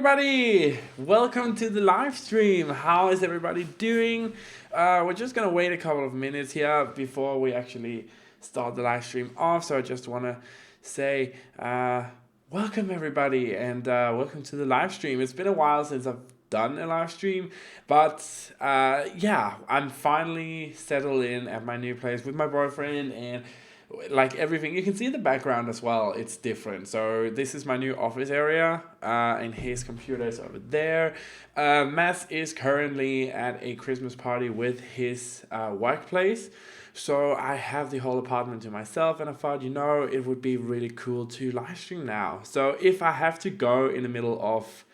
everybody! Welcome to the live stream. How is everybody doing? We're just gonna wait a couple of minutes here before we actually start the live stream off. So I just wanna say welcome everybody and welcome to the live stream. It's been a while since I've done a live stream, but yeah, I'm finally settled in at my new place with my boyfriend, and like everything you can see in the background as well, it's different. So this is my new office area, and his computer is over there. Matt is currently at a Christmas party with his workplace, so I have the whole apartment to myself, and I thought, it would be really cool to live stream now. So if I have to go in the middle of,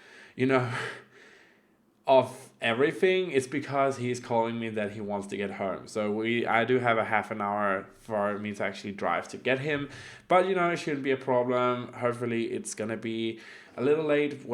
of everything, it's because he's calling me that he wants to get home. So I do have a half an hour for me to actually drive to get him, but it shouldn't be a problem. Hopefully it's gonna be a little late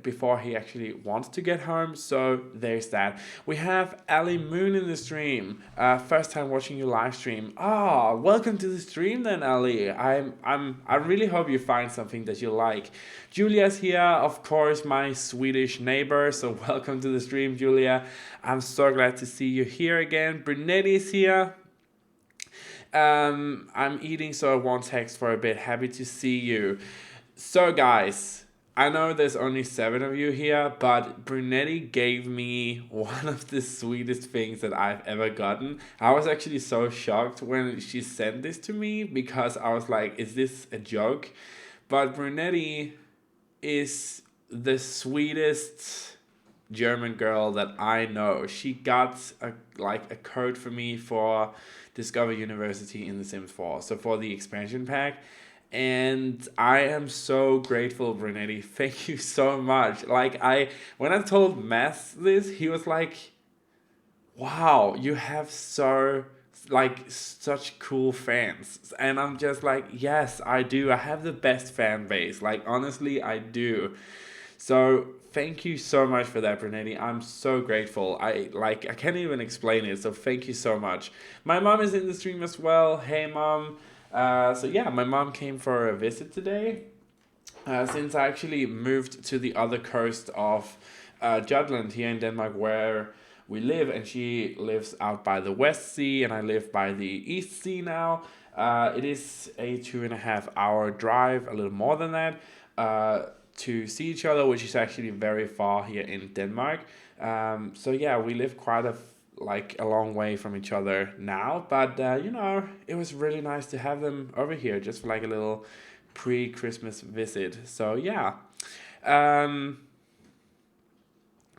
before he actually wants to get home. So there's that. We have Ali Moon in the stream. First time watching your live stream. Welcome to the stream then, Ali. I really hope you find something that you like. Julia's here, of course, my Swedish neighbor. So welcome to the stream, Julia. I'm so glad to see you here again. Brunetti's here. I'm eating, so I won't text for a bit. Happy to see you. So guys, I know there's only 7 of you here, but Brunetti gave me one of the sweetest things that I've ever gotten. I was actually so shocked when she sent this to me because I was like, is this a joke? But Brunetti is the sweetest German girl that I know. She got a code for me for Discover University in The Sims 4, so for the expansion pack. And I am so grateful, Brunetti. Thank you so much. When I told Matt this, he was like, wow, you have such cool fans. And I'm just like, yes, I do. I have the best fan base. Honestly, I do. So thank you so much for that, Brunetti. I'm so grateful. I can't even explain it. So thank you so much. My mom is in the stream as well. Hey, mom. So yeah, my mom came for a visit today, since I actually moved to the other coast of Jutland here in Denmark, where we live, and she lives out by the West Sea and I live by the East Sea now. It is a 2.5 hour drive, a little more than that, to see each other, which is actually very far here in Denmark. So yeah, we live quite a long way from each other now, but it was really nice to have them over here just for a little pre-Christmas visit. So yeah,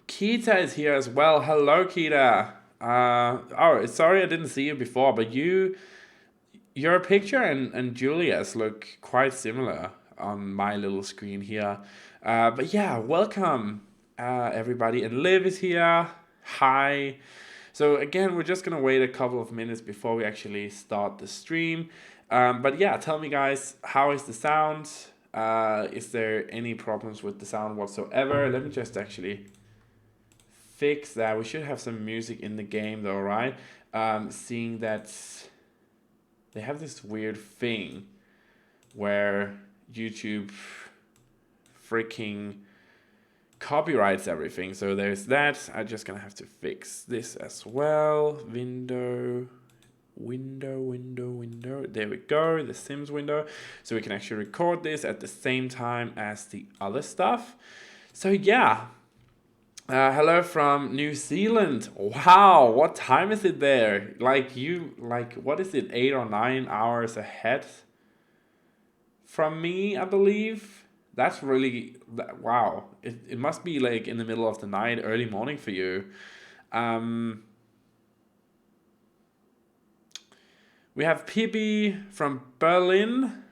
Kita is here as well. Hello, Kita. Sorry I didn't see you before, but your picture and Julia's look quite similar on my little screen here. But yeah, welcome everybody. And Liv is here. Hi. So again, we're just gonna wait a couple of minutes before we actually start the stream. But yeah, tell me guys, how is the sound? Is there any problems with the sound whatsoever? Let me just actually fix that. We should have some music in the game though, right? Seeing that they have this weird thing where YouTube freaking copyrights everything. So there's that. I'm just gonna have to fix this as well. Window. There we go, the Sims window. So we can actually record this at the same time as the other stuff. So yeah. Hello from New Zealand. Wow, what time is it there? What is it, 8 or 9 hours ahead from me, I believe? That's really, wow. It must be in the middle of the night, early morning for you. We have Pippi from Berlin.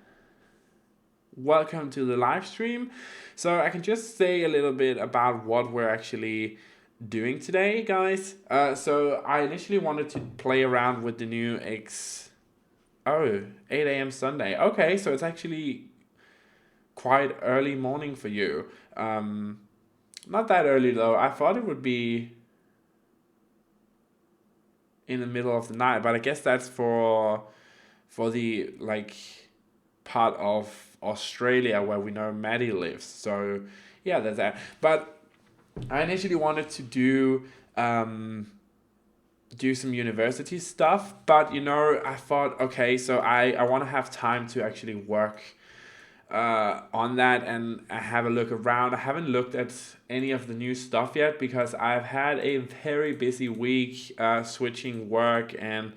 Welcome to the live stream. So I can just say a little bit about what we're actually doing today, guys. So I initially wanted to play around with the new 8 a.m. Sunday. Okay, so it's actually quite early morning for you. Not that early though. I thought it would be in the middle of the night, but I guess that's for the part of Australia where we know Maddie lives. So yeah, that's that. But I initially wanted to do some university stuff, but I thought, okay, so I want to have time to actually work on that, and I have a look around. I haven't looked at any of the new stuff yet because I've had a very busy week switching work and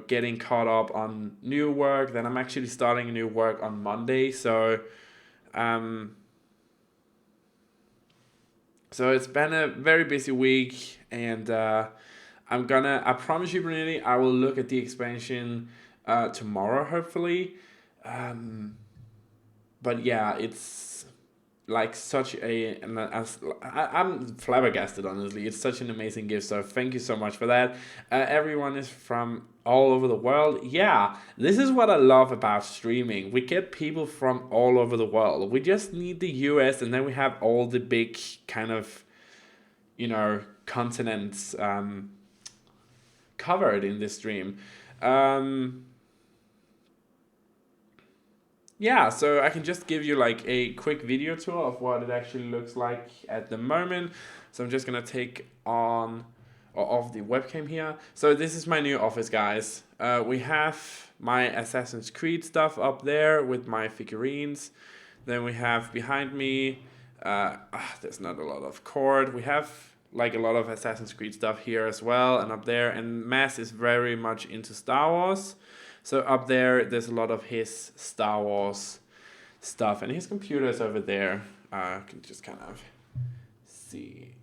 getting caught up on new work. Then I'm actually starting new work on Monday, um so it's been a very busy week, and I promise you, Brunelli, I will look at the expansion tomorrow, hopefully. But yeah, it's like such I'm flabbergasted, honestly. It's such an amazing gift, so thank you so much for that. Everyone is from all over the world. Yeah, this is what I love about streaming. We get people from all over the world. We just need the US, and then we have all the big kind of continents covered in this stream. Yeah, so I can just give you like a quick video tour of what it actually looks like at the moment. So I'm just gonna take on or off the webcam here. So this is my new office, guys. We have my Assassin's Creed stuff up there with my figurines. Then we have behind me, there's not a lot of cord. We have like a lot of Assassin's Creed stuff here as well and up there. And Mass is very much into Star Wars. So up there's a lot of his Star Wars stuff, and his computer is over there. I can just kind of see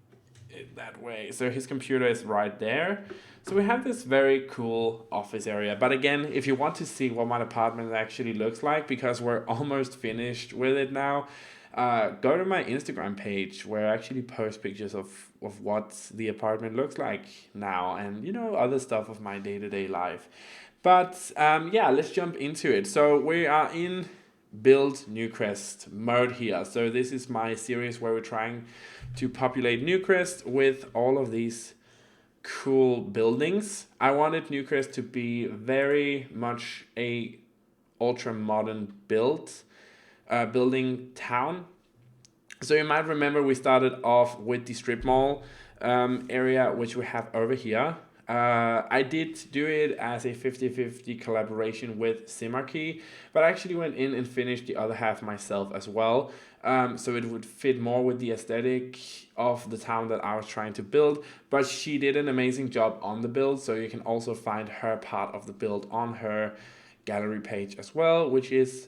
it that way. So his computer is right there. So we have this very cool office area. But again, if you want to see what my apartment actually looks like, because we're almost finished with it now, go to my Instagram page where I actually post pictures of what the apartment looks like now, and other stuff of my day-to-day life. But yeah, let's jump into it. So we are in build Newcrest mode here. So this is my series where we're trying to populate Newcrest with all of these cool buildings. I wanted Newcrest to be very much a ultra modern building town. So you might remember we started off with the strip mall area, which we have over here. I did do it as a 50-50 collaboration with Simarkey, but I actually went in and finished the other half myself as well, so it would fit more with the aesthetic of the town that I was trying to build. But she did an amazing job on the build, so you can also find her part of the build on her gallery page as well, which is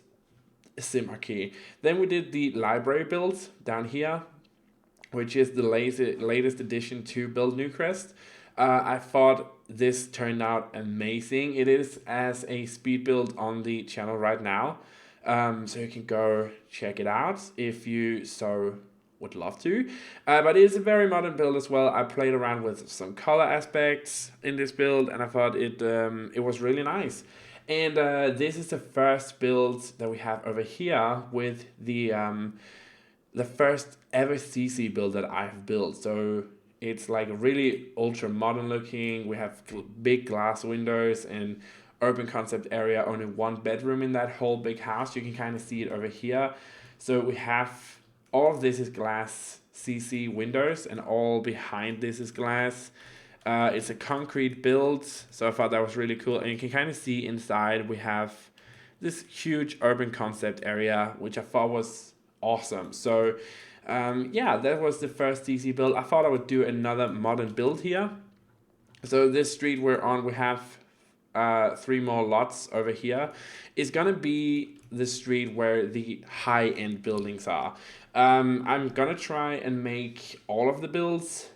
Simarkey. Then we did the library build down here, which is the latest addition to Build Newcrest. I thought this turned out amazing. It is as a speed build on the channel right now. So you can go check it out if you so would love to. But it is a very modern build as well. I played around with some color aspects in this build, and I thought it was really nice. And this is the first build that we have over here with the first ever CC build that I've built. So it's like really ultra modern looking. We have big glass windows and urban concept area, only one bedroom in that whole big house. You can kind of see it over here. So we have all of this is glass CC windows, and all behind this is glass. It's a concrete build, so I thought that was really cool. And you can kind of see inside we have this huge urban concept area, which I thought was awesome. So yeah, that was the first DC build. I thought I would do another modern build here. So this street we're on, we have 3 more lots over here. It's gonna be the street where the high-end buildings are. I'm gonna try and make all of the builds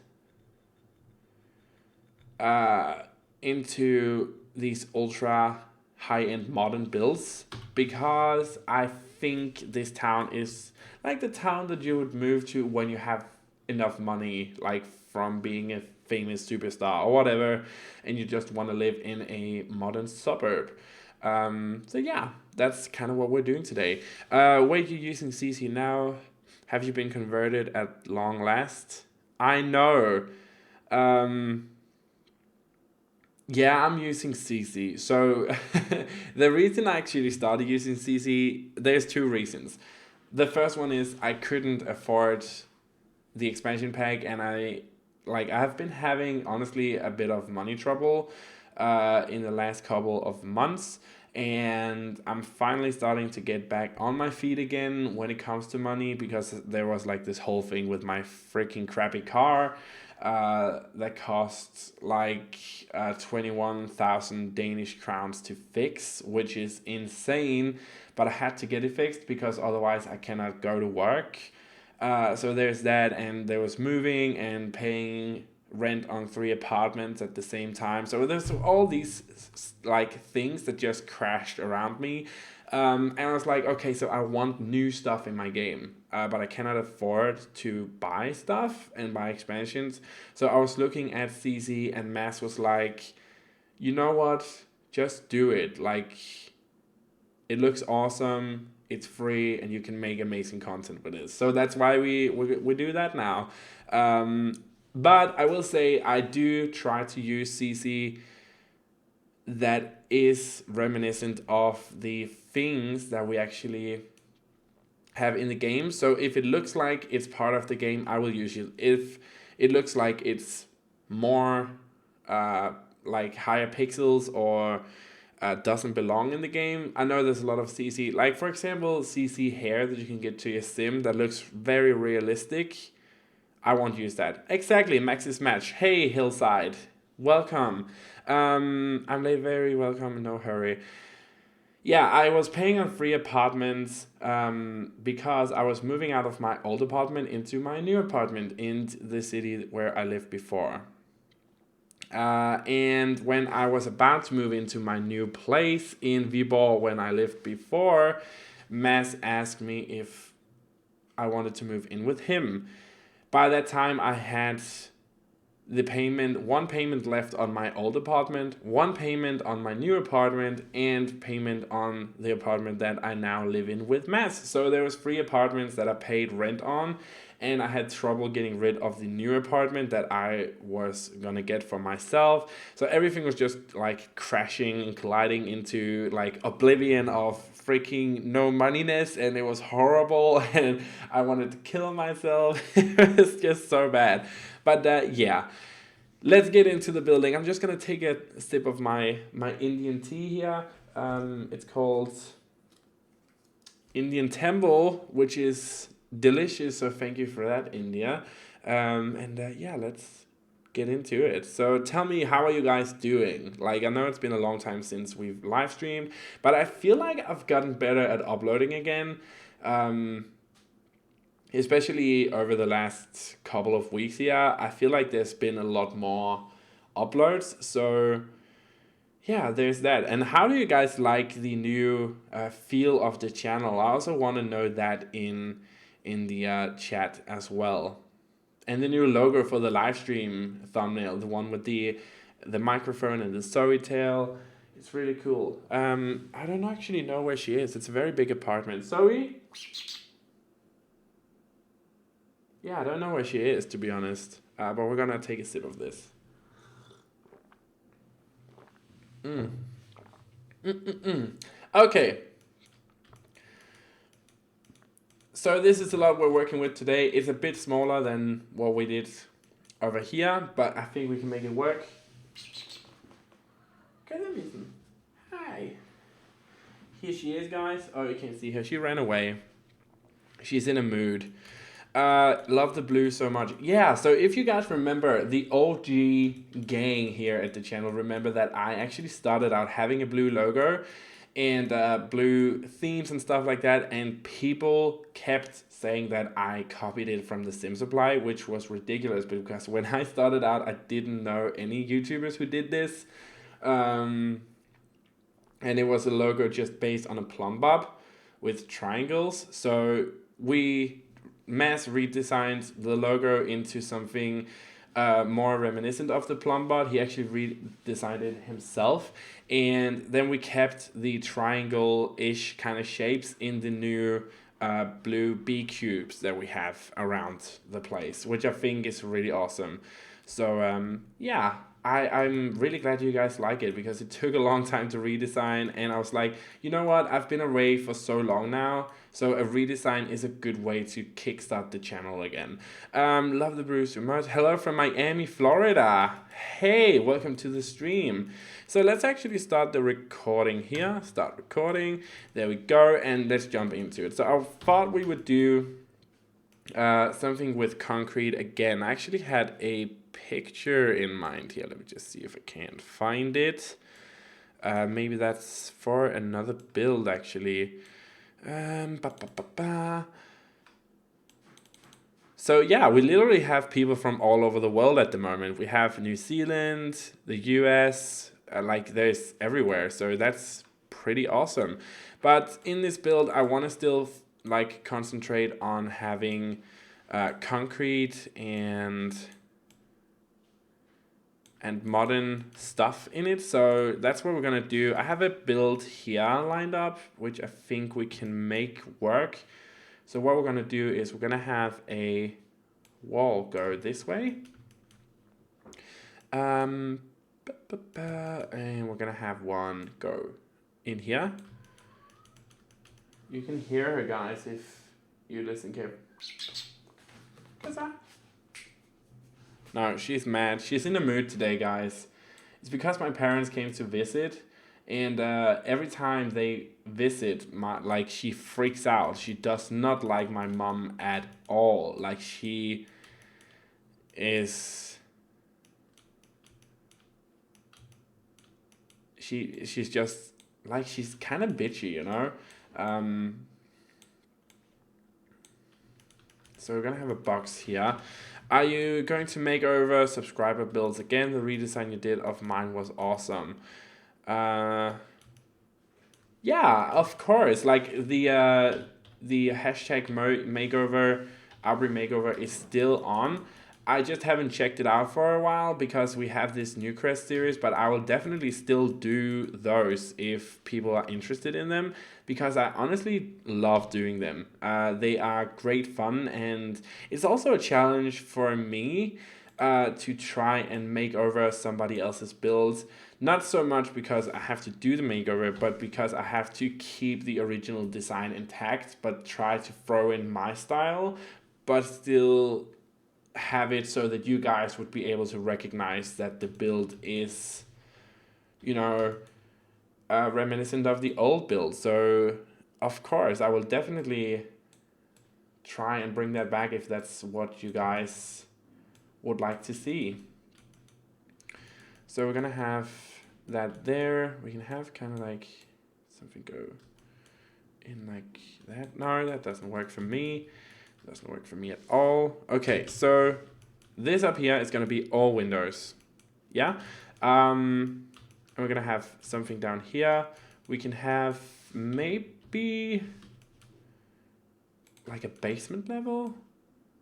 into these ultra high-end modern builds, because I think this town is like the town that you would move to when you have enough money, like from being a famous superstar or whatever, and you just want to live in a modern suburb. So yeah, that's kind of what we're doing today. Wait, you're using CC now? Have you been converted at long last? I know. Yeah, I'm using CC. So the reason I actually started using CC, there's 2 reasons. The first one is I couldn't afford the expansion pack, and I have been having honestly a bit of money trouble in the last couple of months, and I'm finally starting to get back on my feet again when it comes to money, because there was like this whole thing with my freaking crappy car that costs like 21,000 Danish crowns to fix, which is insane, but I had to get it fixed because otherwise I cannot go to work. So there's that, and there was moving and paying rent on 3 apartments at the same time. So there's all these like things that just crashed around me. And I was like, okay, so I want new stuff in my game, but I cannot afford to buy stuff and buy expansions. So I was looking at CC, and Mass was like, you know what? Just do it. Like, it looks awesome. It's free, and you can make amazing content with it. So that's why we do that now. But I will say I do try to use CC that is reminiscent of the things that we actually have in the game. So if it looks like it's part of the game, I will use it. If it looks like it's more like higher pixels or doesn't belong in the game, I know there's a lot of CC, like for example CC hair that you can get to your sim that looks very realistic. I won't use that. Exactly, Max's Match. Hey Hillside, welcome. I'm late, very welcome, no hurry. Yeah, I was paying on 3 apartments because I was moving out of my old apartment into my new apartment in the city where I lived before. And when I was about to move into my new place in Viborg, when I lived before, Mads asked me if I wanted to move in with him. By that time, I had one payment left on my old apartment, one payment on my new apartment, and payment on the apartment that I now live in with Mads. So there was 3 apartments that I paid rent on, and I had trouble getting rid of the new apartment that I was gonna get for myself. So everything was just like crashing and colliding into like oblivion of freaking no moneyness, and it was horrible, and I wanted to kill myself. It was just so bad. But yeah, let's get into the building. I'm just gonna take a sip of my Indian tea here. It's called Indian Temple, which is delicious, so thank you for that, India. Yeah, let's get into it. So tell me, how are you guys doing? Like, I know it's been a long time since we've live streamed, but I feel like I've gotten better at uploading again. Especially over the last couple of weeks here, I feel like there's been a lot more uploads. So yeah, there's that. And how do you guys like the new feel of the channel? I also want to know that in the chat as well. And the new logo for the live stream thumbnail, the one with the microphone and the Zoe-tail. It's really cool. I don't actually know where she is. It's a very big apartment. Zoe? Yeah, I don't know where she is, to be honest. But we're gonna take a sip of this. Okay. So this is a lot we're working with today. It's a bit smaller than what we did over here, but I think we can make it work. Hi. Here she is, guys. Oh, you can't see her. She ran away. She's in a mood. Love the blue so much. Yeah, so if you guys remember, the OG gang here at the channel, remember that I actually started out having a blue logo and blue themes and stuff like that, and people kept saying that I copied it from the Sim Supply, which was ridiculous because when I started out, I didn't know any YouTubers who did this. And it was a logo just based on a plumb bob with triangles. So Mass redesigned the logo into something more reminiscent of the plumb bob. He actually redesigned it himself. And then we kept the triangle-ish kind of shapes in the new blue B cubes that we have around the place, which I think is really awesome. So yeah, I'm really glad you guys like it, because it took a long time to redesign, and I was like, you know what, I've been away for so long now, so a redesign is a good way to kickstart the channel again. Love the Bruce remote. Hello from Miami, Florida. Hey, welcome to the stream. So let's actually start the recording here. Start recording. There we go, and let's jump into it. So I thought we would do something with concrete again. I actually had a picture in mind here. Let me just see if I can find it. Maybe that's for another build actually. So yeah, we literally have people from all over the world at the moment. We have New Zealand, the US, like there's everywhere. So that's pretty awesome. But in this build, I want to still like concentrate on having concrete and modern stuff in it. So that's what we're gonna do. I have a build here lined up, which I think we can make work. So what we're gonna do is we're gonna have a wall go this way. And we're gonna have one go in here. You can hear her, guys, if you listen carefully. What's that? No, she's mad. She's in the mood today, guys. It's because my parents came to visit, and every time they visit, like, she freaks out. She does not like my mom at all. Like, she is... She's just, like, she's kind of bitchy, you know? So we're gonna have a box here. Are you going to make over subscriber builds again? The redesign you did of mine was awesome. Yeah, of course. Like the hashtag makeover, Auvbri makeover is still on. I just haven't checked it out for a while because we have this new crest series, but I will definitely still do those if people are interested in them, because I honestly love doing them. They are great fun, and it's also a challenge for me to try and make over somebody else's builds. Not so much because I have to do the makeover, but because I have to keep the original design intact, but try to throw in my style, but still have it so that you guys would be able to recognize that the build is, you know, reminiscent of the old build. So of course I will definitely try and bring that back if that's what you guys would like to see. So we're gonna have that there. We can have kind of like something go in like that. No, that doesn't work for me. Doesn't work for me at all. Okay, so this up here is going to be all windows. Yeah? And we're going to have something down here. We can have maybe like a basement level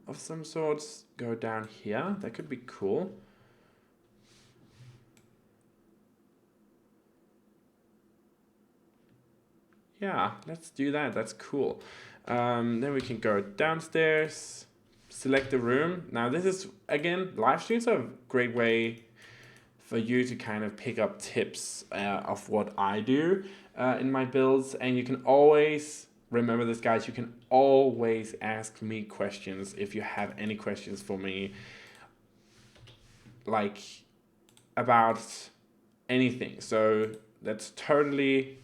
of some sorts go down here. That could be cool. Yeah, let's do that. That's cool. Then we can go downstairs, select the room. Now this is, again, live streams are a great way for you to kind of pick up tips of what I do in my builds. And you can always, remember this guys, you can always ask me questions if you have any questions for me, like about anything. So that's totally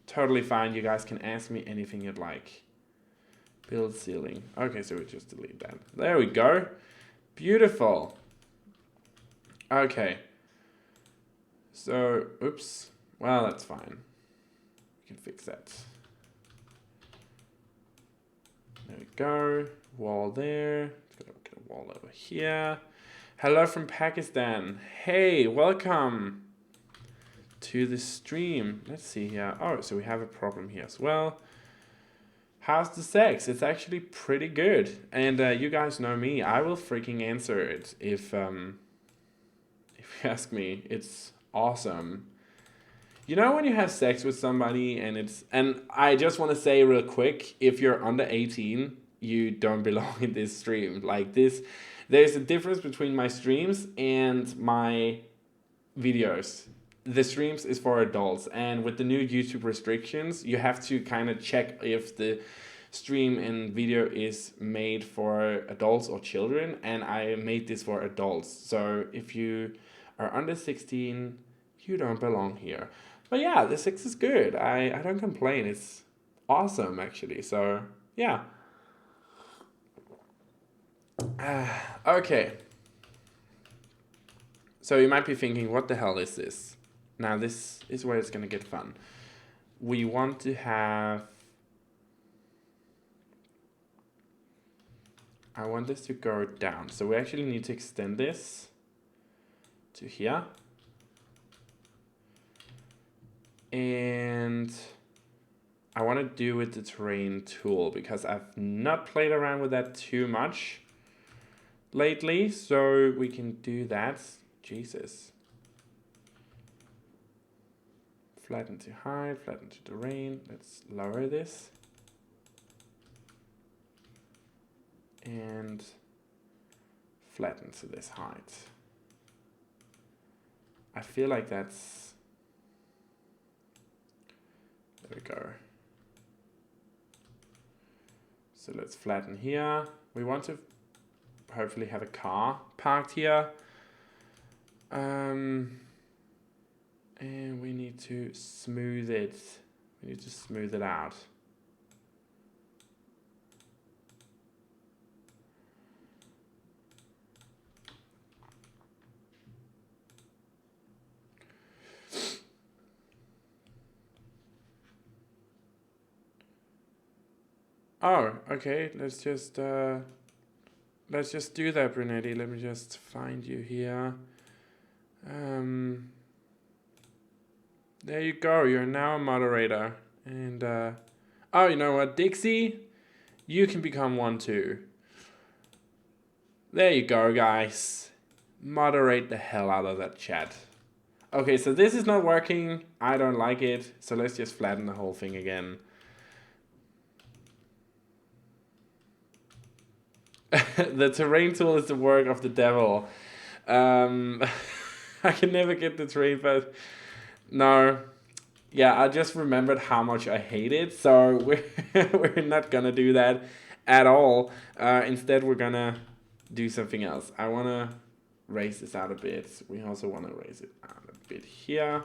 fine. You guys can ask me anything you'd like. Build ceiling. Okay, so we just delete that. There we go. Beautiful. Okay. So, oops. Well, that's fine. We can fix that. There we go. Wall there. Let's go get a wall over here. Hello from Pakistan. Hey, welcome to the stream. Let's see here. Oh, so we have a problem here as well. How's the sex? It's actually pretty good. And you guys know me. I will freaking answer it if you ask me. It's awesome. You know when you have sex with somebody and I just want to say real quick, if you're under 18, you don't belong in this stream. Like this, there's a difference between my streams and my videos. The streams is for adults, and with the new YouTube restrictions, you have to kind of check if the stream and video is made for adults or children, and I made this for adults. So if you are under 16, you don't belong here. But yeah, the 6 is good. I don't complain. It's awesome, actually. So yeah. Okay. So you might be thinking, what the hell is this? Now this is where it's gonna get fun. We want to have... I want this to go down. So we actually need to extend this to here. And I want to do with the terrain tool because I've not played around with that too much lately. So we can do that. Jesus. Flatten to high, flatten to terrain. Let's lower this. And flatten to this height. I feel like that's... There we go. So let's flatten here. We want to hopefully have a car parked here. And we need to smooth it. We need to smooth it out. Oh, okay. Let's just do that, Brunetti. Let me just find you here. There you go. You're now a moderator. And oh, you know what, Dixie, you can become one too. There you go, guys. Moderate the hell out of that chat. Okay, so this is not working. I don't like it. So let's just flatten the whole thing again. The terrain tool is the work of the devil. I can never get the terrain, but no. Yeah, I just remembered how much I hate it, so we're not gonna do that at all. Instead, we're gonna do something else. I wanna raise this out a bit. We also wanna raise it out a bit here.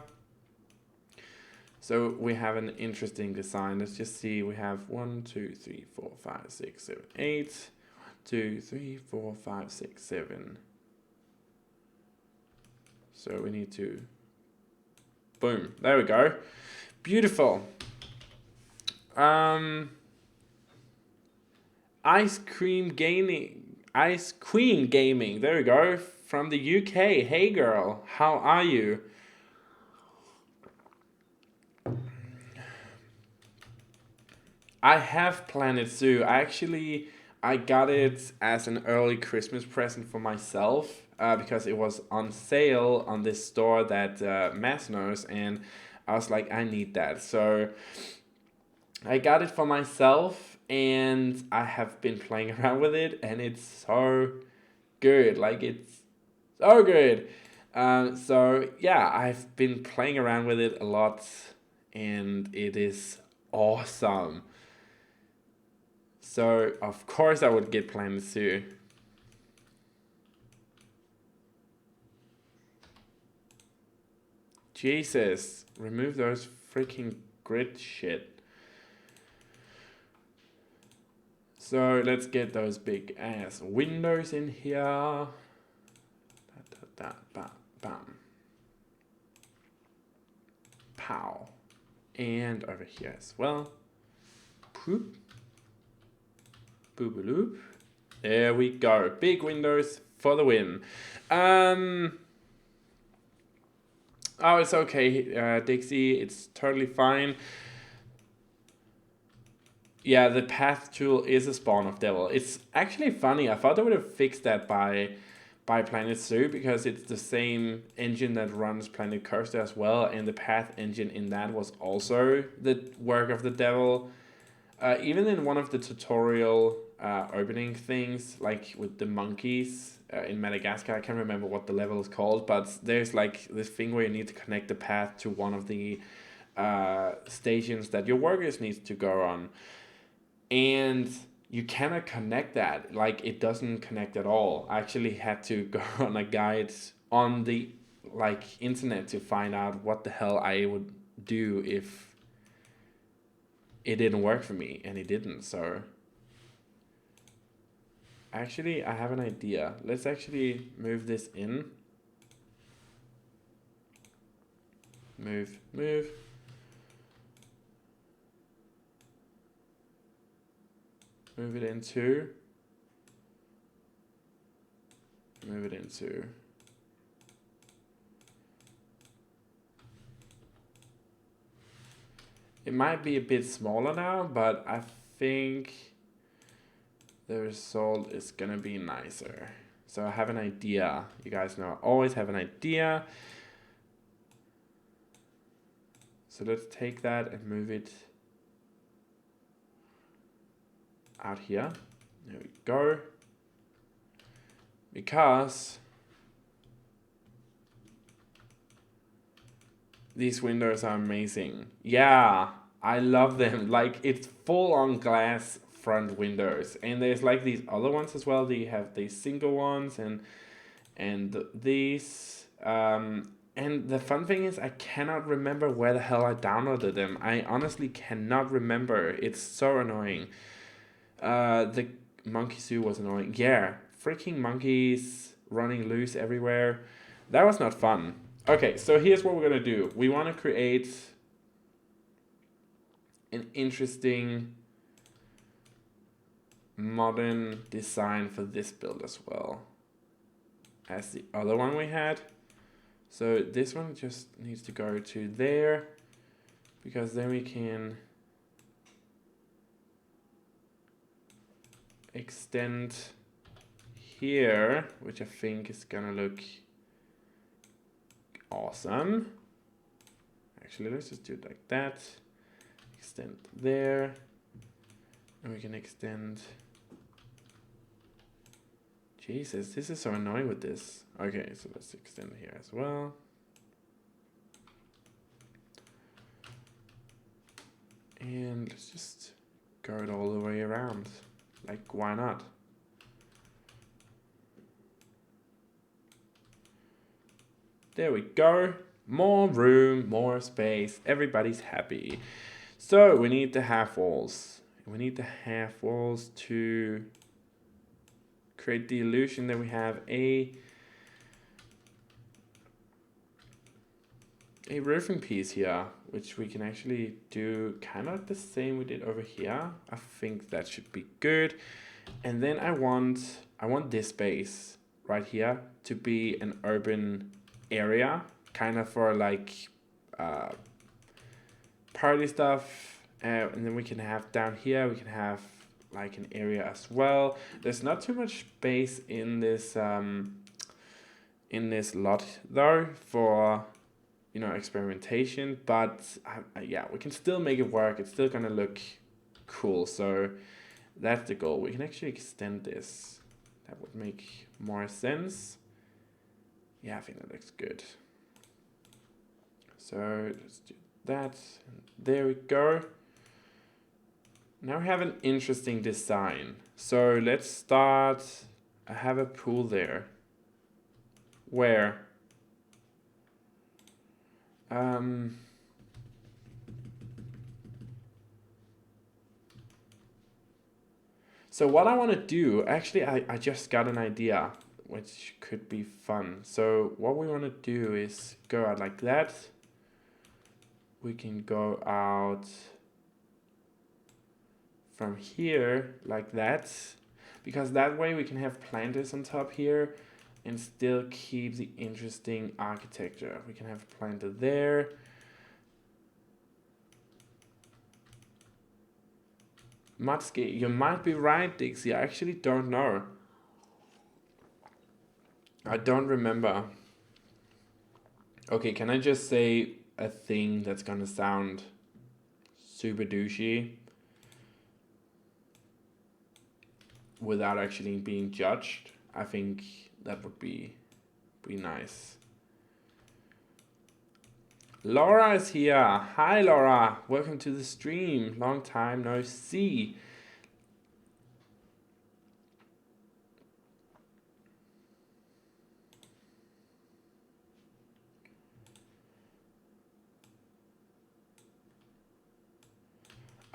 So we have an interesting design. Let's just see. We have 1, 2, 3, 4, 5, 6, 7, 8. 2, 3, 4, 5, 6, 7. So we need to, boom, there we go. Beautiful. Ice Queen Gaming, there we go, from the UK. Hey girl, how are you? I have Planet Zoo. I got it as an early Christmas present for myself because it was on sale on this store that Mass knows, and I was like, I need that. So I got it for myself, and I have been playing around with it, and it's so good. Like, it's so good. So yeah, I've been playing around with it a lot, and it is awesome. So, of course I would get Planet Zoo. Jesus, remove those freaking grid shit. So, let's get those big ass windows in here. Bam. Pow. And over here as well. Poop. Boop-a-loop. There we go. Big windows for the win. Oh, it's okay, Dixie. It's totally fine. Yeah, the path tool is a spawn of devil. It's actually funny. I thought they would have fixed that by Planet Zoo because it's the same engine that runs Planet Coaster as well, and the path engine in that was also the work of the devil. Even in one of the tutorial opening things, like with the monkeys in Madagascar. I can't remember what the level is called, but there's like this thing where you need to connect the path to one of the stations that your workers need to go on. And you cannot connect that. Like, it doesn't connect at all. I actually had to go on a guide on the like internet to find out what the hell I would do if it didn't work for me, and it didn't. So actually, I have an idea. Let's actually move this in. Move. Move it into. Move it into. It might be a bit smaller now, but I think the result is gonna be nicer. So I have an idea. You guys know I always have an idea. So let's take that and move it out here. There we go. Because these windows are amazing. Yeah, I love them. Like, it's full on glass front windows. And there's like these other ones as well. They have these single ones and these. And the fun thing is I cannot remember where the hell I downloaded them. I honestly cannot remember. It's so annoying. The monkey zoo was annoying. Yeah, freaking monkeys running loose everywhere. That was not fun. Okay, so here's what we're gonna do. We want to create an interesting modern design for this build as well as the other one we had. So this one just needs to go to there, because then we can extend here, which I think is gonna look awesome. Actually, let's just do it like that. Extend there, and we can extend. Jesus, this is so annoying with this. Okay, so let's extend here as well. And let's just go it all the way around. Like, why not? There we go. More room, more space. Everybody's happy. So we need the half walls. We need the half walls to create the illusion that we have a roofing piece here, which we can actually do kind of the same we did over here. I think that should be good. And then I want this space right here to be an urban area, kind of for like party stuff. And then we can have down here, we can have like an area as well. There's not too much space in this lot though for, you know, experimentation, but yeah, we can still make it work. It's still gonna look cool. So that's the goal. We can actually extend this. That would make more sense. Yeah, I think that looks good. So let's do that. And there we go. Now we have an interesting design. So let's start. I have a pool there. Where? So what I want to do, actually, I just got an idea, which could be fun. So what we want to do is go out like that. We can go out from here like that, because that way we can have planters on top here and still keep the interesting architecture. We can have a planter there. Matsky, you might be right, Dixie. I actually don't know. I don't remember. Okay, can I just say a thing that's gonna sound super douchey? without actually being judged. I think that would be nice. Laura is here. Hi Laura, welcome to the stream. Long time no see.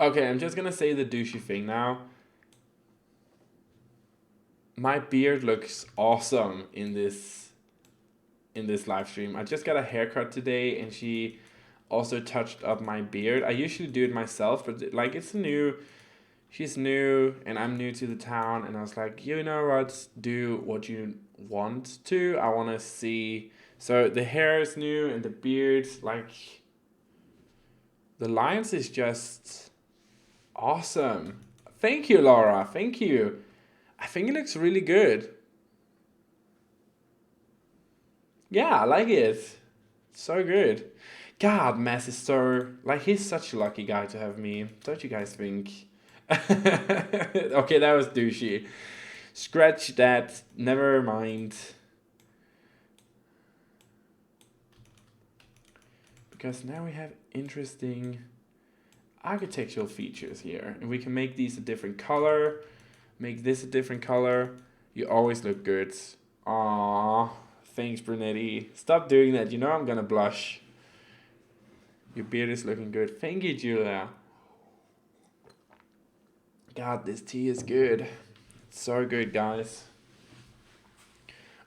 Okay, I'm just gonna say the douchey thing now. My beard looks awesome in this live stream. I just got a haircut today and she also touched up my beard. I usually do it myself, but like she's new and I'm new to the town, and I was like, you know what, do what you want to. I want to see. So the hair is new and the beard, like the lines is just awesome. Thank you, Laura. Thank you. I think it looks really good. Yeah, I like it. So good. God, Mass is so, like, he's such a lucky guy to have me. Don't you guys think? Okay, that was douchey. Scratch that. Never mind. Because now we have interesting architectural features here. And we can make these a different color. Make this a different color. You always look good. Aww. Thanks, Brunetti. Stop doing that. You know I'm gonna blush. Your beard is looking good. Thank you, Julia. God, this tea is good. So good, guys.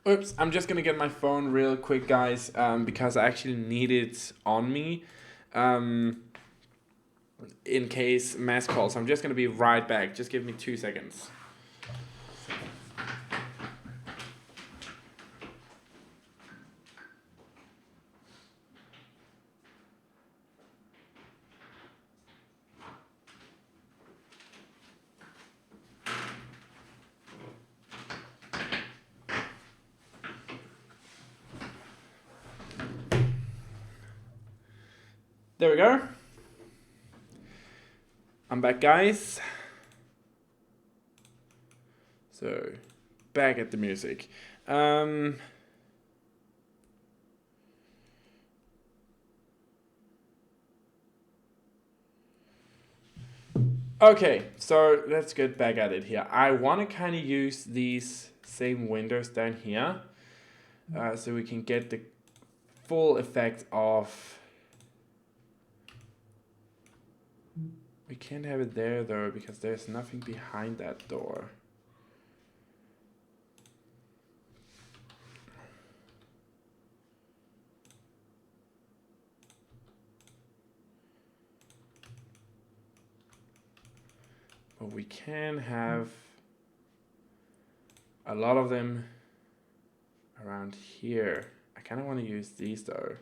Oops, I'm just gonna get my phone real quick, guys, because I actually need it on me in case Mass calls. I'm just gonna be right back. Just give me 2 seconds. There we go. I'm back, guys. So, back at the music. Okay, so let's get back at it here. I want to kind of use these same windows down here so we can get the full effect of... We can't have it there though because there's nothing behind that door. But we can have a lot of them around here. I kind of want to use these though.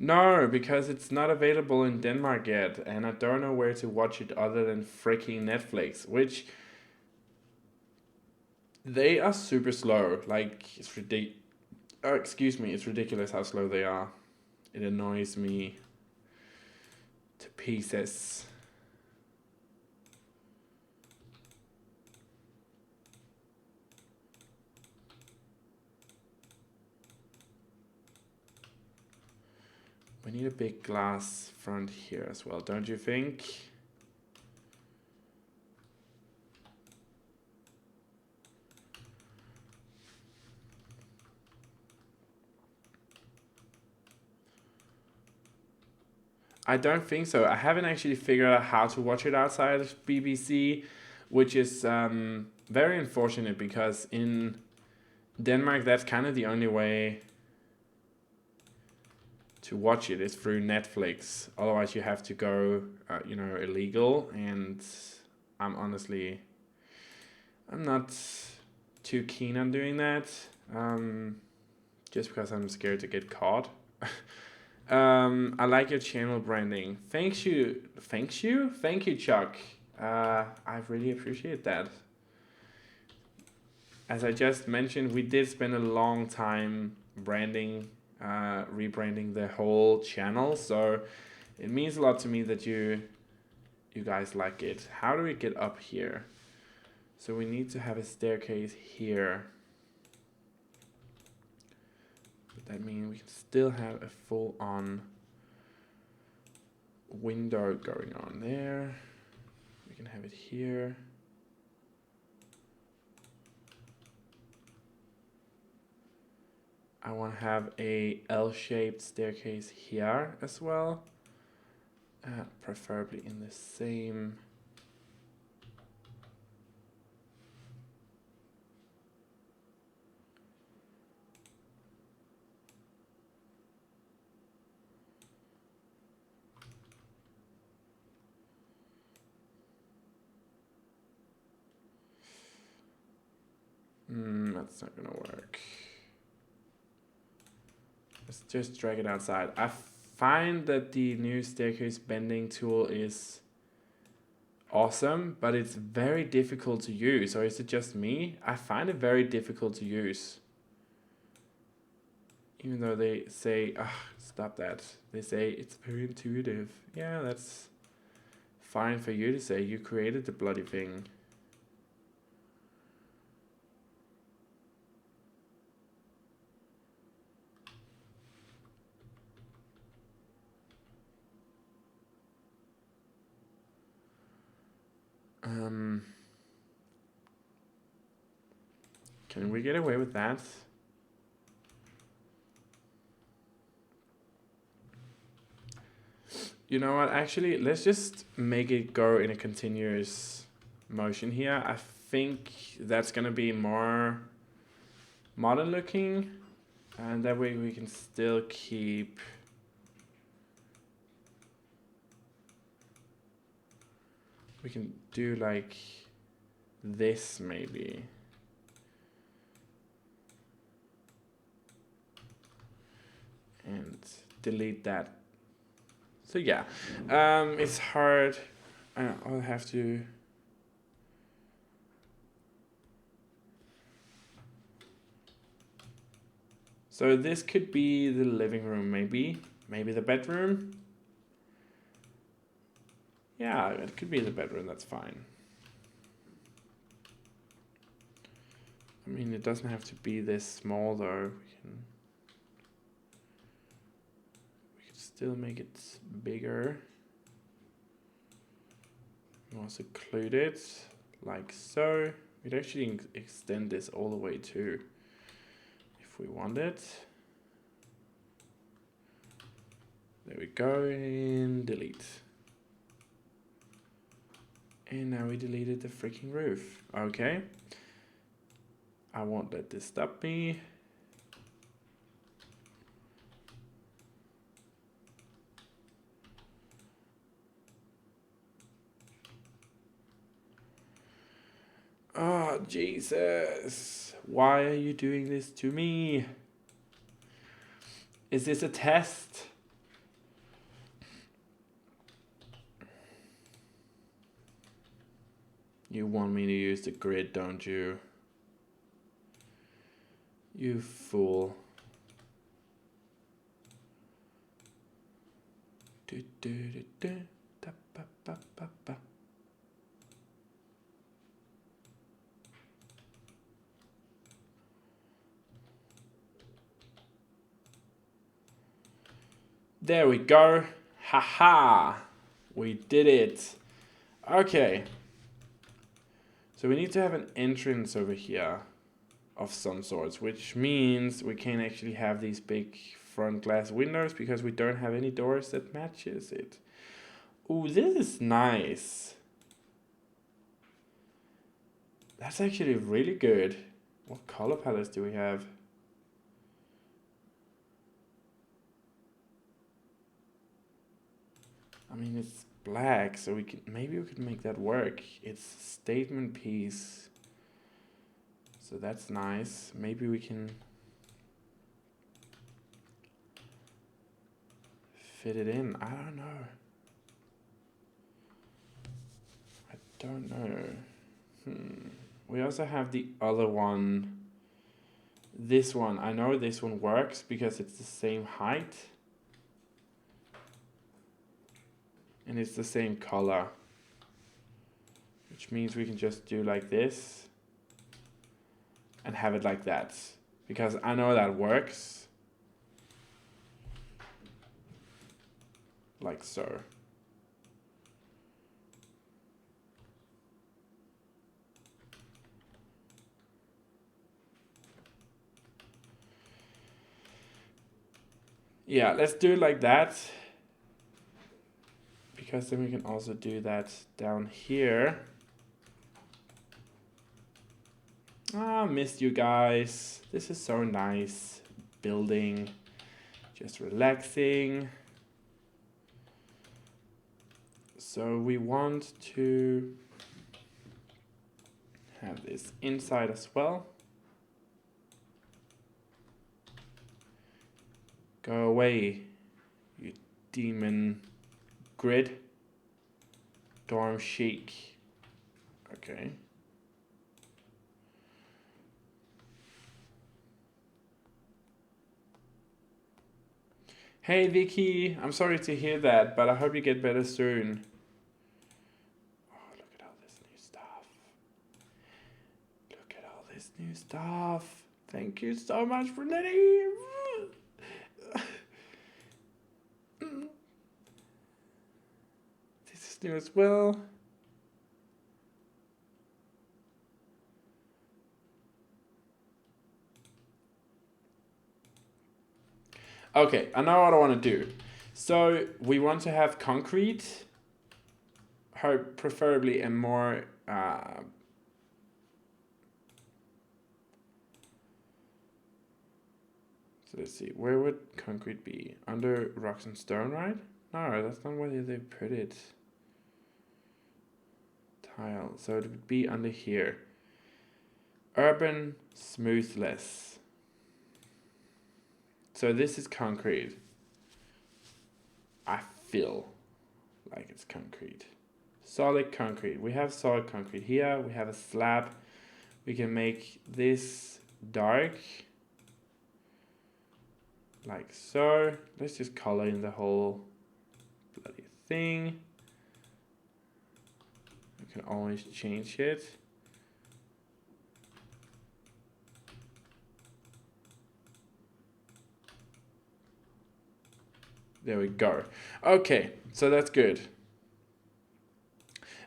No, because it's not available in Denmark yet, and I don't know where to watch it other than freaking Netflix, which they are super slow. Like, it's ridiculous. Oh, excuse me, it's ridiculous how slow they are. It annoys me to pieces. We need a big glass front here as well, don't you think? I don't think so. I haven't actually figured out how to watch it outside of BBC, which is very unfortunate because in Denmark that's kind of the only way to watch it is through Netflix. Otherwise you have to go, illegal, and I'm not too keen on doing that, just because I'm scared to get caught. I like your channel branding. Thank you, Chuck. I really appreciate that. As I just mentioned, we did spend a long time rebranding the whole channel, so it means a lot to me that you you guys like it. How do we get up here? So we need to have a staircase here. But that means we can still have a full-on window going on there. We can have it here. I want to have a L-shaped staircase here as well. Preferably in the same that's not gonna work. Let's just drag it outside. I find that the new staircase bending tool is awesome, but it's very difficult to use. Or is it just me? I find it very difficult to use. Even though they say, stop that. They say it's very intuitive. Yeah, that's fine for you to say. You created the bloody thing. Can we get away with that? You know what, actually, let's just make it go in a continuous motion here. I think that's gonna be more modern looking, and that way we can still keep we can do like this maybe. And delete that. So yeah, it's hard. I'll have to. So this could be the living room, maybe the bedroom. Yeah, it could be the bedroom, that's fine. I mean, it doesn't have to be this small though. We can still make it bigger. And also occlude it like so. We'd actually extend this all the way too, if we want it. There we go, and delete. And now we deleted the freaking roof. Okay. I won't let this stop me. Oh, Jesus. Why are you doing this to me? Is this a test? You want me to use the grid, don't you? You fool. There we go. Haha. We did it. Okay. So we need to have an entrance over here of some sorts, which means we can actually have these big front glass windows because we don't have any doors that matches it. Ooh, this is nice. That's actually really good. What color palettes do we have? I mean, it's black, so maybe we could make that work. It's a statement piece. So that's nice. Maybe we can fit it in. I don't know. I don't know. We also have the other one. This one. I know this one works because it's the same height. And it's the same color. which means we can just do like this and have it like that, because I know that works. Like so. Yeah, let's do it like that, because then we can also do that down here. Ah, missed you guys. This is so nice. Building, just relaxing. So we want to have this inside as well. Go away, you demon grid. Dorm chic. Okay. Hey Vicky, I'm sorry to hear that, but I hope you get better soon. Oh, look at all this new stuff. Look at all this new stuff. Thank you so much, Brunetti. This is new as well. Okay, I know what I want to do. So we want to have concrete, preferably a more so let's see, where would concrete be? Under rocks and stone, right? No, that's not where they put it. Tile, so it would be under here. Urban smoothness. So this is concrete. I feel like it's concrete. Solid concrete. We have solid concrete here. We have a slab. We can make this dark. Like so. Let's just color in the whole bloody thing. We can always change it. There we go. Okay, so that's good.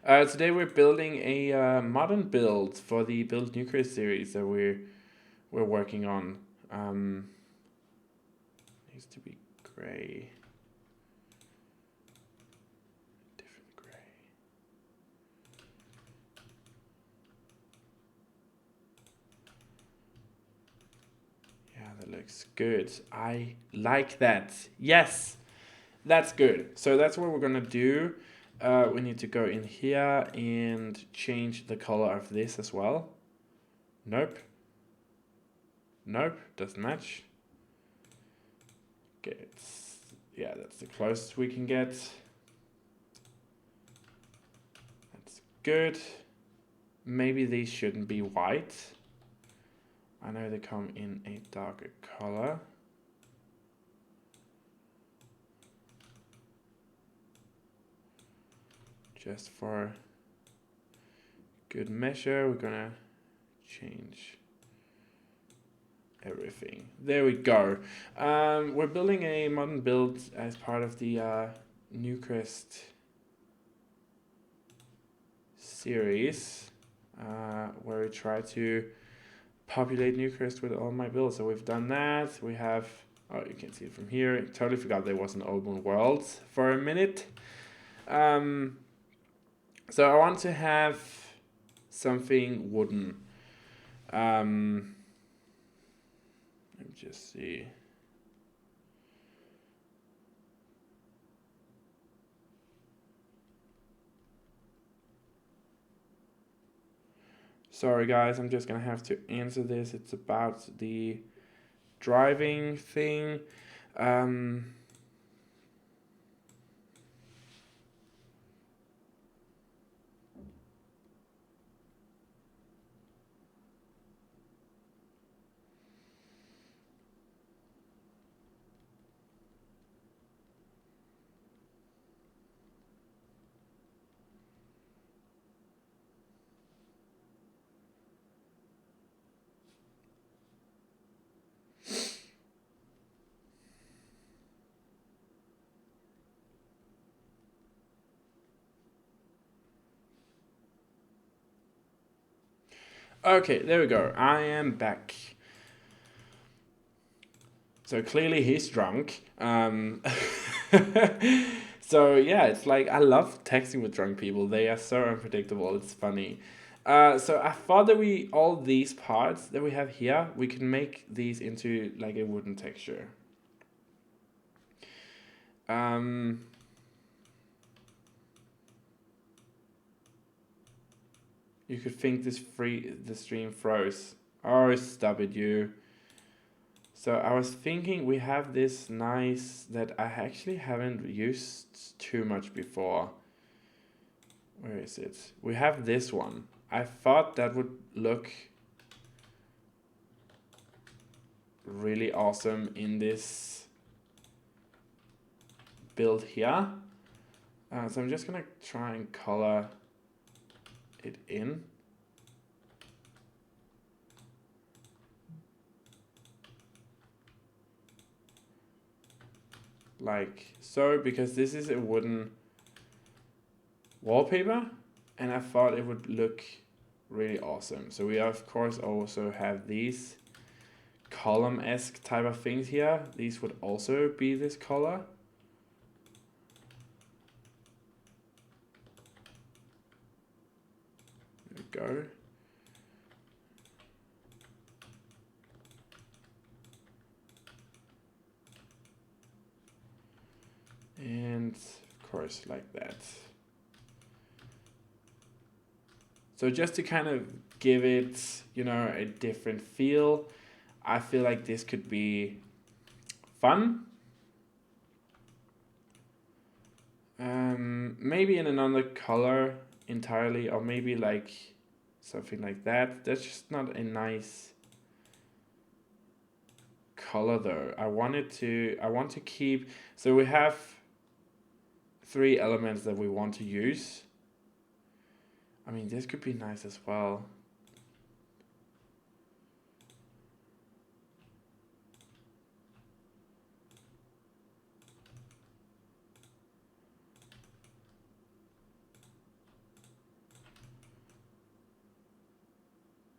Today we're building a modern build for the Build Nuclear series that we're working on. Needs to be gray. Different gray. Yeah, that looks good. I like that. Yes, that's good. So that's what we're gonna do. We need to go in here and change the color of this as well. Nope. Nope, doesn't match. Okay, yeah, that's the closest we can get. That's good. Maybe these shouldn't be white. I know they come in a darker color. Just for good measure, we're gonna change everything. There we go. We're building a modern build as part of the Newcrest series, where we try to populate Newcrest with all my builds. So we've done that. We have, oh, you can see it from here. I totally forgot there was an open world for a minute. So I want to have something wooden. Let me just see. Sorry guys, I'm just gonna have to answer this. It's about the driving thing. Okay, there we go. I am back. So clearly he's drunk. So yeah, it's like I love texting with drunk people. They are so unpredictable. It's funny. So I thought that all these parts that we have here, we can make these into like a wooden texture. You could think the stream froze. Oh, stop it, you. So I was thinking we have this nice that I actually haven't used too much before. Where is it? We have this one. I thought that would look really awesome in this build here. So I'm just gonna try and color it in. Like so, because this is a wooden wallpaper and I thought it would look really awesome. So we of course also have these column-esque type of things here. These would also be this color. There we go. And of course like that. So just to kind of give it, you know, a different feel, I feel like this could be fun. Maybe in another color entirely, or maybe like something like that. That's just not a nice color though. I want to keep, so we have 3 elements that we want to use. I mean, this could be nice as well.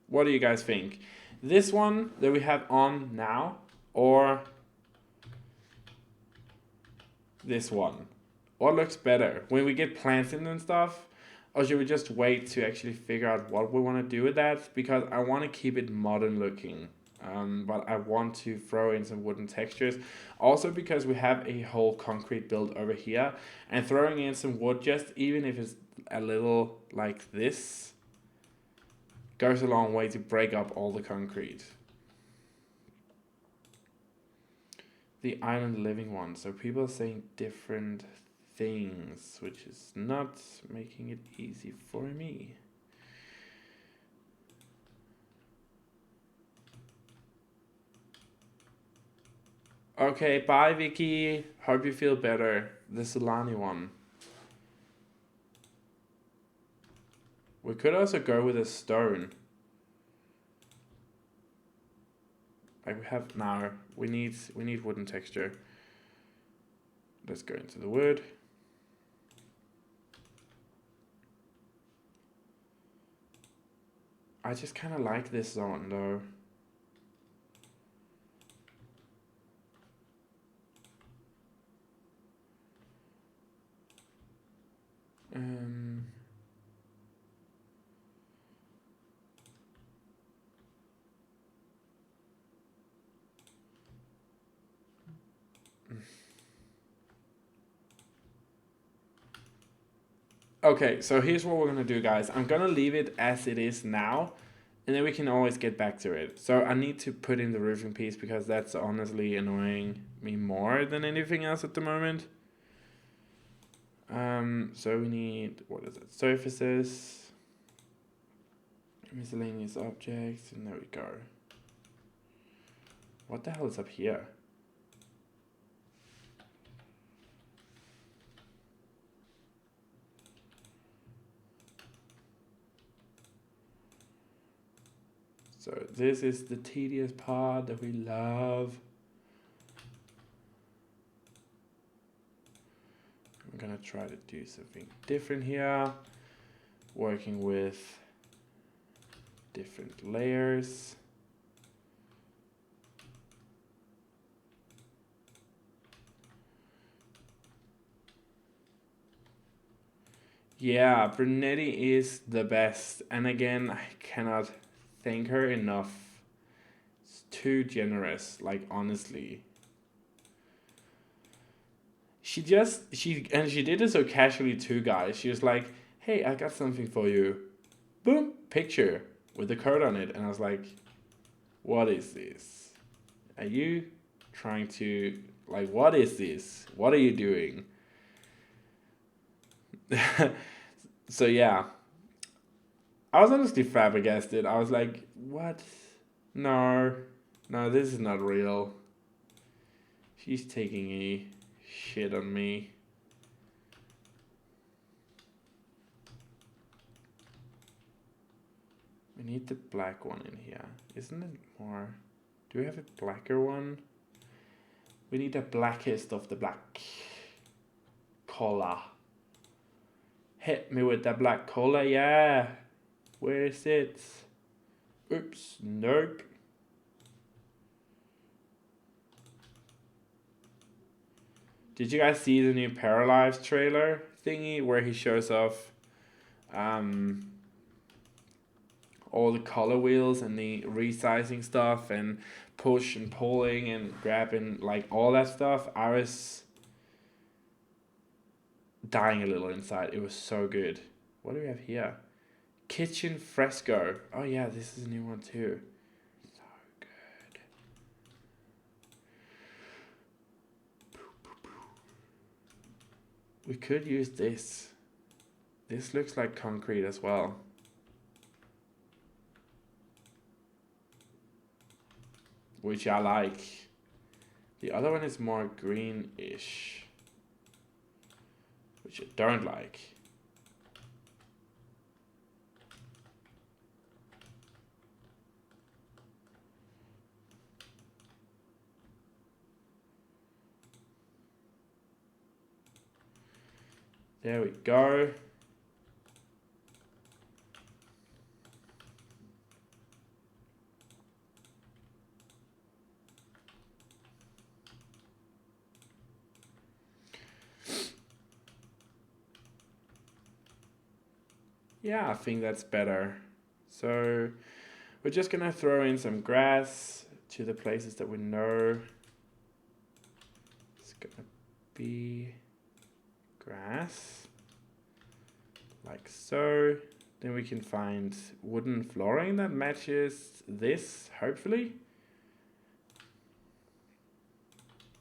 What do you guys think? This one that we have on now, or this one? What looks better? When we get plants in and stuff, or should we just wait to actually figure out what we want to do with that? Because I want to keep it modern looking, but I want to throw in some wooden textures. Also because we have a whole concrete build over here, and throwing in some wood, just even if it's a little like this, goes a long way to break up all the concrete. The island living one. So people are saying different things, which is not making it easy for me. Okay, bye Vicky. Hope you feel better. The Solani one. We could also go with a stone. Like we have now. We need wooden texture. Let's go into the wood. I just kind of like this zone though. Okay, so here's what we're gonna do, guys. I'm gonna leave it as it is now, and then we can always get back to it. So I need to put in the roofing piece because that's honestly annoying me more than anything else at the moment. So we need, what is it? Surfaces, miscellaneous objects, and there we go. What the hell is up here? So this is the tedious part that we love. I'm gonna try to do something different here. Working with different layers. Yeah, Brunetti is the best. And again, I cannot thank her enough. It's too generous, like honestly. She did it so casually too, guys. She was like, hey, I got something for you. Boom, picture with the code on it. And I was like, what is this? Are you trying to, like, what is this? What are you doing? So yeah, I was honestly flabbergasted. I was like, what? No, this is not real. She's taking a shit on me. We need the black one in here. Isn't it more? Do we have a blacker one? We need the blackest of the black. Color. Hit me with the black color, yeah. Where is it? Oops, nope. Did you guys see the new Paralives trailer thingy where he shows off all the color wheels and the resizing stuff and push and pulling and grabbing, like all that stuff? I was dying a little inside. It was so good. What do we have here? Kitchen fresco. Oh yeah, this is a new one too. So good. We could use this. This looks like concrete as well. Which I like. The other one is more greenish, which I don't like. There we go. Yeah, I think that's better. So we're just gonna throw in some grass to the places that we know. It's gonna be grass, like so. Then we can find wooden flooring that matches this, hopefully.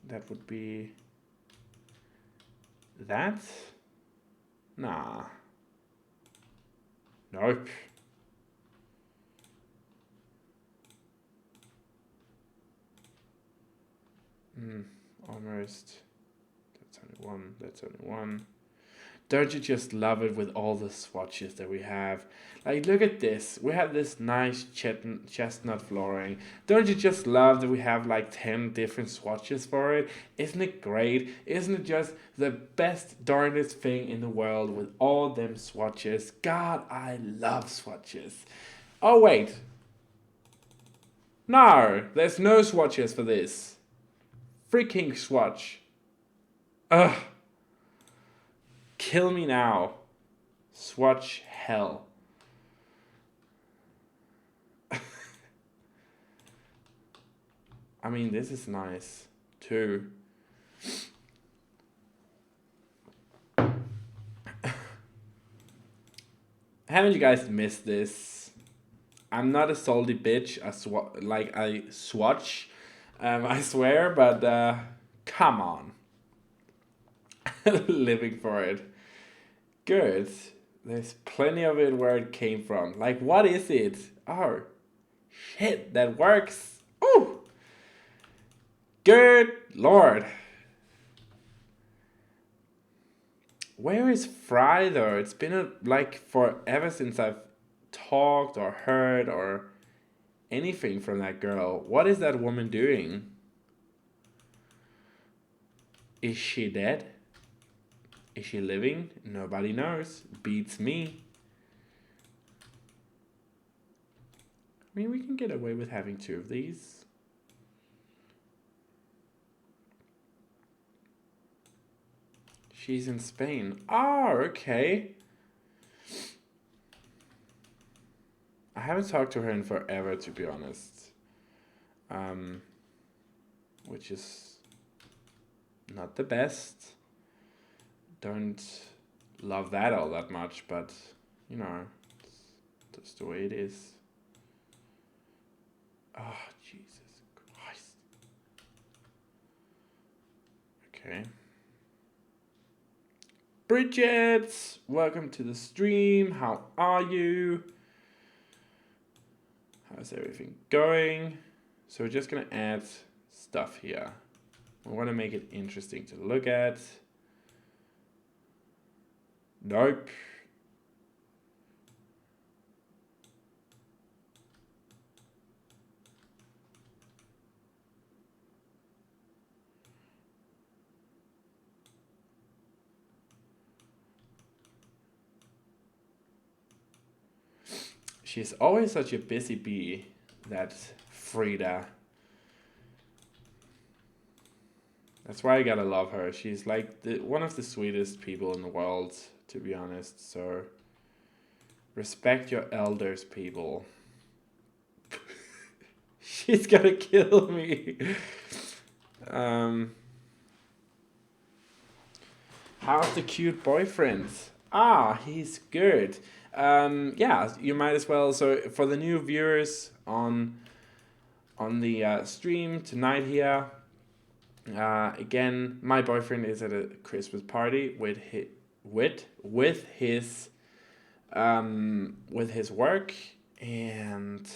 That would be that. Nah. Nope. Almost. That's only one. That's only one. Don't you just love it with all the swatches that we have? Like, look at this. We have this nice chestnut flooring. Don't you just love that we have like 10 different swatches for it? Isn't it great? Isn't it just the best darndest thing in the world with all them swatches? God, I love swatches. Oh, wait. No, there's no swatches for this. Freaking swatch. Ugh. Kill me now. Swatch hell. I mean, this is nice too. Haven't you guys missed this? I'm not a salty bitch. I swatch. I swear, but come on. Living for it. Good. There's plenty of it where it came from. Like, what is it? Oh, shit, that works. Ooh. Good Lord. Where is Fry though? It's been like forever since I've talked or heard or anything from that girl. What is that woman doing? Is she dead? Is she living? Nobody knows. Beats me. I mean, we can get away with having 2 of these. She's in Spain. Oh, okay. I haven't talked to her in forever, to be honest. Which is not the best. Don't love that all that much, but you know, it's just the way it is. Oh, Jesus Christ. Okay. Bridget, welcome to the stream. How are you? How's everything going? So we're just gonna add stuff here. We want to make it interesting to look at. Nope. She's always such a busy bee, that Frida. That's why I gotta love her. She's like one of the sweetest people in the world, to be honest. So respect your elders, people. She's gonna kill me. How's the cute boyfriend? Ah, he's good. Yeah, you might as well. So for the new viewers on the stream tonight here, again, my boyfriend is at a Christmas party with his work, and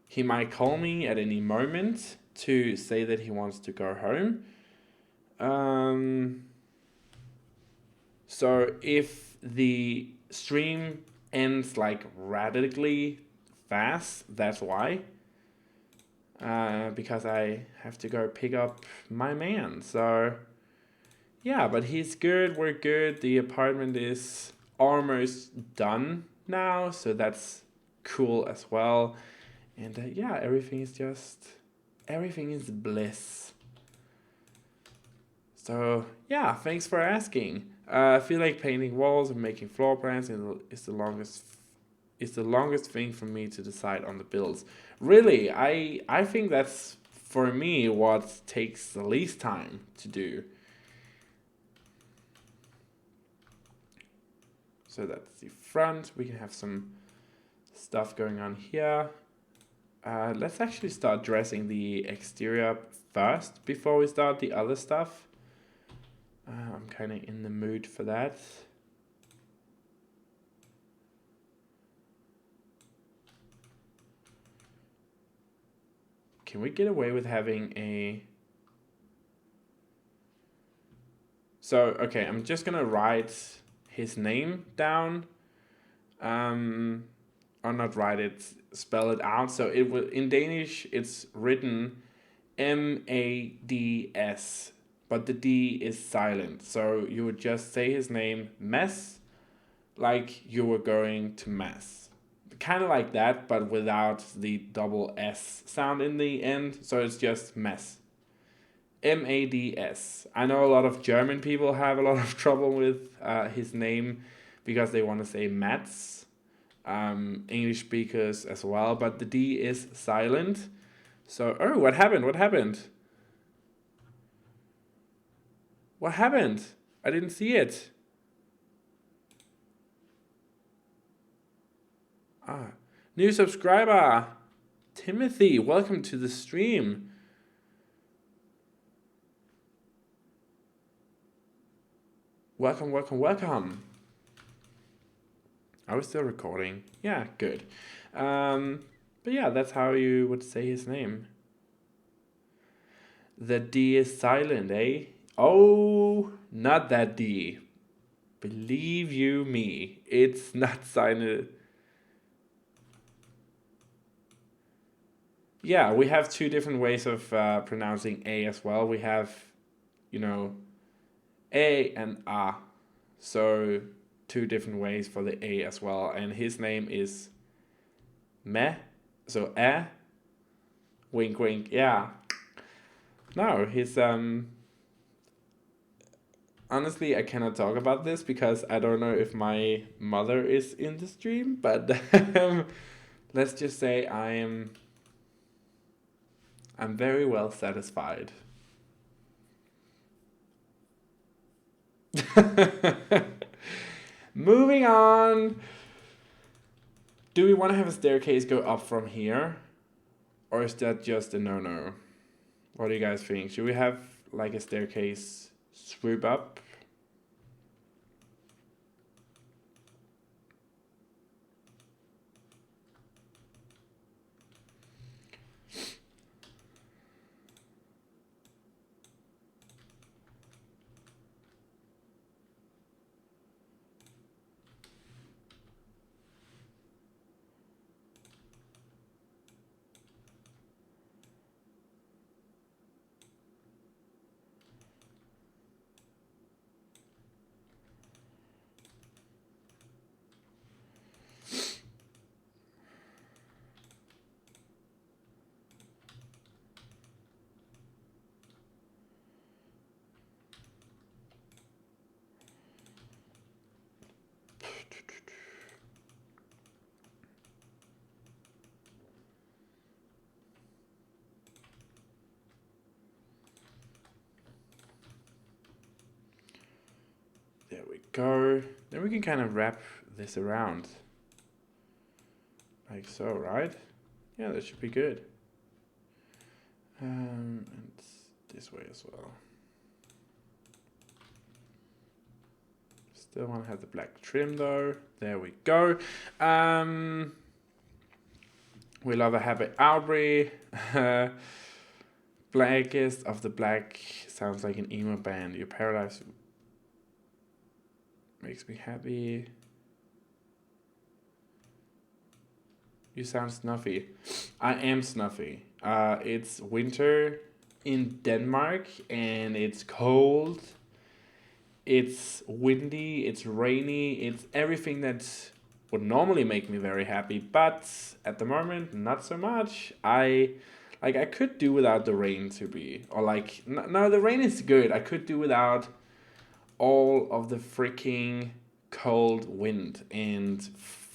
he might call me at any moment to say that he wants to go home. So if the stream ends like radically fast, that's why. Because I have to go pick up my man. So yeah, but he's good, we're good. The apartment is almost done now, so that's cool as well. And yeah, everything is bliss. So yeah, thanks for asking. I feel like painting walls and making floor plans is the longest thing for me to decide on the builds. Really, I think that's for me what takes the least time to do. So that's the front. We can have some stuff going on here. Let's actually start dressing the exterior first before we start the other stuff. I'm kind of in the mood for that. Can we get away with having a... So, okay, I'm just gonna write his name down. Or not write it, spell it out. So it will, in Danish, it's written M-A-D-S, but the D is silent. So you would just say his name, Mads, like you were going to Mass. Kind of like that, but without the double S sound in the end. So it's just Mads. M-A-D-S. I know a lot of German people have a lot of trouble with his name because they want to say Mats. English speakers as well, but the D is silent. So, oh, what happened? What happened? What happened? I didn't see it. Ah, new subscriber, Timothy. Welcome to the stream. Welcome, welcome, welcome. Are we still recording? Yeah, good. But yeah, that's how you would say his name. The D is silent, eh? Oh, not that D. Believe you me, it's not silent. Yeah, we have 2 different ways of pronouncing A as well. We have, you know, A and A. So 2 different ways for the A as well. And his name is So, wink, wink, yeah. No, he's, honestly, I cannot talk about this because I don't know if my mother is in the stream, but let's just say I'm very well satisfied. Moving on. Do we want to have a staircase go up from here? Or is that just a no-no? What do you guys think? Should we have like a staircase swoop up? There we go. Then we can kind of wrap this around. Like so, right? Yeah, that should be good. And this way as well. Still want to have the black trim though. There we go. We love a happy Auvbri. Blackest of the black sounds like an emo band. Your paradise makes me happy. You sound snuffy. I am snuffy. It's winter in Denmark and it's cold. It's windy, it's rainy, it's everything that would normally make me very happy, but at the moment, not so much. I could do without the rain to be, or like, no, the rain is good. I could do without all of the freaking cold wind and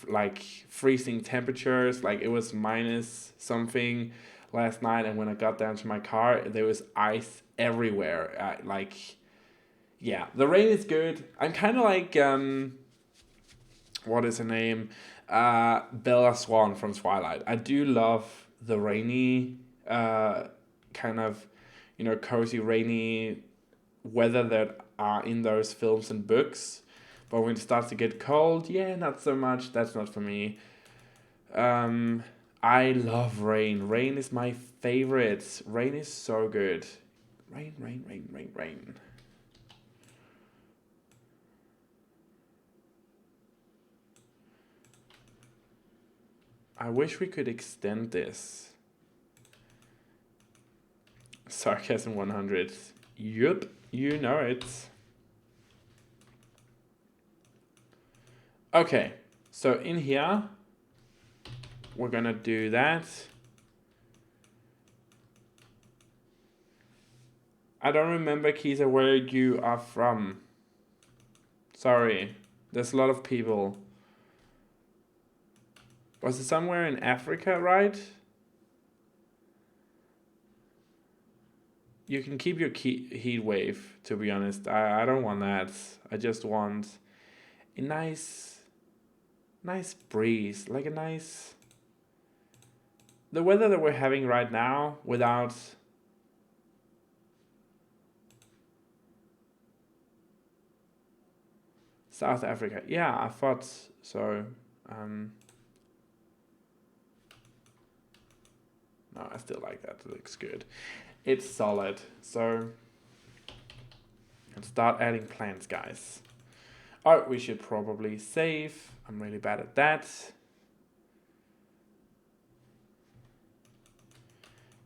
like freezing temperatures. Like it was minus something last night, and when I got down to my car, there was ice everywhere. Yeah, the rain is good. I'm kind of like, what is her name? Bella Swan from Twilight. I do love the rainy, kind of, cozy rainy weather that are in those films and books. But when it starts to get cold, yeah, not so much. That's not for me. I love rain. Rain is my favorite. Rain is so good. Rain, rain, rain, rain, rain. I wish we could extend this. Sarcasm 100. Yup, you know it. Okay, so in here, we're gonna do that. I don't remember, Kisa, where you are from. Sorry, there's a lot of people. Was it somewhere in Africa, right? You can keep your heat wave, to be honest. I don't want that. I just want a nice breeze. Like a nice... The weather that we're having right now without... South Africa. Yeah, I thought so. No, I still like that. It looks good. It's solid. So let's start adding plants, guys. Oh, we should probably save. I'm really bad at that.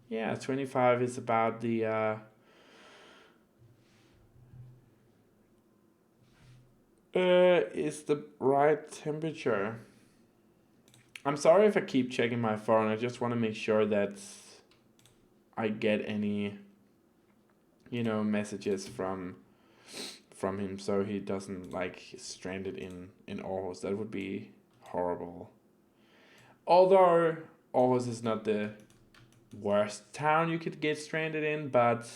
Yeah, 25 is about the is the right temperature. I'm sorry if I keep checking my phone. I just want to make sure that I get any, you know, messages from him, so he doesn't like stranded in Aarhus. That would be horrible. Although Aarhus is not the worst town you could get stranded in, but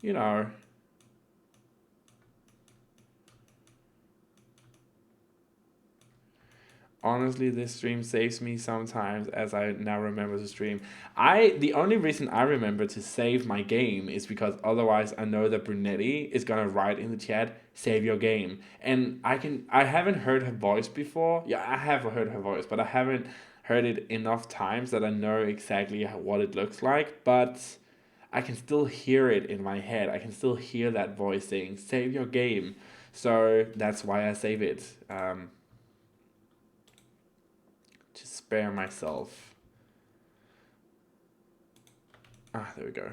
you know. Honestly, this stream saves me sometimes, as I now remember to stream. The only reason I remember to save my game is because otherwise I know that Brunetti is gonna write in the chat, save your game. And I haven't heard her voice before. Yeah, I have heard her voice, but I haven't heard it enough times that I know exactly what it looks like. But I can still hear it in my head. I can still hear that voice saying, save your game. So that's why I save it. To spare myself. There we go.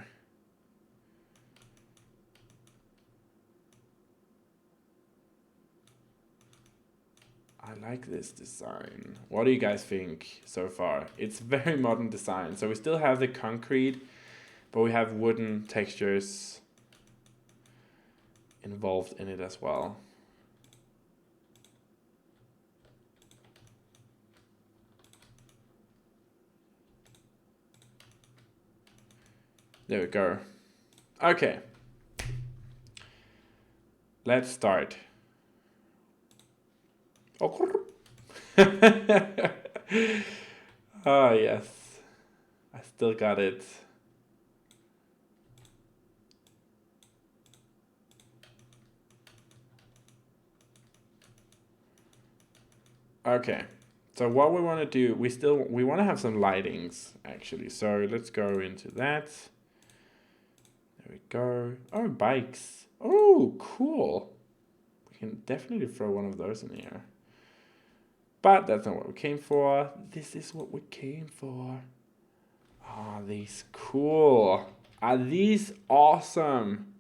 I like this design. What do you guys think so far? It's very modern design. So we still have the concrete, but we have wooden textures involved in it as well. There we go. Okay. Let's start. Oh, oh yes. I still got it. Okay. So what we want to do, we want to have some lightings actually. So let's go into that. There we go. Oh, bikes. Oh, cool. We can definitely throw one of those in here. But that's not what we came for. This is what we came for. Ah, these cool. Are these awesome?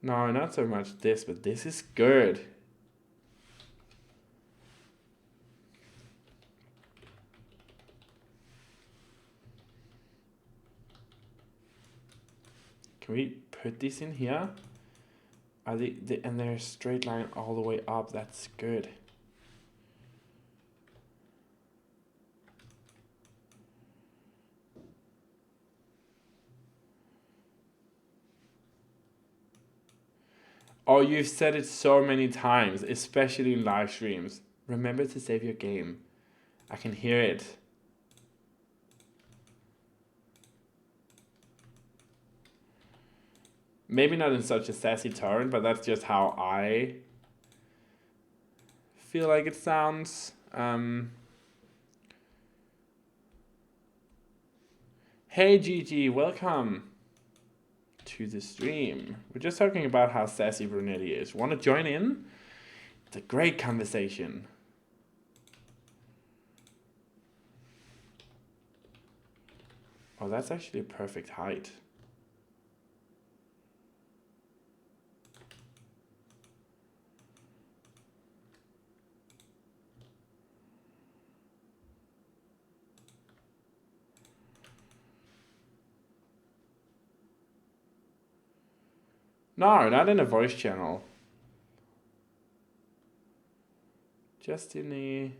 No, not so much this, but this is good. Can we put this in here? Are and they're straight line all the way up. That's good. Oh, you've said it so many times, especially in live streams. Remember to save your game. I can hear it. Maybe not in such a sassy tone, but that's just how I feel like it sounds. Hey Gigi, welcome to the stream. We're just talking about how sassy Brunetti is. Want to join in? It's a great conversation. Oh, that's actually a perfect height. No, not in a voice channel. Just in a...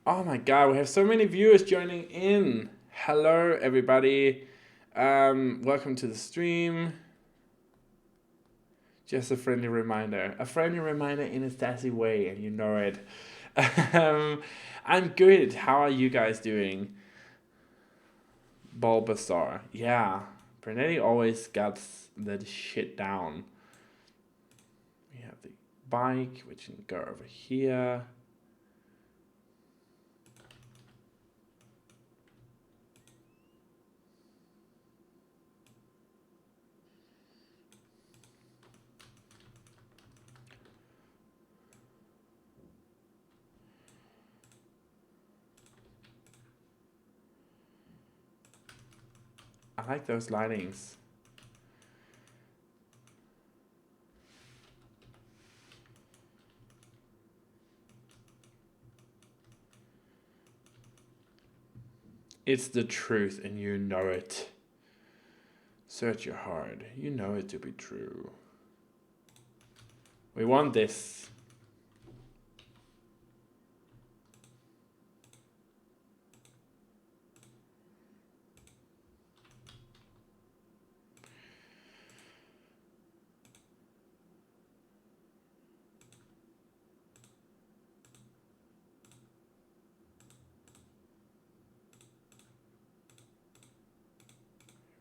Oh my god, we have so many viewers joining in. Hello, everybody. Welcome to the stream. Just a friendly reminder. A friendly reminder in a sassy way, and you know it. I'm good. How are you guys doing? Bulbasaur. Yeah, Brunetti always got that shit down. We have the bike, which can go over here. I like those lightings. It's the truth and you know it. Search your heart. You know it to be true. We want this.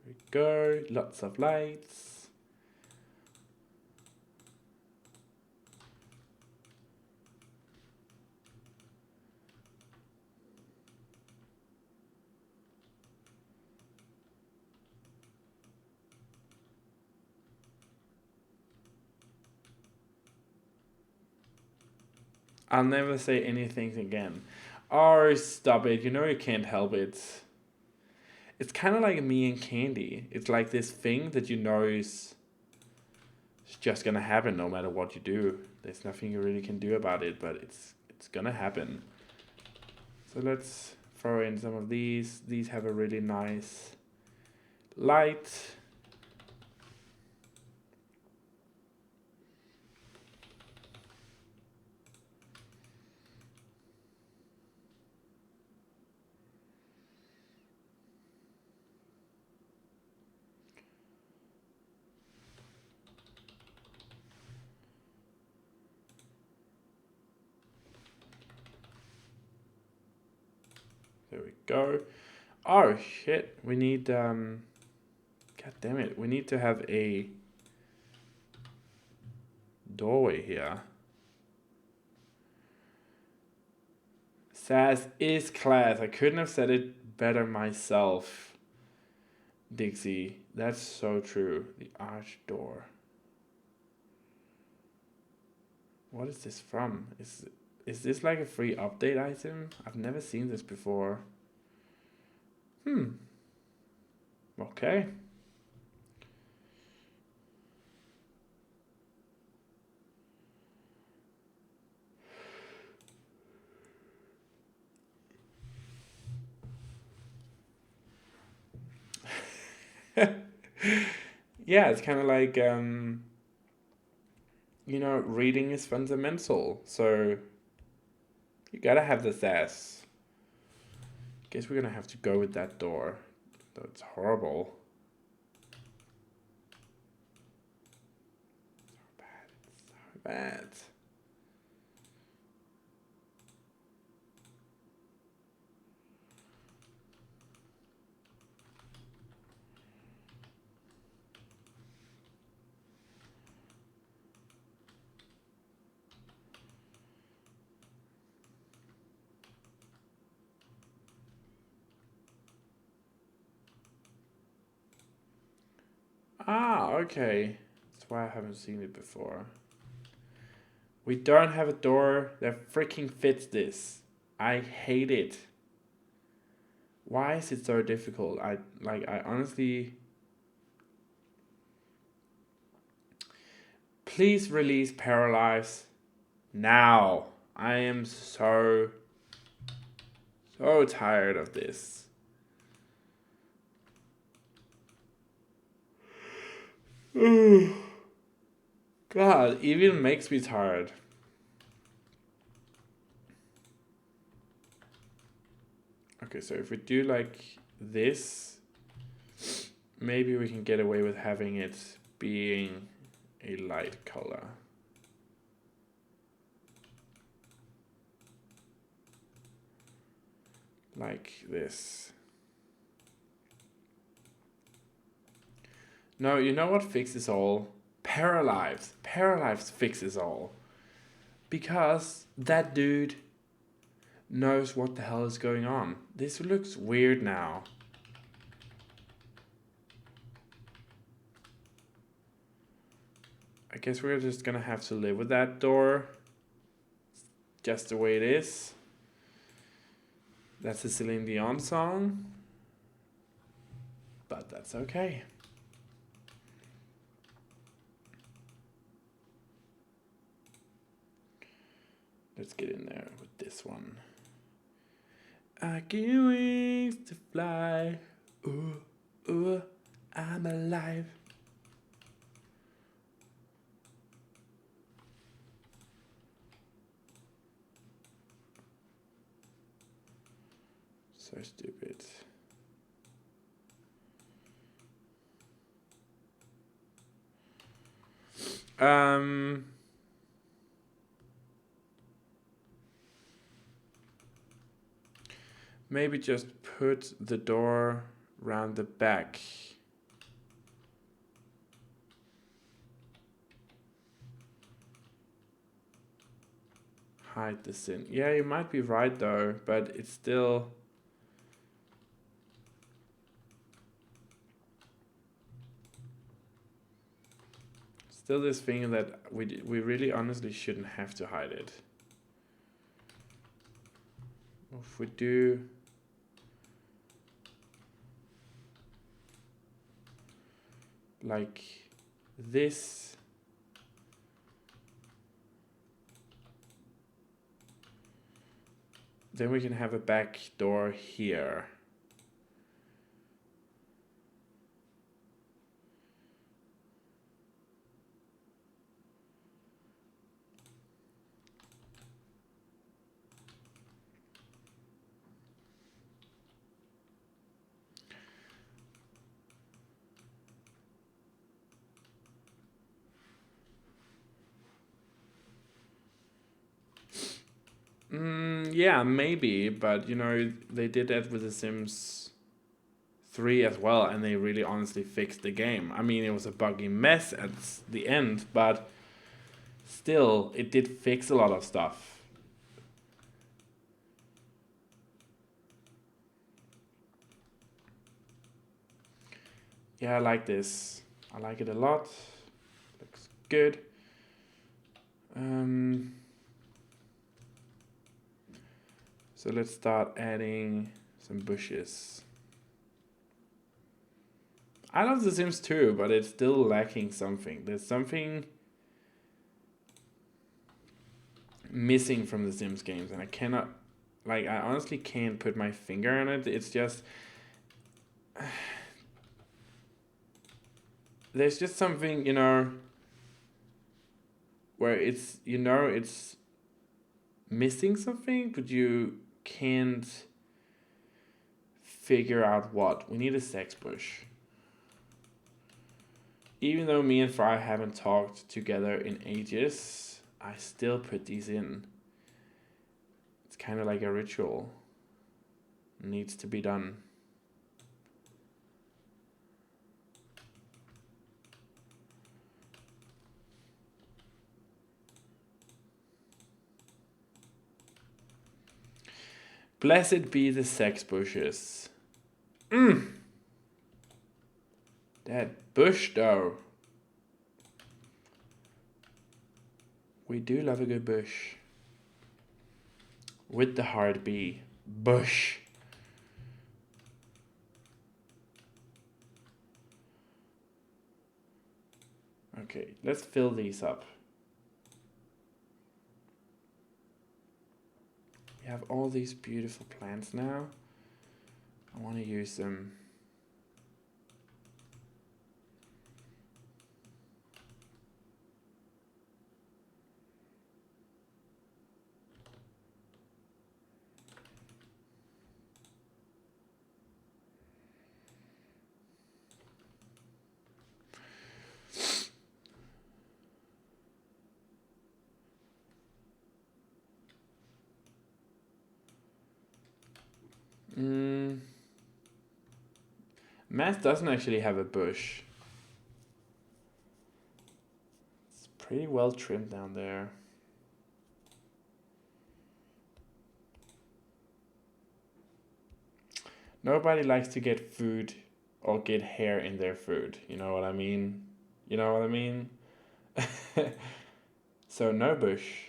Here we go. Lots of lights. I'll never say anything again. Oh, stop it. You know you can't help it. It's kind of like me and candy. It's like this thing that you know is just gonna happen no matter what you do. There's nothing you really can do about it, but it's gonna happen. So let's throw in some of these. These have a really nice light. There we go. Oh shit, we need god damn it, we need to have a doorway here. Sass is class. I couldn't have said it better myself. Dixie, that's so true. The arch door. What is this from? Is this like a free update item? I've never seen this before. Okay. Yeah, it's kind of like, you know, reading is fundamental. So you gotta have the sass. Guess we're gonna have to go with that door. That's horrible. So bad. So bad. Ah, okay. That's why I haven't seen it before. We don't have a door that freaking fits this. I hate it. Why is it so difficult? I honestly... Please release Paralyze now. I am so tired of this. God, it even makes me tired. Okay, so if we do like this, maybe we can get away with having it being a light color. Like this. No, you know what fixes all? Paralives. Paralives fixes all. Because that dude knows what the hell is going on. This looks weird now. I guess we're just gonna have to live with that door. Just the way it is. That's a Celine Dion song. But that's okay. Let's get in there with this one. I get wings to fly. Ooh, ooh, I'm alive. So stupid. Maybe just put the door around the back. Hide this in. Yeah, you might be right though, but it's still... Still this thing that we really honestly shouldn't have to hide it. If we do... like this, then we can have a back door here. Yeah, maybe, but you know, they did that with The Sims 3 as well, and they really honestly fixed the game. I mean, it was a buggy mess at the end, but still, it did fix a lot of stuff. Yeah, I like this. I like it a lot. Looks good. So let's start adding some bushes. I love The Sims 2, but it's still lacking something. There's something missing from The Sims games, and I cannot, like, I honestly can't put my finger on it. It's just, there's just something, you know, where it's, you know, it's missing something, but you can't figure out what. We need a sex bush. Even though me and Fry haven't talked together in ages, I still put these in. It's kind of like a ritual. It needs to be done. Blessed be the sex bushes. That bush though. We do love a good bush. With the hard B. Bush. Okay, let's fill these up. We have all these beautiful plants now. I want to use them. Mass doesn't actually have a bush. pretty well trimmed down there. Nobody likes to get food or get hair in their food. You know what I mean? You know what I mean? So no bush.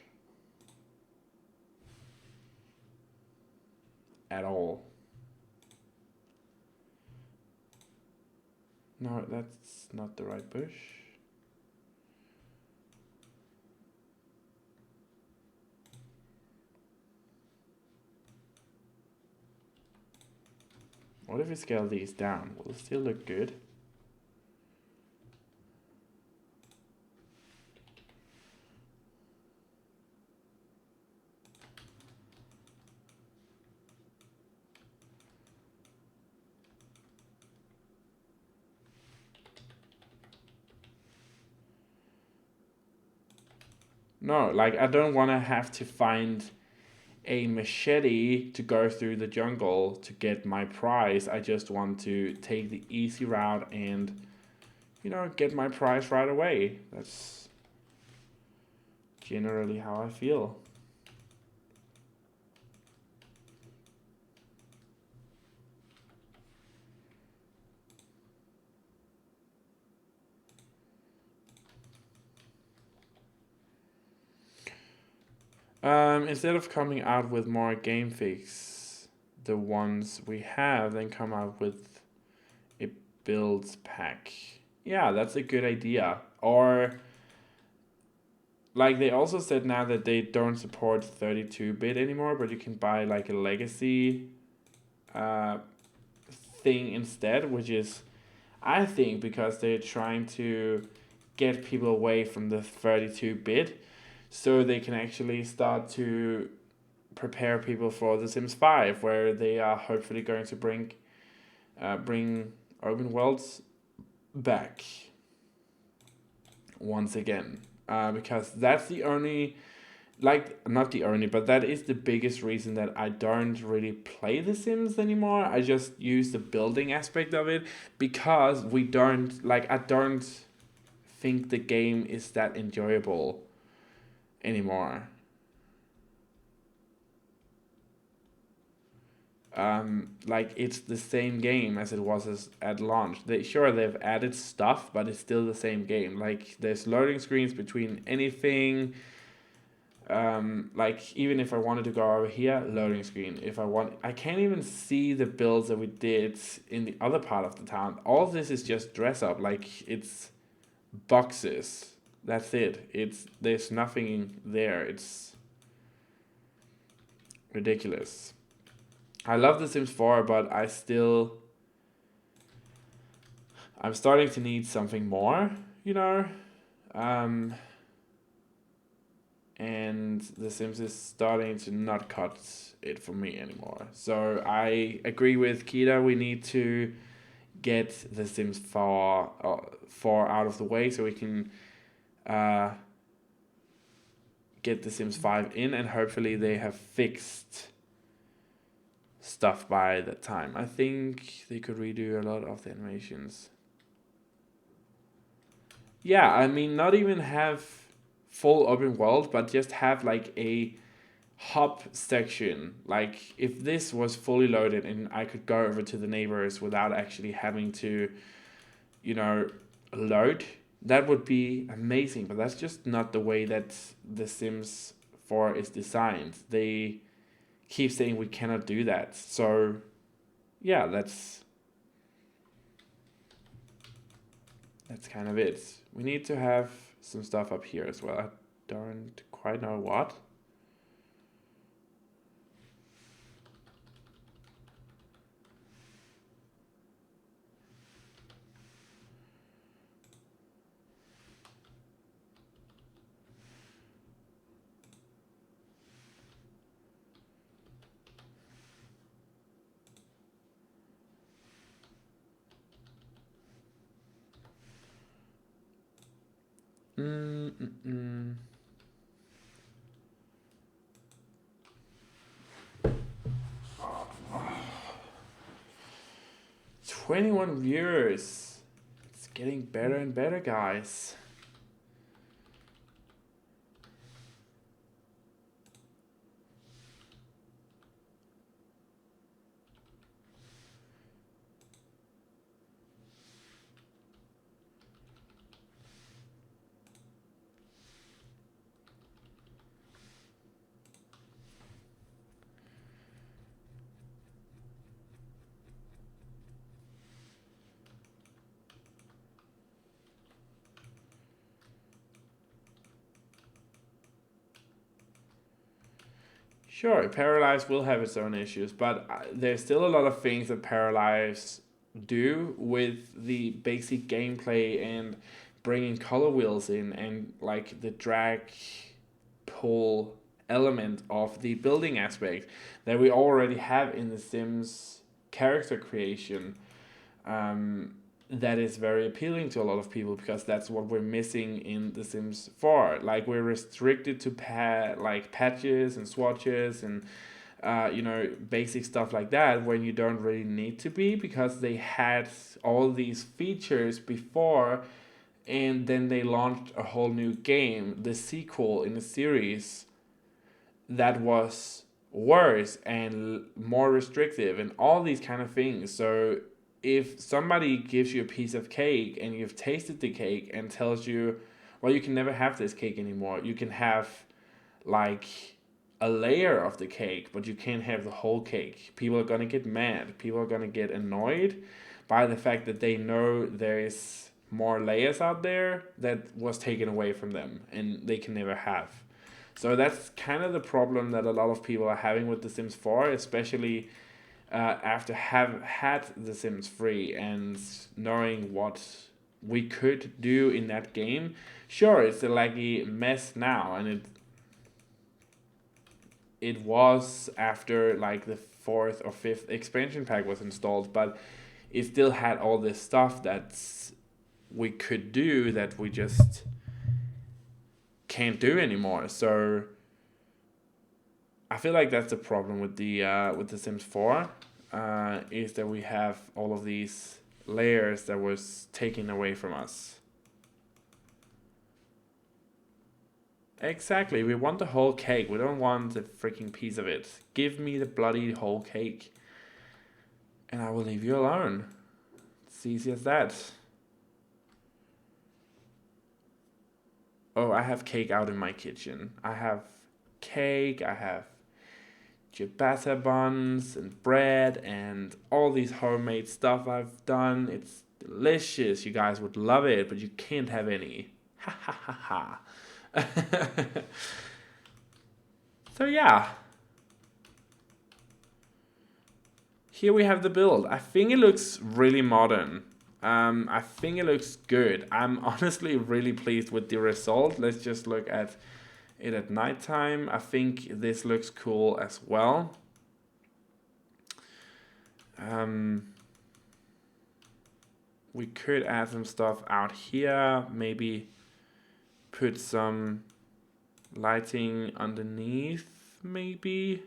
At all. No, that's not the right bush. What if we scale these down? Will it still look good? No, like I don't want to have to find a machete to go through the jungle to get my prize. I just want to take the easy route and, you know, get my prize right away. That's generally how I feel. Instead of coming out with more game fix, the ones we have, then come out with a builds pack. Yeah, that's a good idea. Or like they also said now that they don't support 32-bit anymore, but you can buy like a legacy thing instead, which is, I think, because they're trying to get people away from the 32-bit so they can actually start to prepare people for The Sims 5, where they are hopefully going to bring open worlds back once again. Because that's the only, like, not the only, but that is the biggest reason that I don't really play The Sims anymore. I just use the building aspect of it because we don't, like, I don't think the game is that enjoyable anymore. Like it's the same game as it was at launch. They've added stuff, but it's still the same game. Like there's loading screens between anything. Like even if I wanted to go over here, loading screen. If I can't even see the builds that we did in the other part of the town. All this is just dress up. Like it's boxes. That's it. There's nothing there. It's ridiculous. I love The Sims 4, but I'm starting to need something more, you know? And The Sims is starting to not cut it for me anymore. So I agree with Kita, we need to get The Sims 4 out of the way so we can get The Sims 5 in, and hopefully they have fixed stuff by that time. I think they could redo a lot of the animations. Yeah, I mean, not even have full open world, but just have like a hub section. Like if this was fully loaded and I could go over to the neighbors without actually having to, you know, load, that would be amazing. But that's just not the way that The Sims 4 is designed. They keep saying we cannot do that. So yeah, that's kind of it. We need to have some stuff up here as well. I don't quite know what. Mm-mm-mm. 21 viewers. It's getting better and better, guys. Sure, Paralives will have its own issues, but there's still a lot of things that Paralives do with the basic gameplay and bringing color wheels in and like the drag pull element of the building aspect that we already have in the Sims character creation. That is very appealing to a lot of people because that's what we're missing in The Sims 4. Like we're restricted to patches and swatches and basic stuff like that when you don't really need to be because they had all these features before and then they launched a whole new game, the sequel in the series that was worse and more restrictive and all these kind of things. So if somebody gives you a piece of cake and you've tasted the cake and tells you, well, you can never have this cake anymore. You can have like a layer of the cake, but you can't have the whole cake. People are going to get mad. People are going to get annoyed by the fact that they know there is more layers out there that was taken away from them and they can never have. So that's kind of the problem that a lot of people are having with The Sims 4, especially after have had The Sims 3 and knowing what we could do in that game. Sure, it's a laggy mess now, and it was after like the 4th or 5th expansion pack was installed, but it still had all this stuff that we could do that we just can't do anymore. So I feel like that's the problem with the Sims 4, is that we have all of these layers that was taken away from us. Exactly, we want the whole cake. We don't want a freaking piece of it. Give me the bloody whole cake, and I will leave you alone. It's easy as that. Oh, I have cake out in my kitchen. I have cake, I have ciabatta buns and bread and all these homemade stuff I've done. It's delicious. You guys would love it, but you can't have any. Ha ha ha ha. So yeah. Here we have the build. I think it looks really modern. I think it looks good. I'm honestly really pleased with the result. Let's just look at it at nighttime. I think this looks cool as well. We could add some stuff out here. Maybe put some lighting underneath, maybe.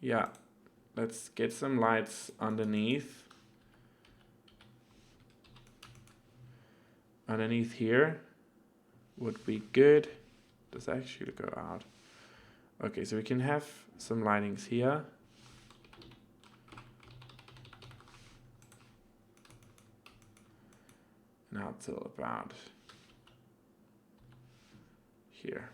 Yeah, let's get some lights underneath. Underneath here would be good. Does actually go out. Okay, so we can have some lightings here. Now till about here.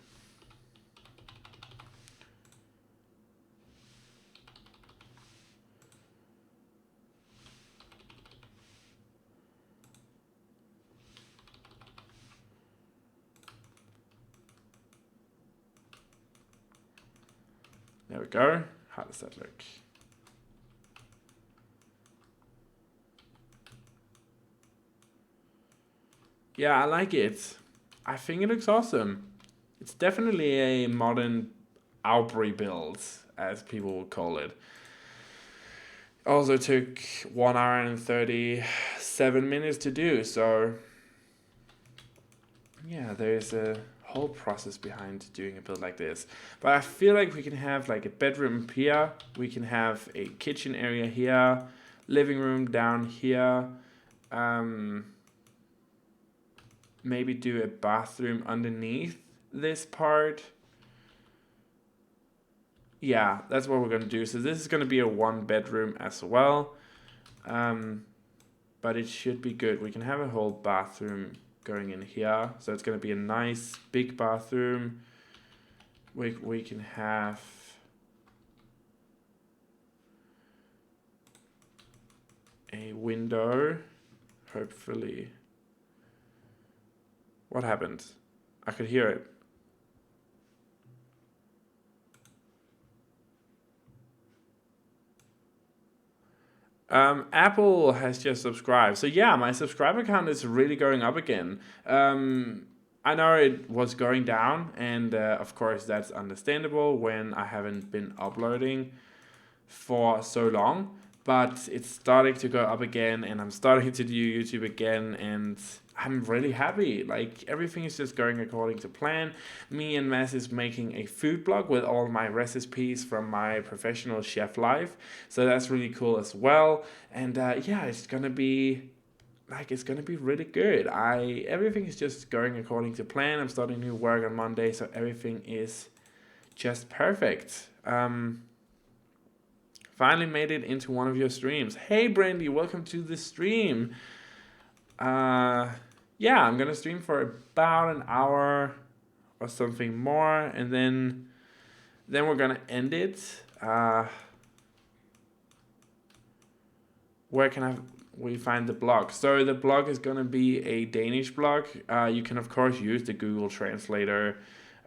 There we go. How does that look? Yeah, I like it. I think it looks awesome. It's definitely a modern Auvbri build, as people would call it. Also took 1 hour and 37 minutes to do, so yeah, there's a whole process behind doing a build like this. But I feel like we can have like a bedroom here, we can have a kitchen area here, living room down here, maybe do a bathroom underneath this part. Yeah, that's what we're going to do. So this is going to be a 1 bedroom as well. But it should be good. We can have a whole bathroom going in here. So it's going to be a nice big bathroom. We can have a window, hopefully. What happened? I could hear it. Apple has just subscribed. So yeah, my subscriber count is really going up again. I know it was going down, and of course that's understandable when I haven't been uploading for so long. But it's starting to go up again, and I'm starting to do YouTube again, and I'm really happy. Like, everything is just going according to plan. Me and Mass is making a food blog with all my recipes from my professional chef life. So that's really cool as well. And yeah, it's gonna be really good. Everything is just going according to plan. I'm starting new work on Monday, so everything is just perfect. Finally made it into one of your streams. Hey Brandy, welcome to the stream. Yeah, I'm gonna stream for about an hour or something more, and then we're gonna end it. Where can we find the blog? So the blog is gonna be a Danish blog. You can of course use the Google Translator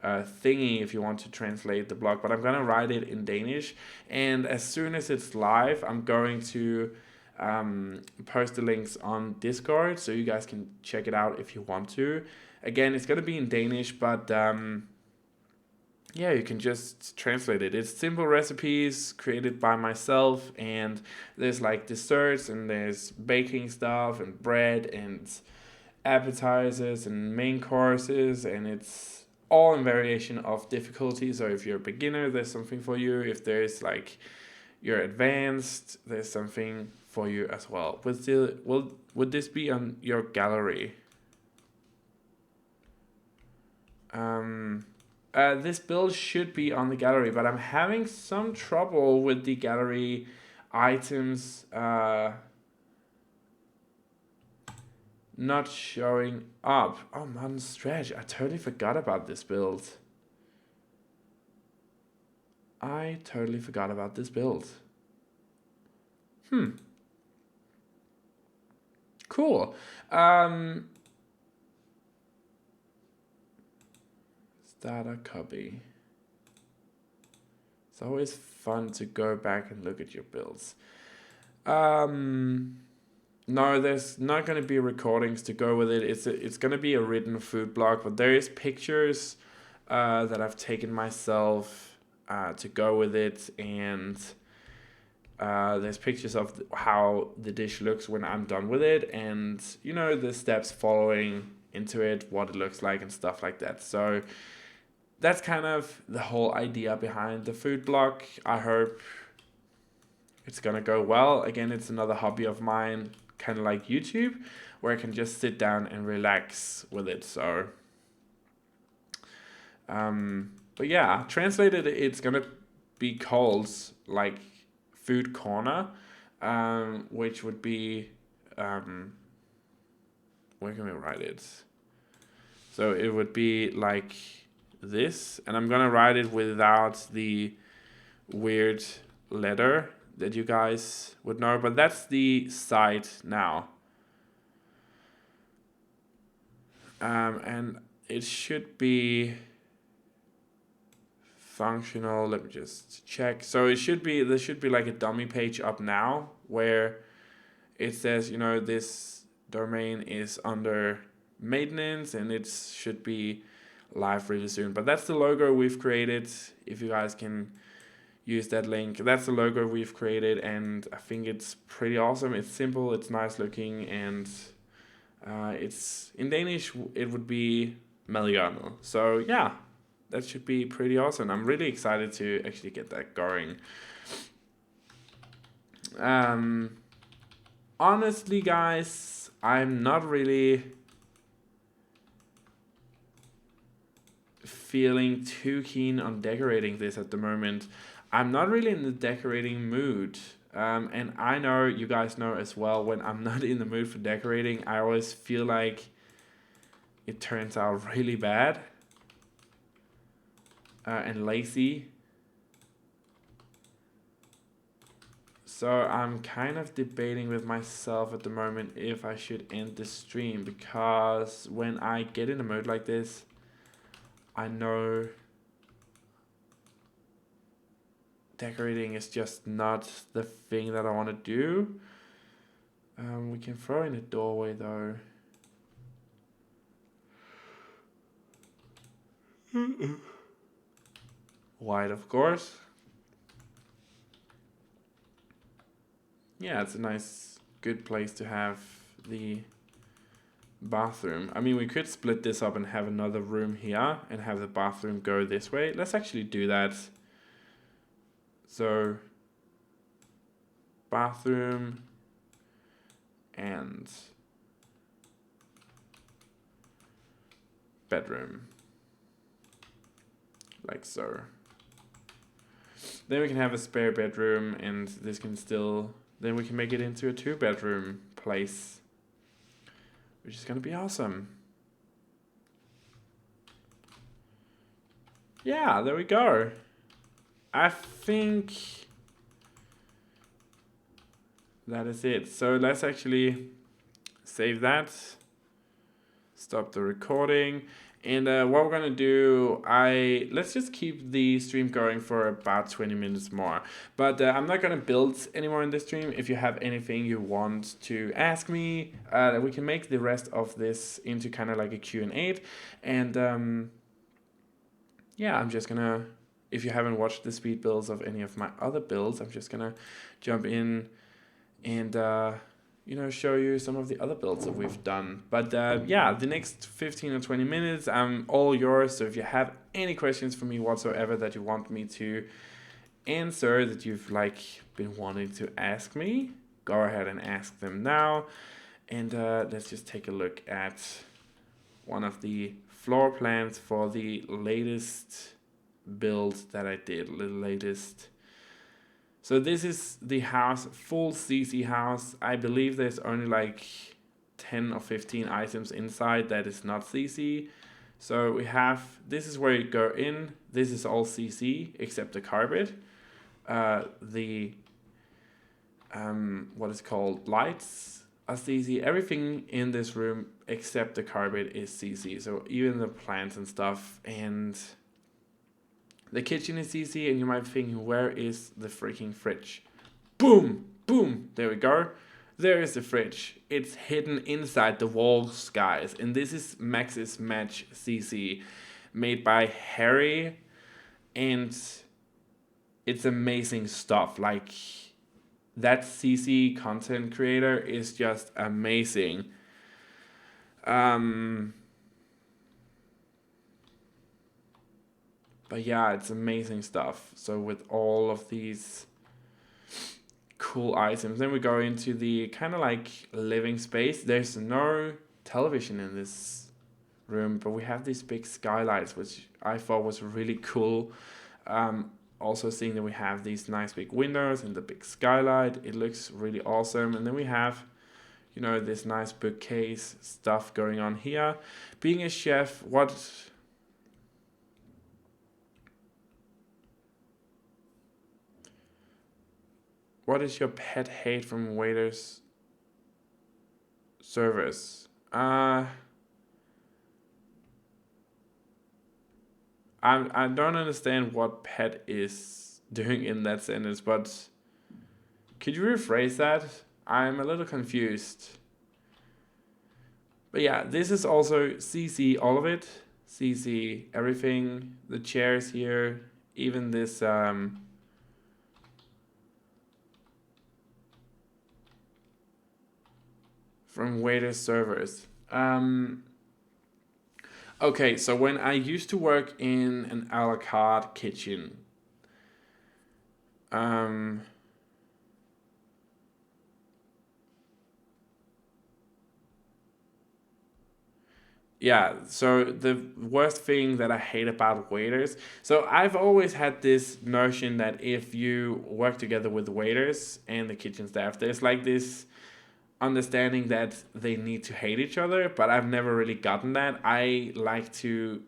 thingy if you want to translate the blog, but I'm gonna write it in Danish, and as soon as it's live, I'm going to post the links on Discord so you guys can check it out if you want to. Again, it's gonna be in Danish, but yeah, you can just translate it. It's simple recipes created by myself, and there's like desserts, and there's baking stuff, and bread, and appetizers, and main courses, and it's all in variation of difficulty. So if you're a beginner, there's something for you. If there's like you're advanced, there's something for you as well. Would this be on your gallery? This build should be on the gallery, but I'm having some trouble with the gallery items not showing up. Oh, modern stretch. I totally forgot about this build. Cool. Start a copy. It's always fun to go back and look at your builds. No, there's not going to be recordings to go with it. It's going to be a written food blog, but there is pictures that I've taken myself to go with it, and there's pictures of how the dish looks when I'm done with it, and you know, the steps following into it, what it looks like, and stuff like that. So that's kind of the whole idea behind the food blog. I hope it's gonna go well. Again, it's another hobby of mine, kind of like YouTube, where I can just sit down and relax with it. So but yeah, translated, it's gonna be called like Food Corner, which would be where can we write it? So it would be like this, and I'm gonna write it without the weird letter that you guys would know, but that's the site now. And it should be functional. Let me just check. So there should be like a dummy page up now where it says, you know, this domain is under maintenance, and it should be live really soon. But that's the logo we've created. If you guys can use that link, that's the logo we've created, and I think it's pretty awesome. It's simple, it's nice looking, and it's in Danish. It would be Maliano. So yeah, that should be pretty awesome. I'm really excited to actually get that going. Honestly, guys, I'm not really feeling too keen on decorating this at the moment. I'm not really in the decorating mood. And I know you guys know as well, when I'm not in the mood for decorating, I always feel like it turns out really bad and lazy. So I'm kind of debating with myself at the moment if I should end the stream, because when I get in a mood like this, I know decorating is just not the thing that I want to do. We can throw in a doorway though. White, of course. Yeah, it's a nice, good place to have the bathroom. I mean, we could split this up and have another room here and have the bathroom go this way. Let's actually do that. So, bathroom and bedroom. Like so. Then we can have a spare bedroom, and this can still, then we can make it into a 2-bedroom place, which is gonna be awesome. Yeah, there we go. I think that is it. So let's actually save that, stop the recording. And what we're gonna do, let's just keep the stream going for about 20 minutes more. But I'm not gonna build anymore in this stream. If you have anything you want to ask me, we can make the rest of this into kind of like a Q&A. And yeah, I'm just gonna, if you haven't watched the speed builds of any of my other builds, I'm just gonna jump in and you know, show you some of the other builds that we've done. But yeah, the next 15 or 20 minutes, I'm all yours. So if you have any questions for me whatsoever that you want me to answer, that you've like been wanting to ask me, go ahead and ask them now. And let's just take a look at one of the floor plans for the latest build that I did, the latest. So this is the house, full CC house. I believe there's only like 10 or 15 items inside that is not CC. So we have, this is where you go in. This is all CC except the carpet. What is called lights are CC. Everything in this room except the carpet is CC. So even the plants and stuff, and the kitchen is CC, and you might be thinking, where is the freaking fridge? Boom! Boom! There we go. There is the fridge. It's hidden inside the walls, guys. And this is Max's Match CC, made by Harry. And it's amazing stuff. Like, that CC content creator is just amazing. But yeah, it's amazing stuff. So with all of these cool items, then we go into the kind of like living space. There's no television in this room, but we have these big skylights, which I thought was really cool. Also seeing that we have these nice big windows and the big skylight, it looks really awesome. And then we have, you know, this nice bookcase stuff going on here. Being a chef, what is your pet hate from waiters service? I don't understand what pet is doing in that sentence, but could you rephrase that? I'm a little confused. But yeah, this is also CC, all of it. CC, everything, the chairs here, even this from waiter servers. Okay, so when I used to work in an a la carte kitchen, yeah, so the worst thing that I hate about waiters, so I've always had this notion that if you work together with waiters and the kitchen staff, there's like this understanding that they need to hate each other, but I've never really gotten that. I like to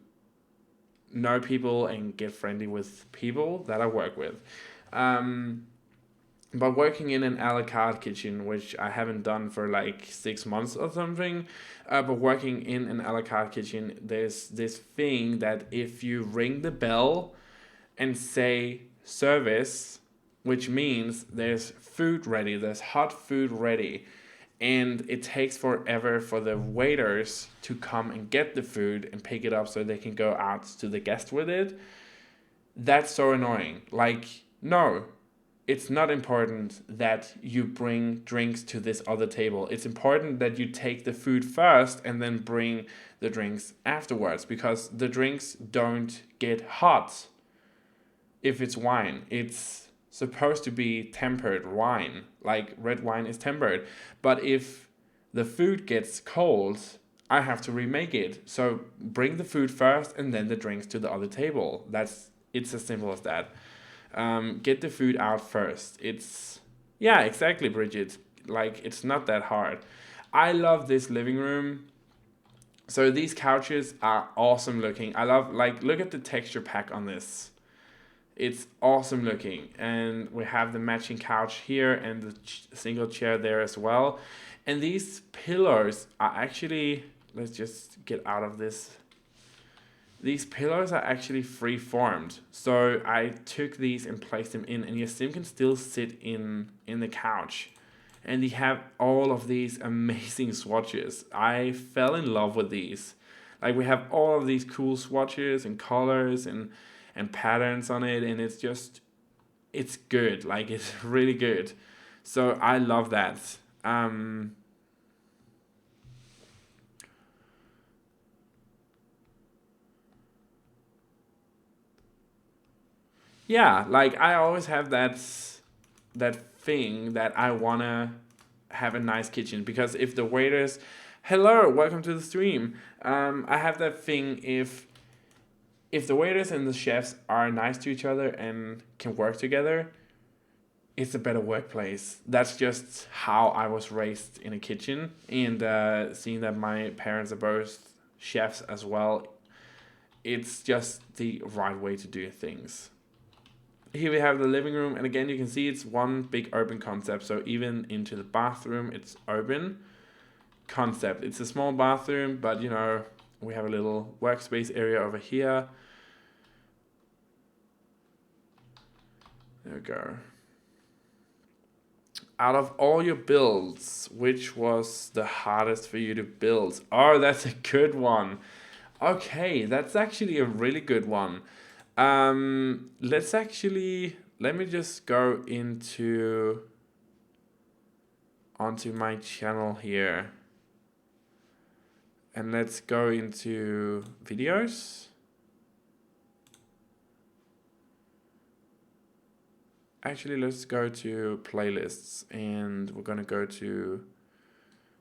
know people and get friendly with people that I work with. But working in an a la carte kitchen, which I haven't done for like 6 months or something, but working in an a la carte kitchen, there's this thing that if you ring the bell and say service, which means there's food ready, there's hot food ready, and it takes forever for the waiters to come and get the food and pick it up so they can go out to the guest with it. That's so annoying. Like, no, it's not important that you bring drinks to this other table. It's important that you take the food first and then bring the drinks afterwards, because the drinks don't get hot if it's wine. It's supposed to be tempered wine, like red wine is tempered. But if the food gets cold, I have to remake it. So bring the food first and then the drinks to the other table. It's as simple as that. Get the food out first. Yeah, exactly, Bridget. Like, it's not that hard. I love this living room. So these couches are awesome looking. I love, like, look at the texture pack on this. It's awesome looking. And we have the matching couch here and the single chair there as well. And these pillows are actually, let's just get out of this. These pillows are actually free-formed. So I took these and placed them in, and Yasim can still sit in the couch. And they have all of these amazing swatches. I fell in love with these. Like, we have all of these cool swatches and colors and patterns on it, and it's good. Like, it's really good. So I love that. Yeah, like, I always have that thing that I wanna have a nice kitchen, because if the waiters, hello, welcome to the stream. I have that thing, if the waiters and the chefs are nice to each other and can work together, it's a better workplace. That's just how I was raised in a kitchen, and seeing that my parents are both chefs as well, it's just the right way to do things. Here we have the living room, and again you can see it's one big open concept. So even into the bathroom, it's open concept. It's a small bathroom, but you know, we have a little workspace area over here. There we go. Out of all your builds, which was the hardest for you to build? Oh, that's a good one. Okay, that's actually a really good one. Let me just go onto my channel here. And let's go into videos. Actually, let's go to playlists, and we're gonna go to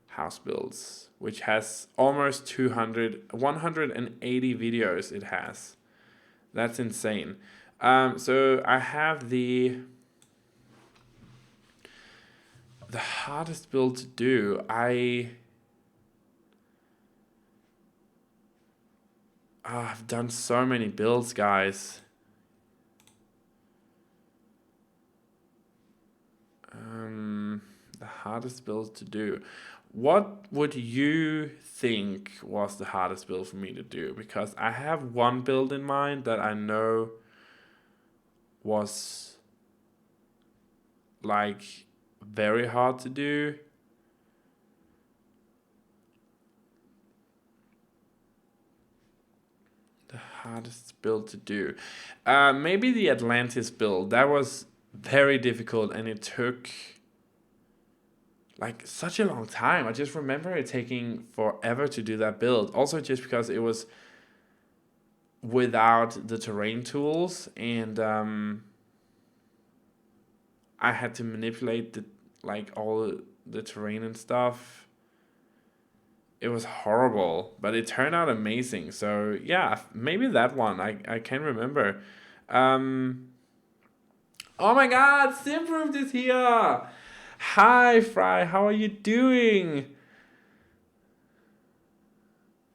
house builds, which has almost 180 videos it has. That's insane. So I have the hardest build to do. I've done so many builds, guys. The hardest build to do. What would you think was the hardest build for me to do? Because I have one build in mind that I know was like very hard to do. The hardest build to do. Maybe the Atlantis build. That was very difficult, and it took like such a long time. I just remember it taking forever to do that build. Also just because it was without the terrain tools, and I had to manipulate all the terrain and stuff. It was horrible, but it turned out amazing. So yeah, maybe that one. I can remember. Oh my god, Simproof is here! Hi, Fry, how are you doing?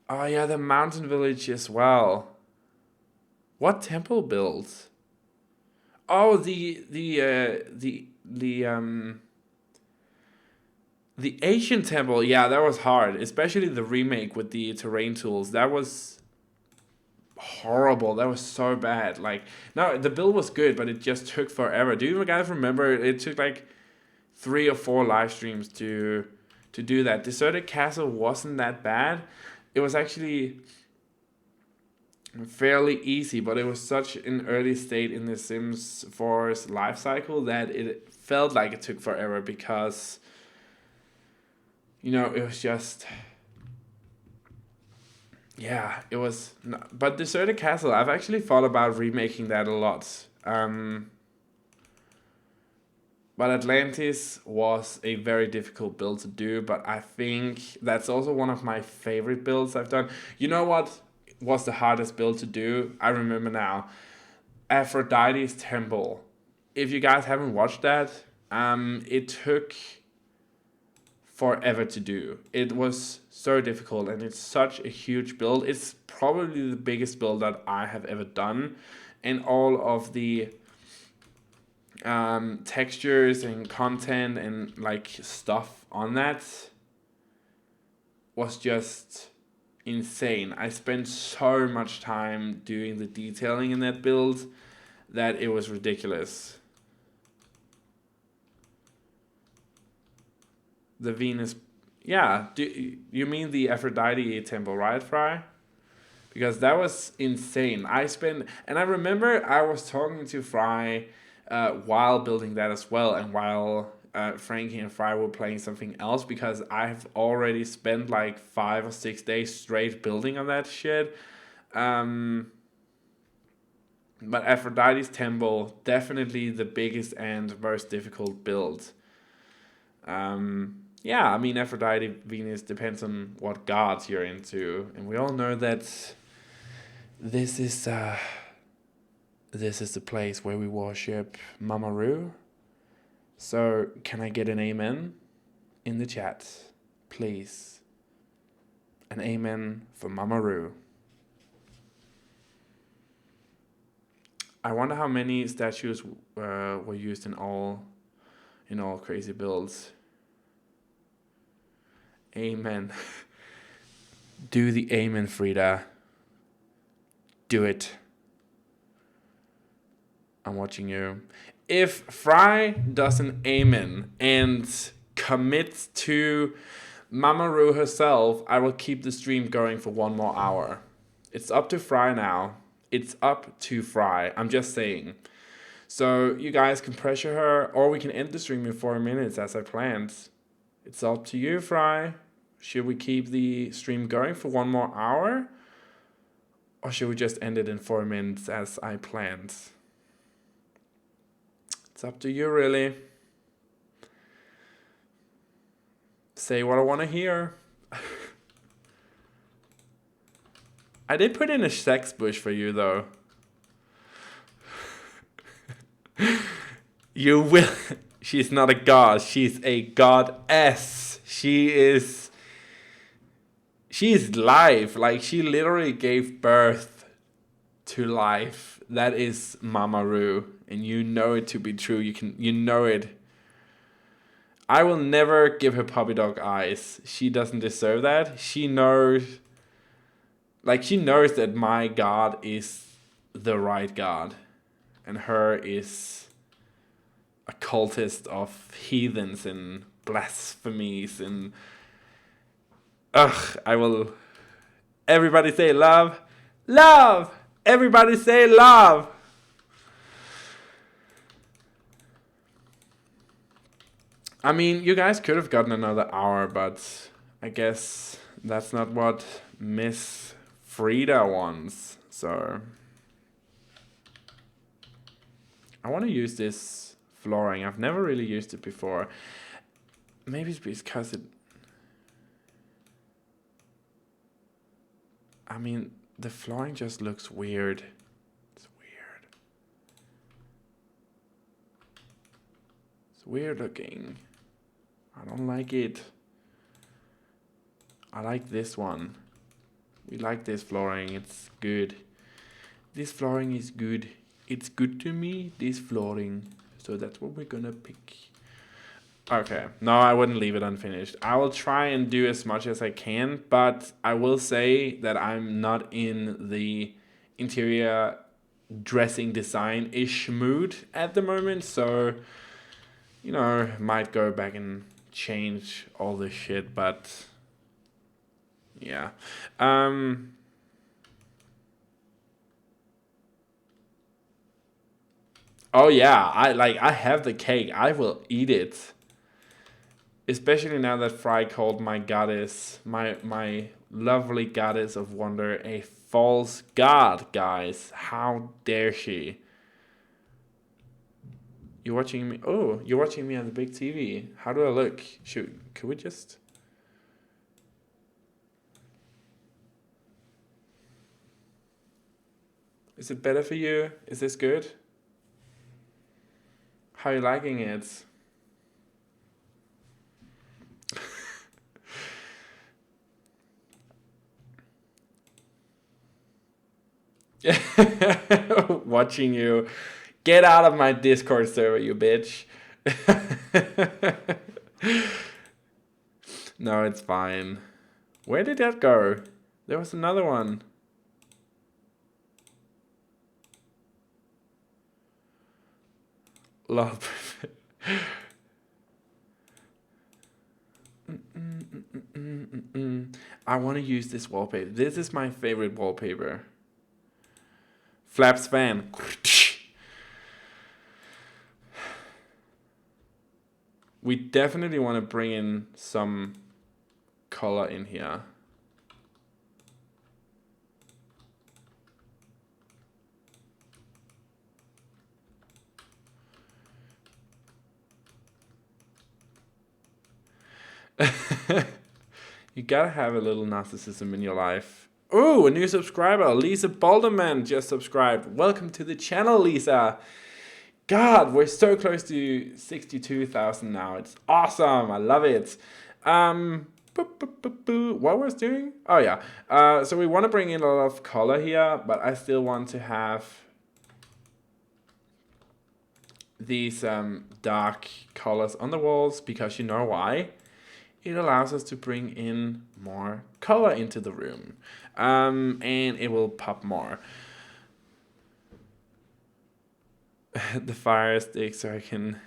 Oh yeah, the mountain village as well. What temple builds? Oh, the Asian temple. Yeah, that was hard, especially the remake with the terrain tools. That was horrible. That was so bad. Like, no, the build was good, but it just took forever. Do you guys remember? It took like 3 or 4 live streams to to do that. Deserted Castle wasn't that bad. It was actually fairly easy, but it was such an early state in the Sims 4's life cycle that it felt like it took forever because, you know, it was just, yeah, it was. But Deserted Castle, I've actually thought about remaking that a lot. But Atlantis was a very difficult build to do, but I think that's also one of my favorite builds I've done. You know what was the hardest build to do? I remember now. Aphrodite's Temple. If you guys haven't watched that, it took forever to do. It was so difficult, and it's such a huge build. It's probably the biggest build that I have ever done, and all of the textures and content and like stuff on that was just insane. I spent so much time doing the detailing in that build that it was ridiculous. The Venus, yeah, do you mean the Aphrodite temple, right, Fry? Because that was insane. And I remember I was talking to Fry while building that as well, and while Frankie and Fry were playing something else, because I've already spent like 5 or 6 days straight building on that shit. But Aphrodite's Temple, definitely the biggest and most difficult build. Yeah, I mean, Aphrodite, Venus, depends on what gods you're into, and we all know that this is the place where we worship Mama Ru. So can I get an amen in the chat, please? An amen for Mama Ru. I wonder how many statues were used in all crazy builds. Amen. Do the amen, Frida. Do it. I'm watching you. If Fry does an amen and commits to Mama Ru herself, I will keep the stream going for 1 more hour. It's up to Fry now. It's up to Fry. I'm just saying. So you guys can pressure her, or we can end the stream in 4 minutes as I planned. It's up to you, Fry. Should we keep the stream going for 1 more hour? Or should we just end it in 4 minutes as I planned? It's up to you, really. Say what I want to hear. I did put in a sex bush for you, though. You will. She's not a god. She's a goddess. She's life. Like, she literally gave birth to life. That is Mama Ru, and you know it to be true. You know it. I will never give her puppy dog eyes. She doesn't deserve that. She knows that my God is the right God, and her is a cultist of heathens and blasphemies and I will. Everybody say love. Love! Everybody say love! I mean, you guys could have gotten another hour, but I guess that's not what Miss Frida wants. So I want to use this flooring. I've never really used it before. Maybe it's because I mean, the flooring just looks weird. It's weird. It's weird looking. I don't like it. I like this one. We like this flooring. It's good. This flooring is good. It's good to me, this flooring. So that's what we're gonna pick. Okay, no, I wouldn't leave it unfinished. I will try and do as much as I can, but I will say that I'm not in the interior dressing design-ish mood at the moment, so, might go back and change all this shit, but yeah. Oh yeah, I have the cake. I will eat it. Especially now that Fry called my goddess, my lovely goddess of wonder, a false god, guys. How dare she? You're watching me. Oh, you're watching me on the big TV. How do I look? Could we just? Is it better for you? Is this good? How are you liking it? Watching you. Get out of my Discord server, you bitch. No, it's fine. Where did that go? There was another one. Love. I want to use this wallpaper. This is my favorite wallpaper. Flaps fan. We definitely want to bring in some color in here. You gotta have a little narcissism in your life. Oh, a new subscriber. Lisa Balderman just subscribed. Welcome to the channel, Lisa. God, we're so close to 62,000 now. It's awesome. I love it. What was doing? Oh, yeah. So we want to bring in a lot of color here, but I still want to have these dark colors on the walls because you know why? It allows us to bring in more color into the room, and it will pop more. The fire stick so I can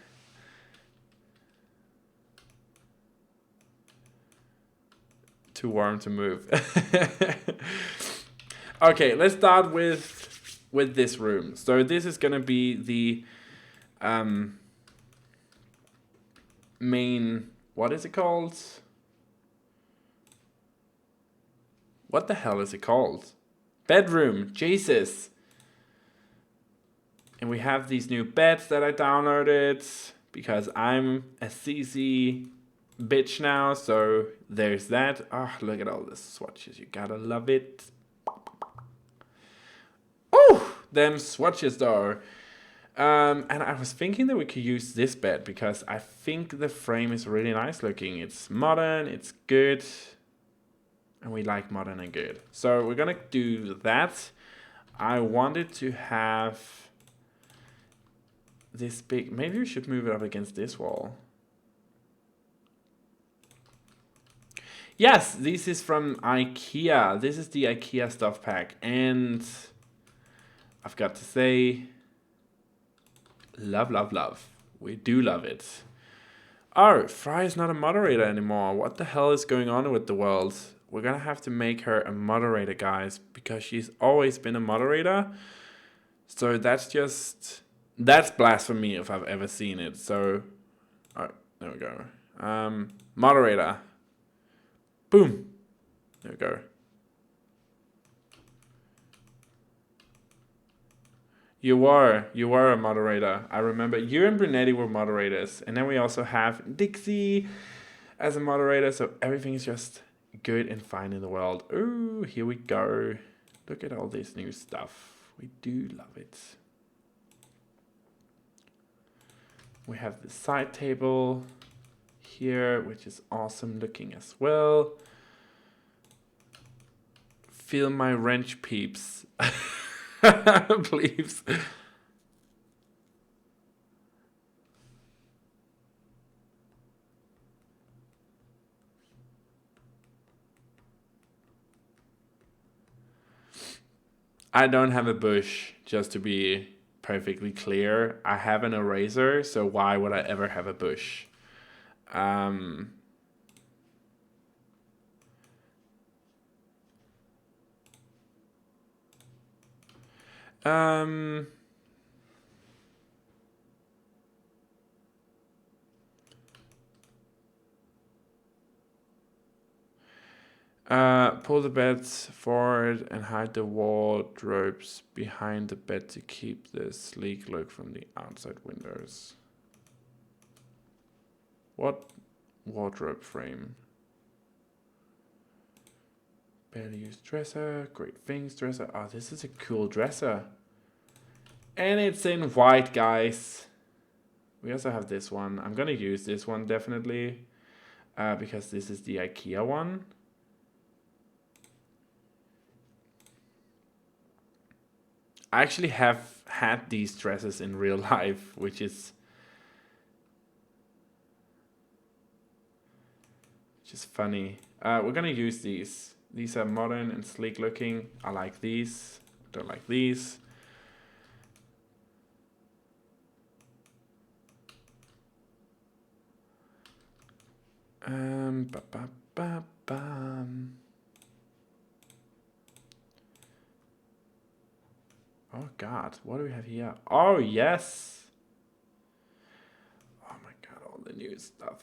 too warm to move. Okay, let's start with this room. So this is gonna be the main, what is it called? What the hell is it called? Bedroom, Jesus. And we have these new beds that I downloaded because I'm a CC bitch now, so there's that. Oh, look at all the swatches. You gotta love it. Oh, them swatches though. And I was thinking that we could use this bed because I think the frame is really nice looking. It's modern, it's good, and we like modern and good. So we're gonna do that. I wanted to have this big, maybe we should move it up against this wall. Yes, this is from IKEA. This is the IKEA stuff pack. And I've got to say, love, love, love. We do love it. Oh, Fry is not a moderator anymore. What the hell is going on with the world? We're gonna have to make her a moderator, guys, because she's always been a moderator. So that's blasphemy if I've ever seen it. So, oh, there we go. Moderator. Boom. There we go. You were a moderator. I remember you and Brunetti were moderators. And then we also have Dixie as a moderator. So everything is just good and fine in the world. Ooh, here we go. Look at all this new stuff. We do love it. We have the side table here, which is awesome looking as well. Feel my wrench, peeps. Please. I don't have a bush, just to be perfectly clear. I have an eraser, so why would I ever have a bush? Um, um, pull the beds forward and hide the wardrobes behind the bed to keep the sleek look from the outside windows. What wardrobe frame? Barely used dresser. Great things dresser. Oh, this is a cool dresser. And it's in white, guys. We also have this one. I'm gonna use this one definitely. Because this is the IKEA one. I actually have had these dresses in real life, which is funny. We're gonna use these. These are modern and sleek looking. I like these. Don't like these. Ba, ba, ba, ba. Oh God, what do we have here? Oh yes. Oh my God, all the new stuff.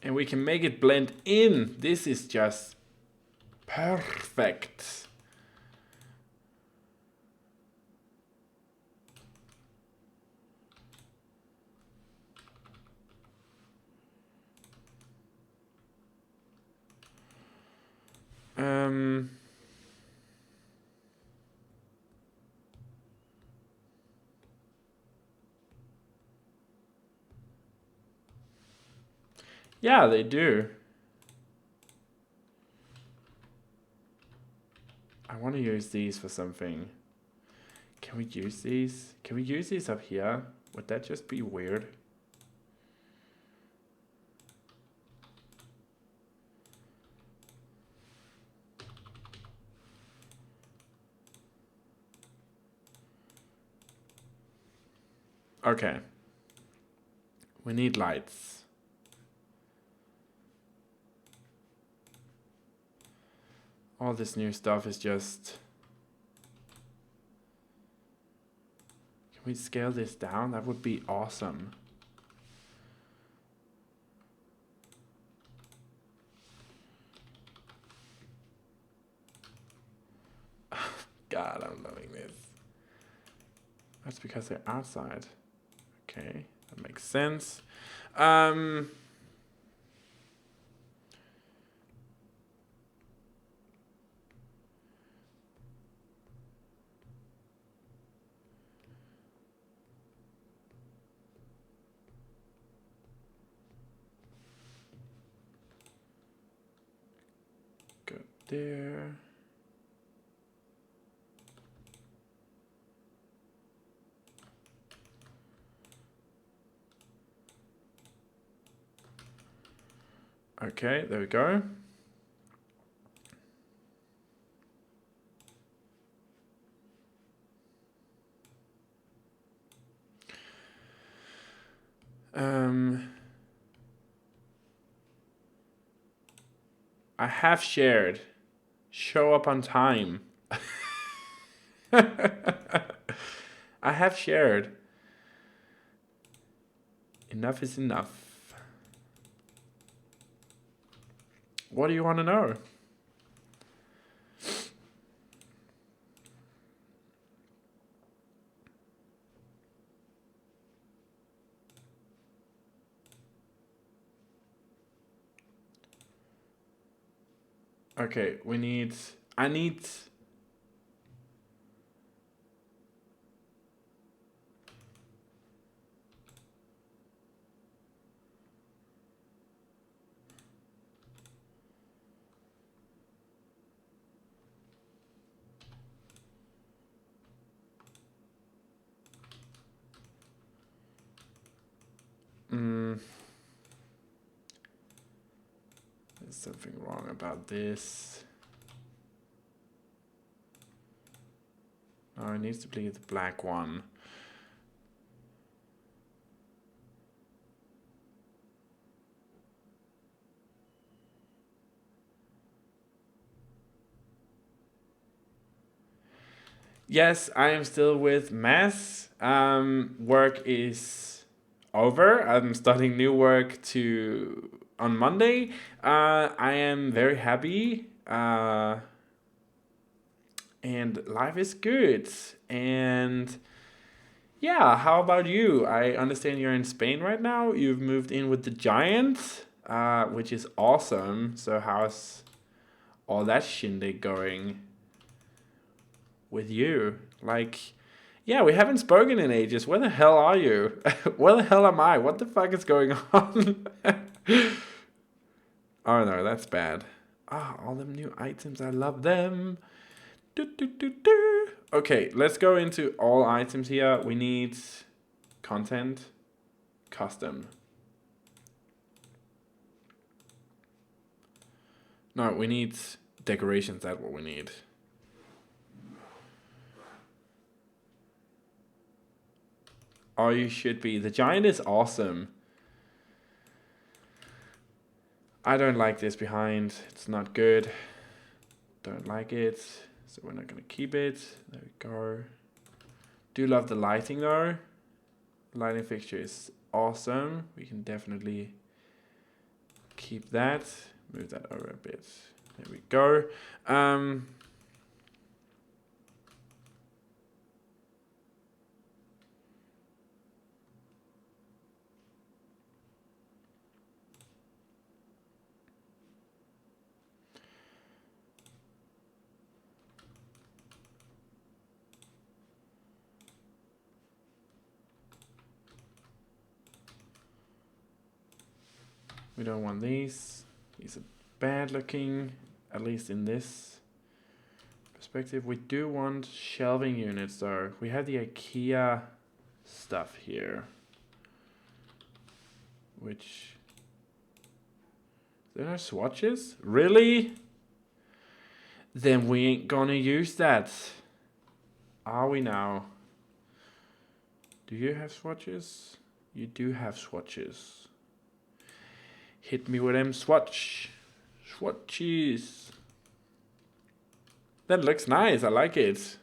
And we can make it blend in. This is just perfect. Yeah, they do. I want to use these for something. Can we use these? Can we use these up here? Would that just be weird? Okay. We need lights. All this new stuff is just... Can we scale this down? That would be awesome. God, I'm loving this. That's because they're outside. Okay, that makes sense. Good there. Okay, there we go. I have shared. Show up on time. I have shared. Enough is enough. What do you want to know? Okay, we need... I need... There's something wrong about this. Oh, it needs to be the black one. Yes, I am still with maths. Work is over. I'm starting new work on Monday. I am very happy. And life is good. And yeah, how about you? I understand you're in Spain right now. You've moved in with the Giants, which is awesome. So how's all that shindig going with you? Like, yeah, we haven't spoken in ages. Where the hell are you? Where the hell am I? What the fuck is going on? Oh no, that's bad. Ah, all them new items. I love them. Okay, let's go into all items here. We need content, custom. No, we need decorations. That's what we need. Oh, you should be. The giant is awesome. I don't like this behind. It's not good. Don't like it. So we're not going to keep it. There we go. Do love the lighting though. Lighting fixture is awesome. We can definitely keep that. Move that over a bit. There we go. We don't want these. These are bad looking, at least in this perspective. We do want shelving units though. We have the IKEA stuff here. Which... There are swatches? Really? Then we ain't gonna use that. Are we now? Do you have swatches? You do have swatches. Hit me with them swatches. That looks nice. I like it.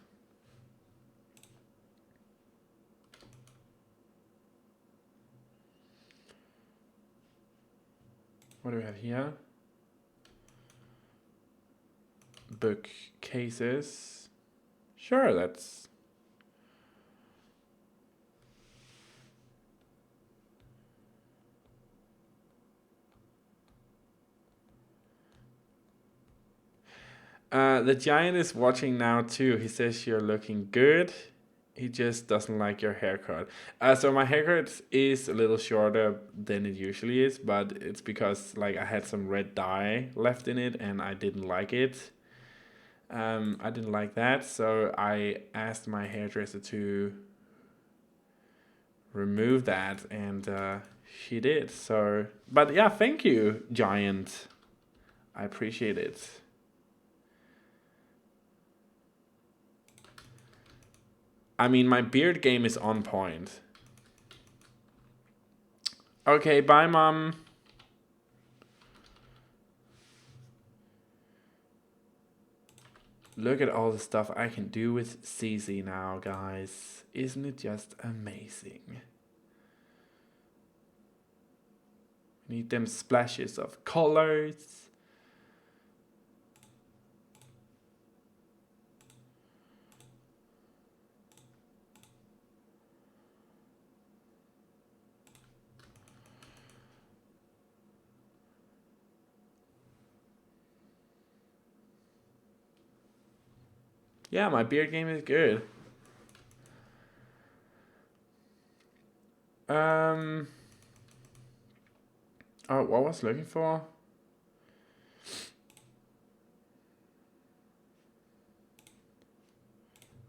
What do we have here? Bookcases. Sure, that's... The giant is watching now too. He says you're looking good. He just doesn't like your haircut. So my haircut is a little shorter than it usually is, but it's because like I had some red dye left in it and I didn't like it. I didn't like that, so I asked my hairdresser to remove that, and she did. So, but yeah, thank you, Giant. I appreciate it. I mean, my beard game is on point. Okay, bye, Mom. Look at all the stuff I can do with CZ now, guys. Isn't it just amazing? Need them splashes of colors. Yeah, my beard game is good. Oh, what was I looking for?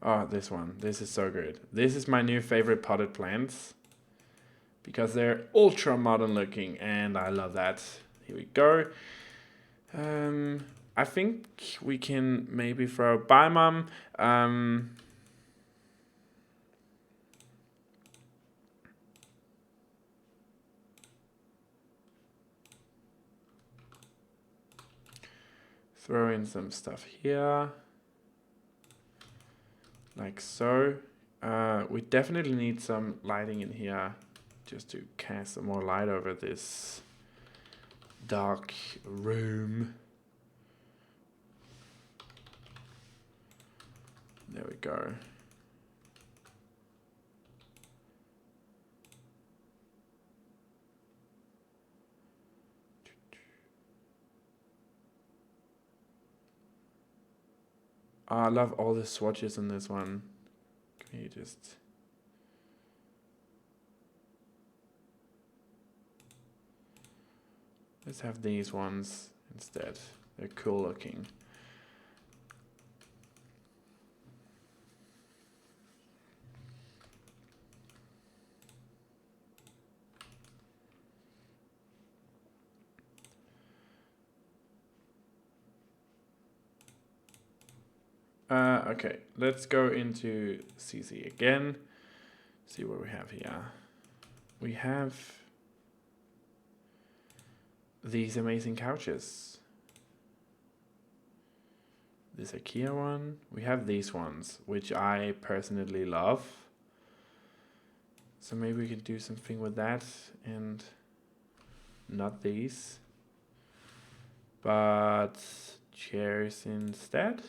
Oh, this one. This is so good. This is my new favorite potted plants because they're ultra modern looking and I love that. Here we go. I think we can maybe throw... Bye, Mom. throw in some stuff here, like so. We definitely need some lighting in here just to cast some more light over this dark room. There we go. Oh, I love all the swatches in this one. Can you just... Let's have these ones instead. They're cool looking. Okay, let's go into CC again. See what we have here. We have these amazing couches. This IKEA one. We have these ones, which I personally love. So maybe we can do something with that and not these, but chairs instead.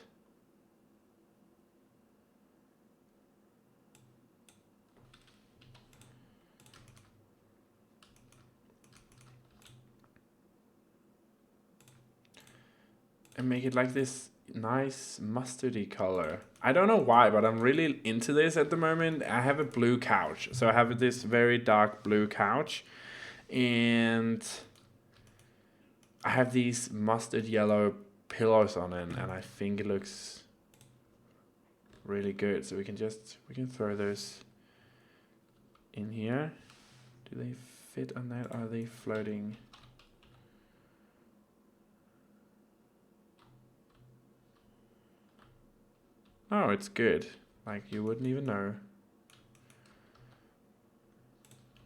And make it like this nice mustardy color. I don't know why, but I'm really into this at the moment. I have a blue couch. So I have this very dark blue couch. And I have these mustard yellow pillows on it. And I think it looks really good. So we can throw those in here. Do they fit on that? Are they floating? Oh, it's good. Like you wouldn't even know.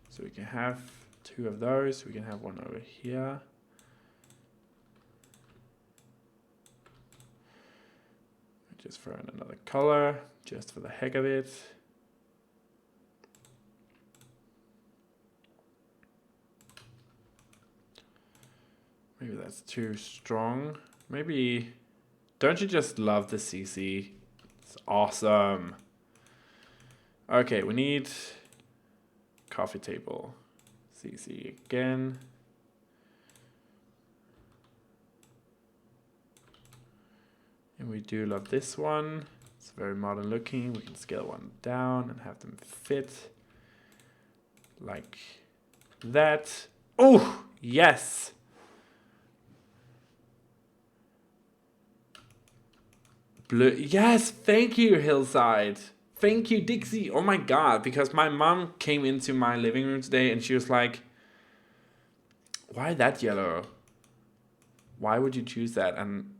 So we can have 2 of those. We can have one over here. Just throw in another color, just for the heck of it. Maybe that's too strong. Maybe, don't you just love the CC? It's awesome. Okay, we need coffee table. CC again. And we do love this one. It's very modern looking. We can scale one down and have them fit like that. Oh, yes. Blue. Yes, thank you, Hillside. Thank you, Dixie. Oh my God, because my mom came into my living room today and she was like, why that yellow? Why would you choose that? And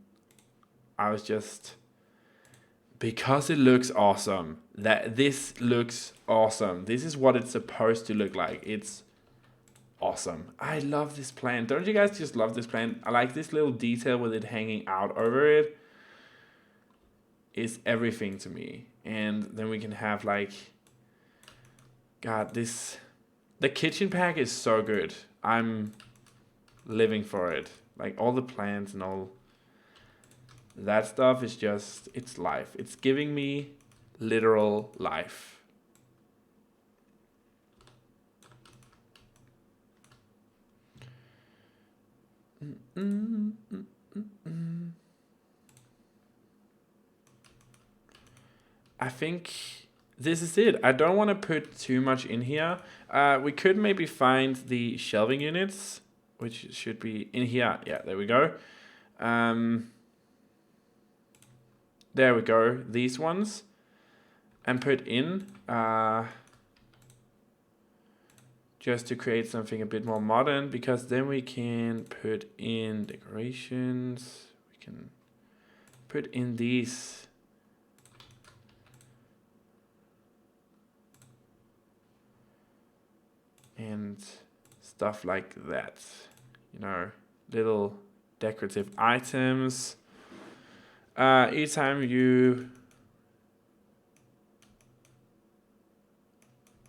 I was just, because it looks awesome. This looks awesome. This is what it's supposed to look like. It's awesome. I love this plant. Don't you guys just love this plant? I like this little detail with it hanging out over it. Is everything to me. And then we can have like, God, the kitchen pack is so good. I'm living for it. Like all the plants and all that stuff is just, it's life. It's giving me literal life. I think this is it. I don't want to put too much in here. We could maybe find the shelving units, which should be in here. Yeah, there we go. There we go. These ones. And put in, just to create something a bit more modern, because then we can put in decorations. We can put in these. And stuff like that, you know, little decorative items. Each time you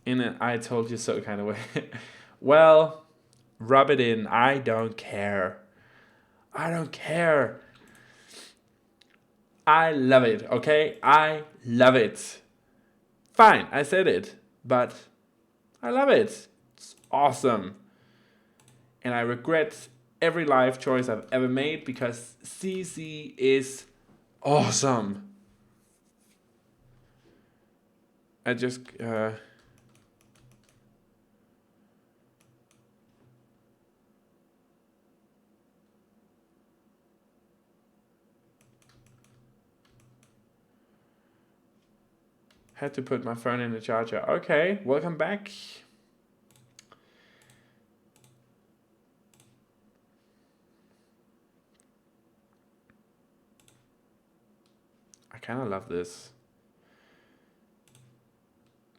in an I told you so kind of way. Well, rub it in. I don't care. I don't care. I love it, okay? I love it. Fine, I said it, but I love it. It's awesome. And I regret every life choice I've ever made because CC is awesome. I just had to put my phone in the charger. Okay, welcome back. I kind of love this.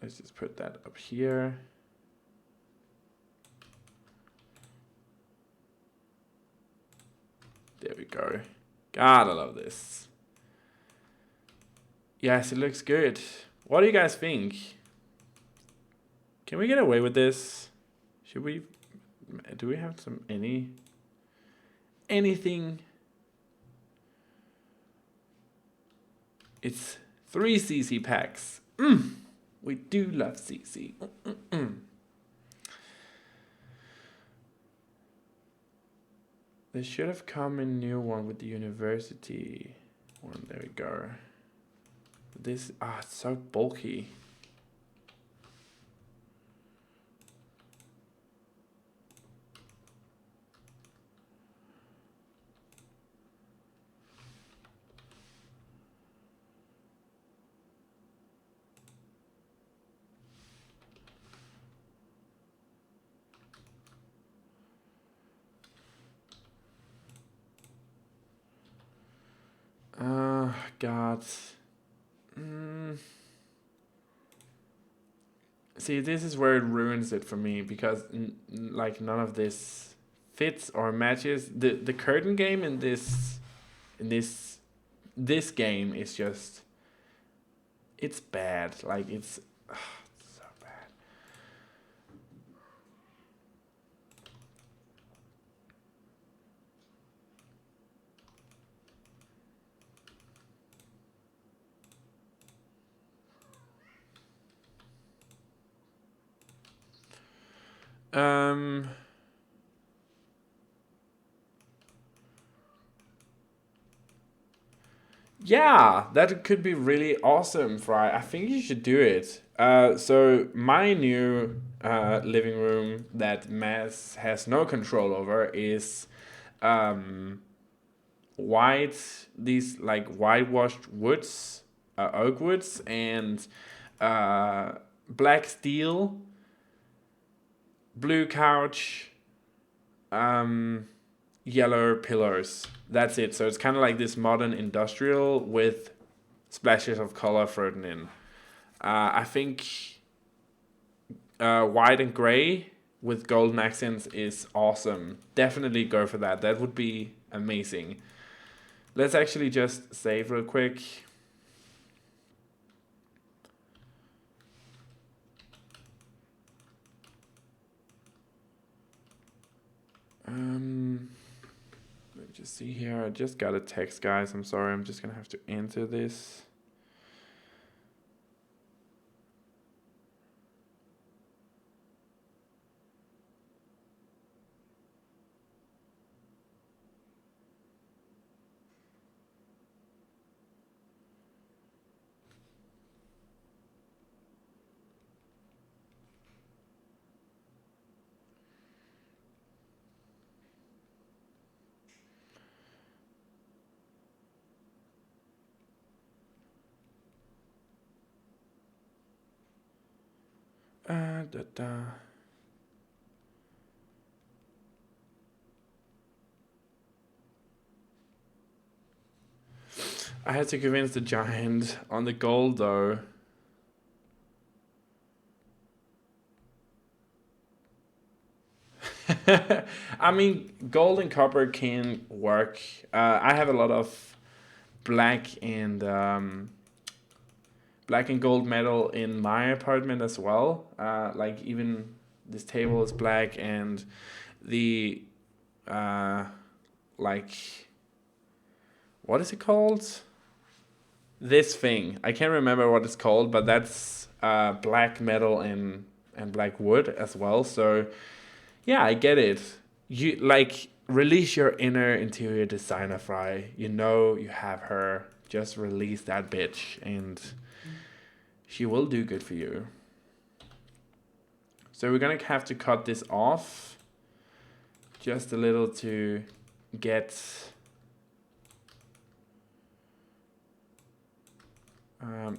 Let's just put that up here. There we go. God, I love this. Yes, it looks good. What do you guys think? Can we get away with this? Should we? Do we have some anything? It's 3 CC packs. We do love CC. There should have come a new one with the university one. There we go. This, it's so bulky. God. See, this is where it ruins it for me because like none of this fits or matches. The curtain game in this game is just, it's bad. Like it's so bad. Yeah, that could be really awesome, Fry. I think you should do it. So my new living room that Mass has no control over is these like whitewashed woods, oak woods, and black steel, blue couch, yellow pillars. That's it. So it's kind of like this modern industrial with splashes of color thrown in. I think white and gray with golden accents is awesome. Definitely go for that. That would be amazing. Let's actually just save real quick. Let me just see here. I just got a text, guys. I'm sorry. I'm just gonna have to enter this. I had to convince the giant on the gold though. I mean, gold and copper can work. I have a lot of black and gold metal in my apartment as well. Like even this table is black, and the like, what is it called? This thing, I can't remember what it's called, but that's black metal and black wood as well. So yeah, I get it. You like release your inner interior designer, Fry. You know you have her. Just release that bitch, and she will do good for you. So we're gonna have to cut this off just a little to get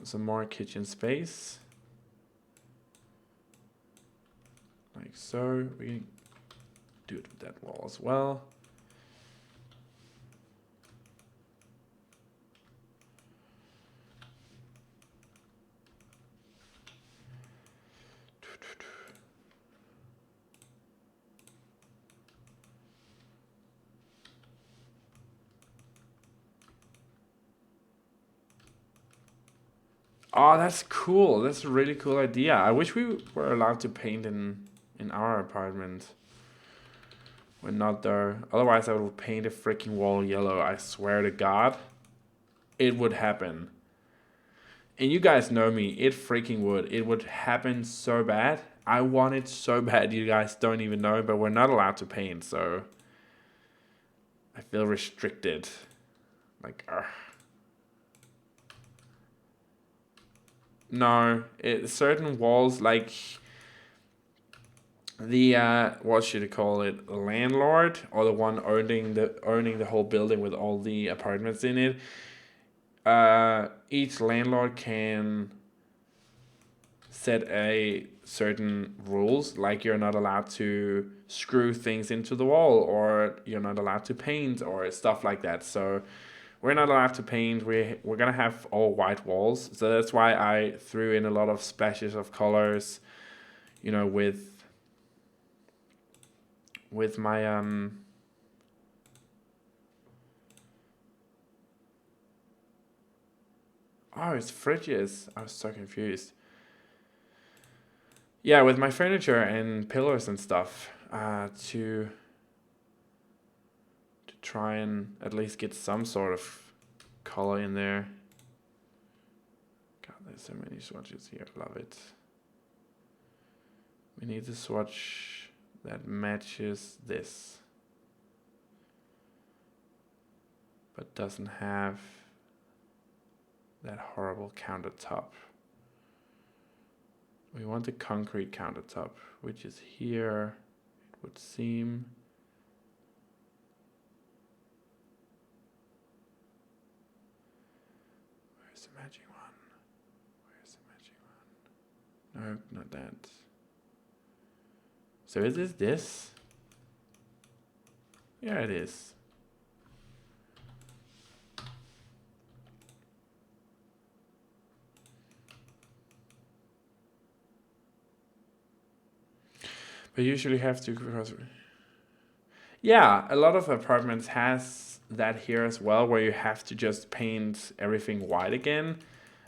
some more kitchen space. Like so. We can do it with that wall as well. Oh, that's cool. That's a really cool idea. I wish we were allowed to paint in our apartment. We're not there. Otherwise, I would paint a freaking wall yellow. I swear to God, it would happen. And you guys know me. It freaking would. It would happen so bad. I want it so bad. You guys don't even know, but we're not allowed to paint, so I feel restricted. Like, no, certain walls, like the what should I call it, landlord, or the one owning the whole building with all the apartments in it. Each landlord can set a certain rules, like you're not allowed to screw things into the wall, or you're not allowed to paint, or stuff like that. So we're not allowed to paint. We're gonna have all white walls. So that's why I threw in a lot of splashes of colors, you know, with my oh, it's fridges. I was so confused. Yeah, with my furniture and pillars and stuff, to try and at least get some sort of color in there. God, there's so many swatches here. Love it. We need a swatch that matches this, but doesn't have that horrible countertop. We want a concrete countertop, which is here, it would seem. Where's the matching one? Where's the matching one? No, not that. So is this? Yeah, it is. But you usually have to, because yeah, a lot of apartments has that here as well, where you have to just paint everything white again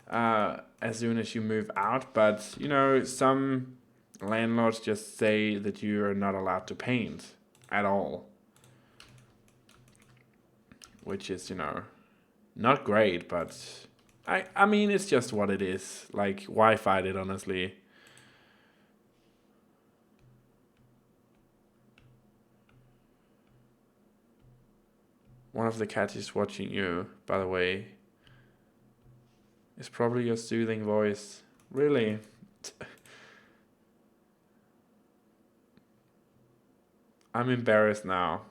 as soon as you move out. But you know, some landlords just say that you are not allowed to paint at all, which is, you know, not great. But I mean, it's just what it is. Like, why fight it, honestly? One of the cats is watching you, by the way. It's probably your soothing voice. Really? I'm embarrassed now.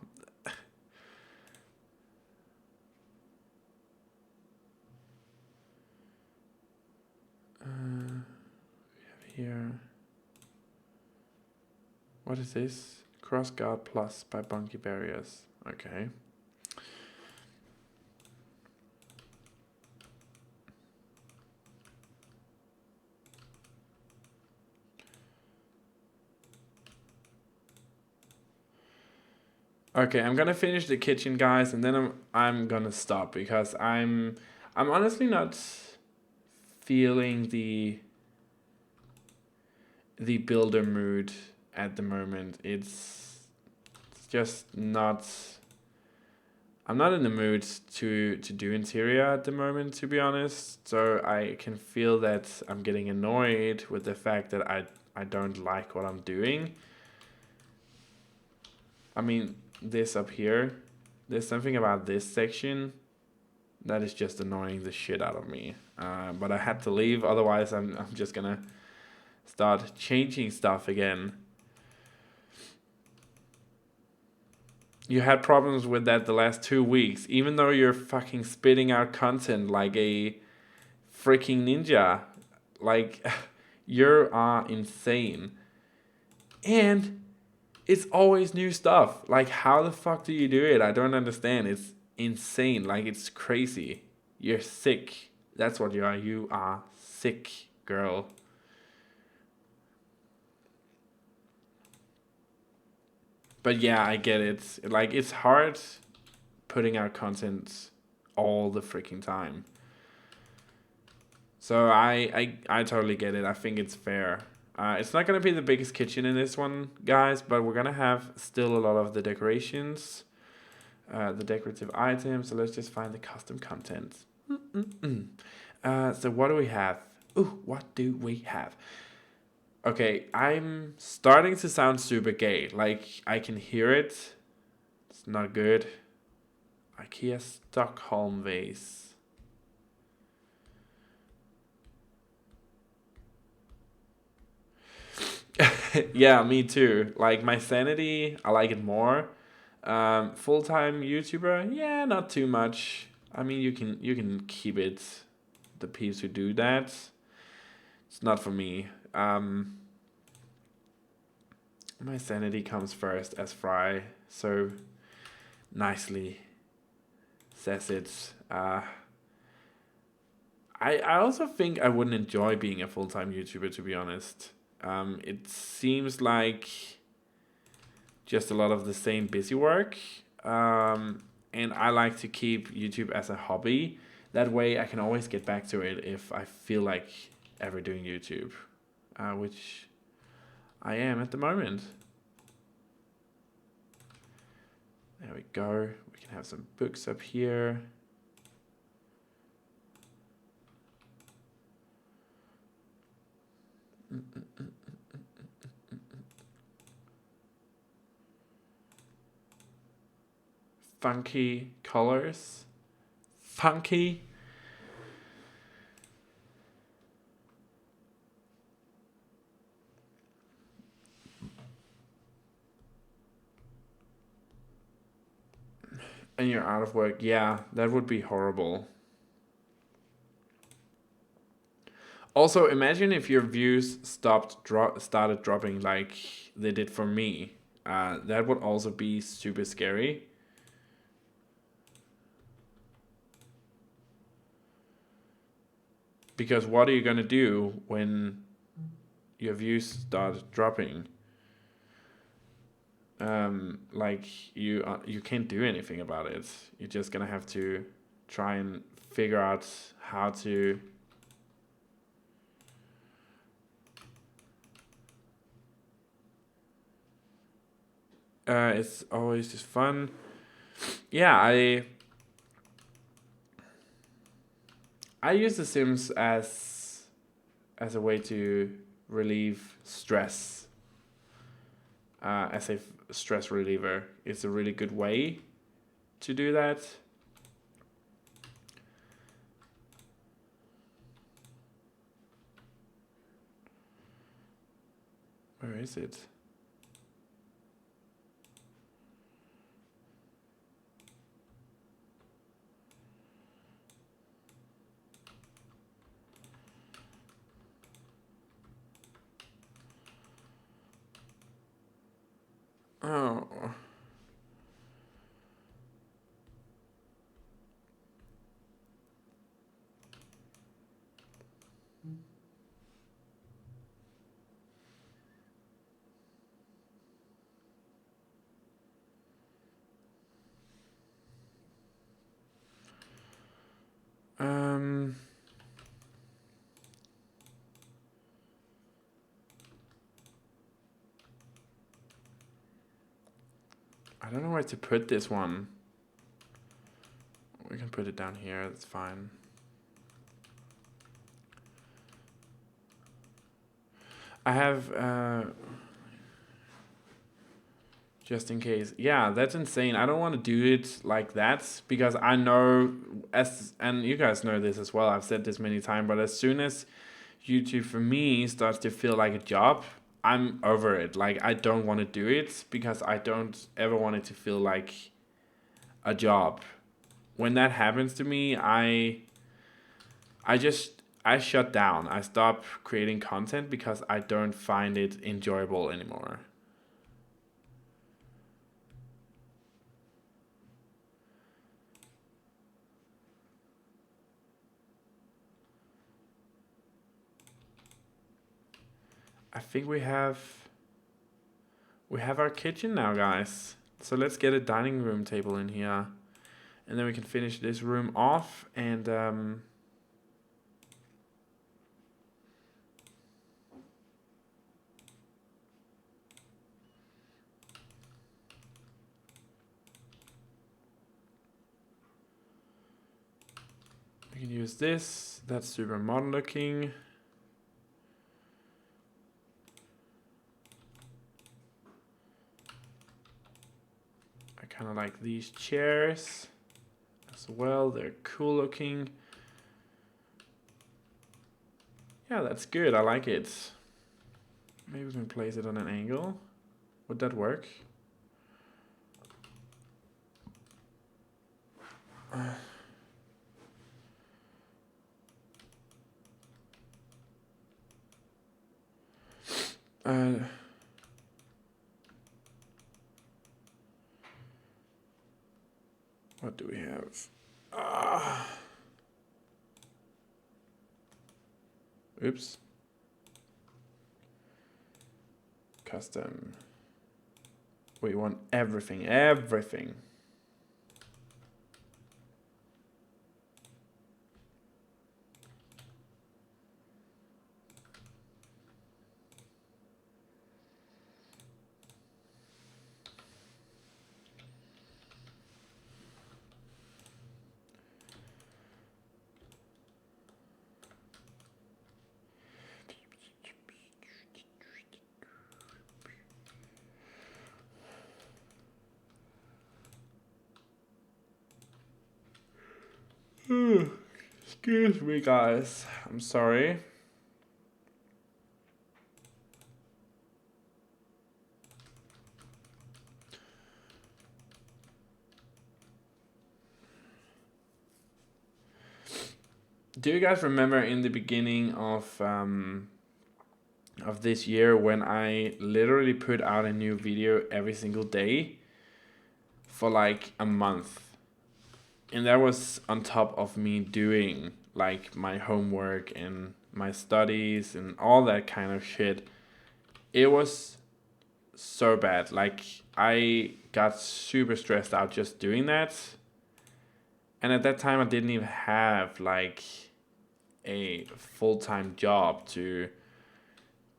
We have here. What is this? Crossguard Plus by Bunky Barriers. Okay. Okay, I'm gonna finish the kitchen, guys, and then I'm gonna stop because I'm honestly not feeling the builder mood at the moment. It's just not. I'm not in the mood to do interior at the moment, to be honest. So I can feel that I'm getting annoyed with the fact that I don't like what I'm doing. I mean, this up here, there's something about this section that is just annoying the shit out of me. But I had to leave, otherwise I'm just gonna start changing stuff again. You had problems with that the last 2 weeks, even though you're fucking spitting out content like a freaking ninja. Like, you are insane. And it's always new stuff. Like, how the fuck do you do it? I don't understand. It's insane. Like, it's crazy. You're sick. That's what you are. You are sick, girl. But yeah, I get it. Like, it's hard putting out content all the freaking time. So I totally get it. I think it's fair. It's not going to be the biggest kitchen in this one, guys, but we're going to have still a lot of the decorations, the decorative items. So let's just find the custom content. So what do we have? Ooh, what do we have? Okay, I'm starting to sound super gay. Like, I can hear it. It's not good. IKEA Stockholm vase. Yeah, me too. Like, my sanity, I like it more. Full-time YouTuber, yeah, not too much. I mean, you can keep it. The peeps who do that, it's not for me. My sanity comes first, as Fry so nicely says it. I also think I wouldn't enjoy being a full-time YouTuber, to be honest. It seems like just a lot of the same busy work. And I like to keep YouTube as a hobby. That way I can always get back to it if I feel like ever doing YouTube, which I am at the moment. There we go. We can have some books up here. Funky colors. Funky. And you're out of work. Yeah, that would be horrible. Also, imagine if your views started dropping like they did for me. That would also be super scary. Because what are you gonna do when your views start dropping? Like you can't do anything about it. You're just gonna have to try and figure out how to. It's always just fun. Yeah, I use The Sims as a way to relieve stress. As a stress reliever, it's a really good way to do that. Where is it? Oh. I don't know where to put this one. We can put it down here, that's fine. I have, just in case. Yeah, that's insane. I don't want to do it like that because I know, and you guys know this as well, I've said this many times, but as soon as YouTube for me starts to feel like a job, I'm over it. Like, I don't want to do it because I don't ever want it to feel like a job. When that happens to me, I shut down. I stop creating content because I don't find it enjoyable anymore. I think we have our kitchen now, guys. So let's get a dining room table in here. And then we can finish this room off and we can use this. That's super modern looking. I kind of like these chairs as well. They're cool looking. Yeah, that's good. I like it. Maybe we can place it on an angle. Would that work? What do we have? Oops. Custom. We want everything, everything. Excuse me, guys. I'm sorry. Do you guys remember in the beginning of this year when I literally put out a new video every single day for like a month? And that was on top of me doing like my homework and my studies and all that kind of shit. It was so bad. Like, I got super stressed out just doing that. And at that time I didn't even have like a full-time job to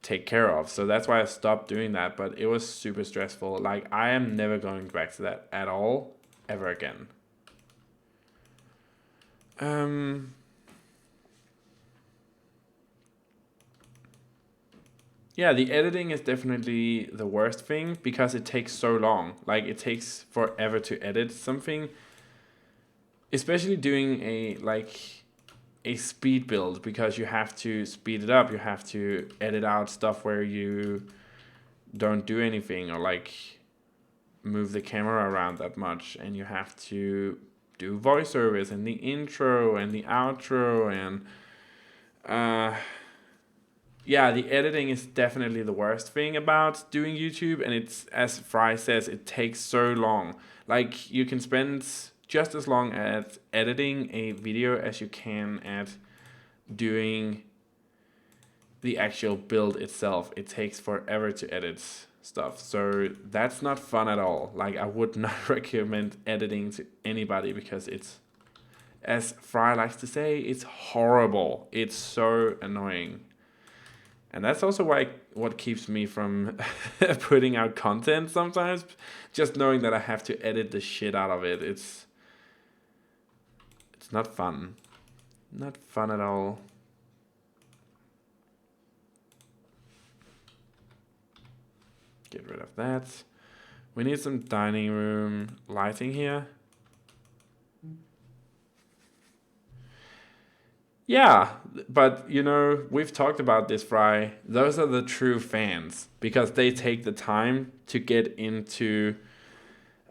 take care of. So that's why I stopped doing that. But it was super stressful. Like, I am never going back to that at all, ever again. Yeah, the editing is definitely the worst thing because it takes so long. Like, it takes forever to edit something. Especially doing a speed build because you have to speed it up. You have to edit out stuff where you don't do anything or like move the camera around that much, and you have to do voiceovers and the intro and the outro and yeah, the editing is definitely the worst thing about doing YouTube, and it's, as Fry says, it takes so long. Like, you can spend just as long at editing a video as you can at doing the actual build itself. It takes forever to edit stuff, so that's not fun at all. Like, I would not recommend editing to anybody because it's, as Fry likes to say, it's horrible. It's so annoying. And that's also why what keeps me from putting out content sometimes. Just knowing that I have to edit the shit out of it. It's not fun. Not fun at all. Get rid of that. We need some dining room lighting here. Yeah, but you know, we've talked about this, Fry. Those are the true fans because they take the time to get into,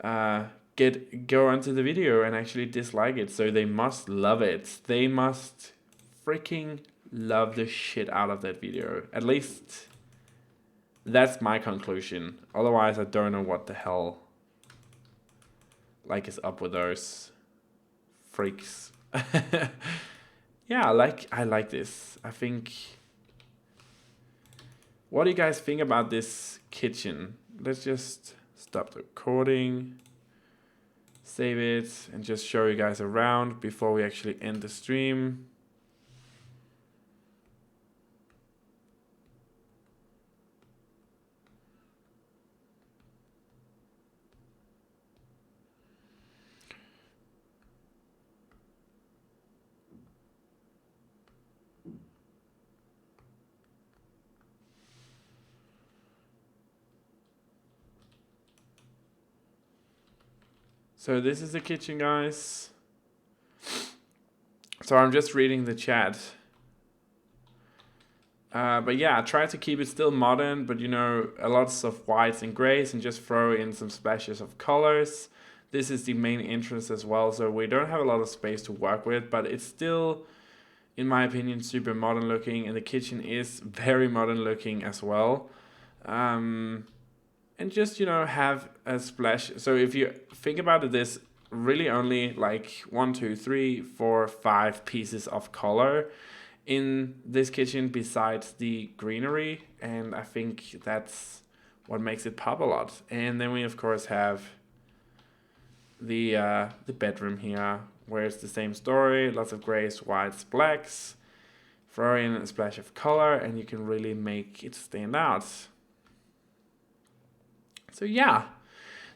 go onto the video and actually dislike it. So they must love it. They must freaking love the shit out of that video. At least that's my conclusion. Otherwise, I don't know what the hell like is up with those freaks. Yeah, I like this. I think. What do you guys think about this kitchen? Let's just stop the recording, save it, and just show you guys around before we actually end the stream. So this is the kitchen, guys. So I'm just reading the chat. But yeah, I try to keep it still modern, but you know, a lots of whites and grays and just throw in some splashes of colors. This is the main entrance as well, so we don't have a lot of space to work with, but it's still, in my opinion, super modern looking, and the kitchen is very modern looking as well. And just, you know, have a splash. So if you think about it, there's really only like 1, 2, 3, 4, 5 pieces of color in this kitchen besides the greenery. And I think that's what makes it pop a lot. And then we, of course, have the bedroom here, where it's the same story. Lots of grays, whites, blacks. Throw in a splash of color and you can really make it stand out. So yeah,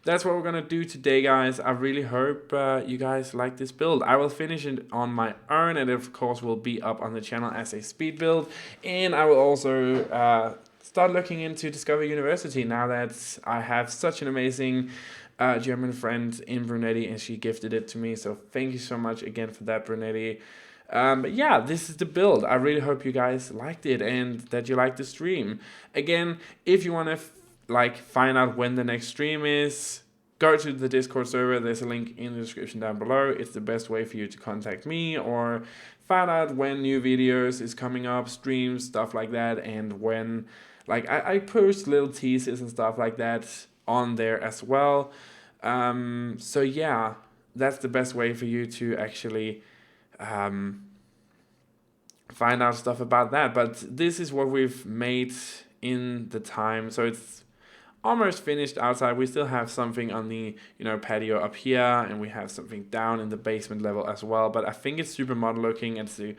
that's what we're gonna do today, guys. I really hope you guys like this build. I will finish it on my own, and it of course will be up on the channel as a speed build. And I will also start looking into Discover University now that I have such an amazing German friend in Brunetti, and she gifted it to me. So thank you so much again for that, Brunetti. But yeah, this is the build. I really hope you guys liked it and that you liked the stream. Again, if you want to find out when the next stream is, go to the Discord server. There's a link in the description down below. It's the best way for you to contact me or find out when new videos is coming up, streams, stuff like that, and when I post little teasers and stuff like that on there as well. So yeah, that's the best way for you to actually find out stuff about that. But this is what we've made in the time, so it's almost finished outside. We still have something on the patio up here, and we have something down in the basement level as well, but I think it's super modern looking. It's a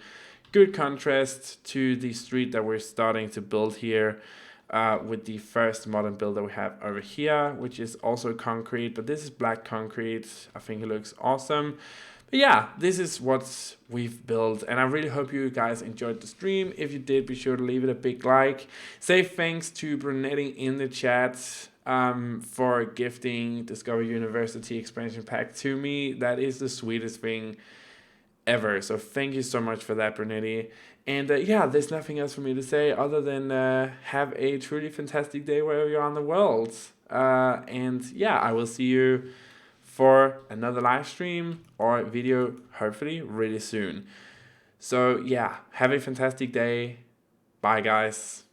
good contrast to the street that we're starting to build here, with the first modern build that we have over here, which is also concrete, but this is black concrete. I think it looks awesome. But yeah, this is what we've built, and I really hope you guys enjoyed the stream. If you did, be sure to leave it a big like. Say thanks to Brunetti in the chat for gifting Discover University expansion pack to me. That is the sweetest thing ever. So thank you so much for that, Brunetti. And yeah, there's nothing else for me to say other than have a truly fantastic day wherever you are in the world. And yeah, I will see you for another live stream or video, hopefully really soon. So yeah, have a fantastic day. Bye, guys.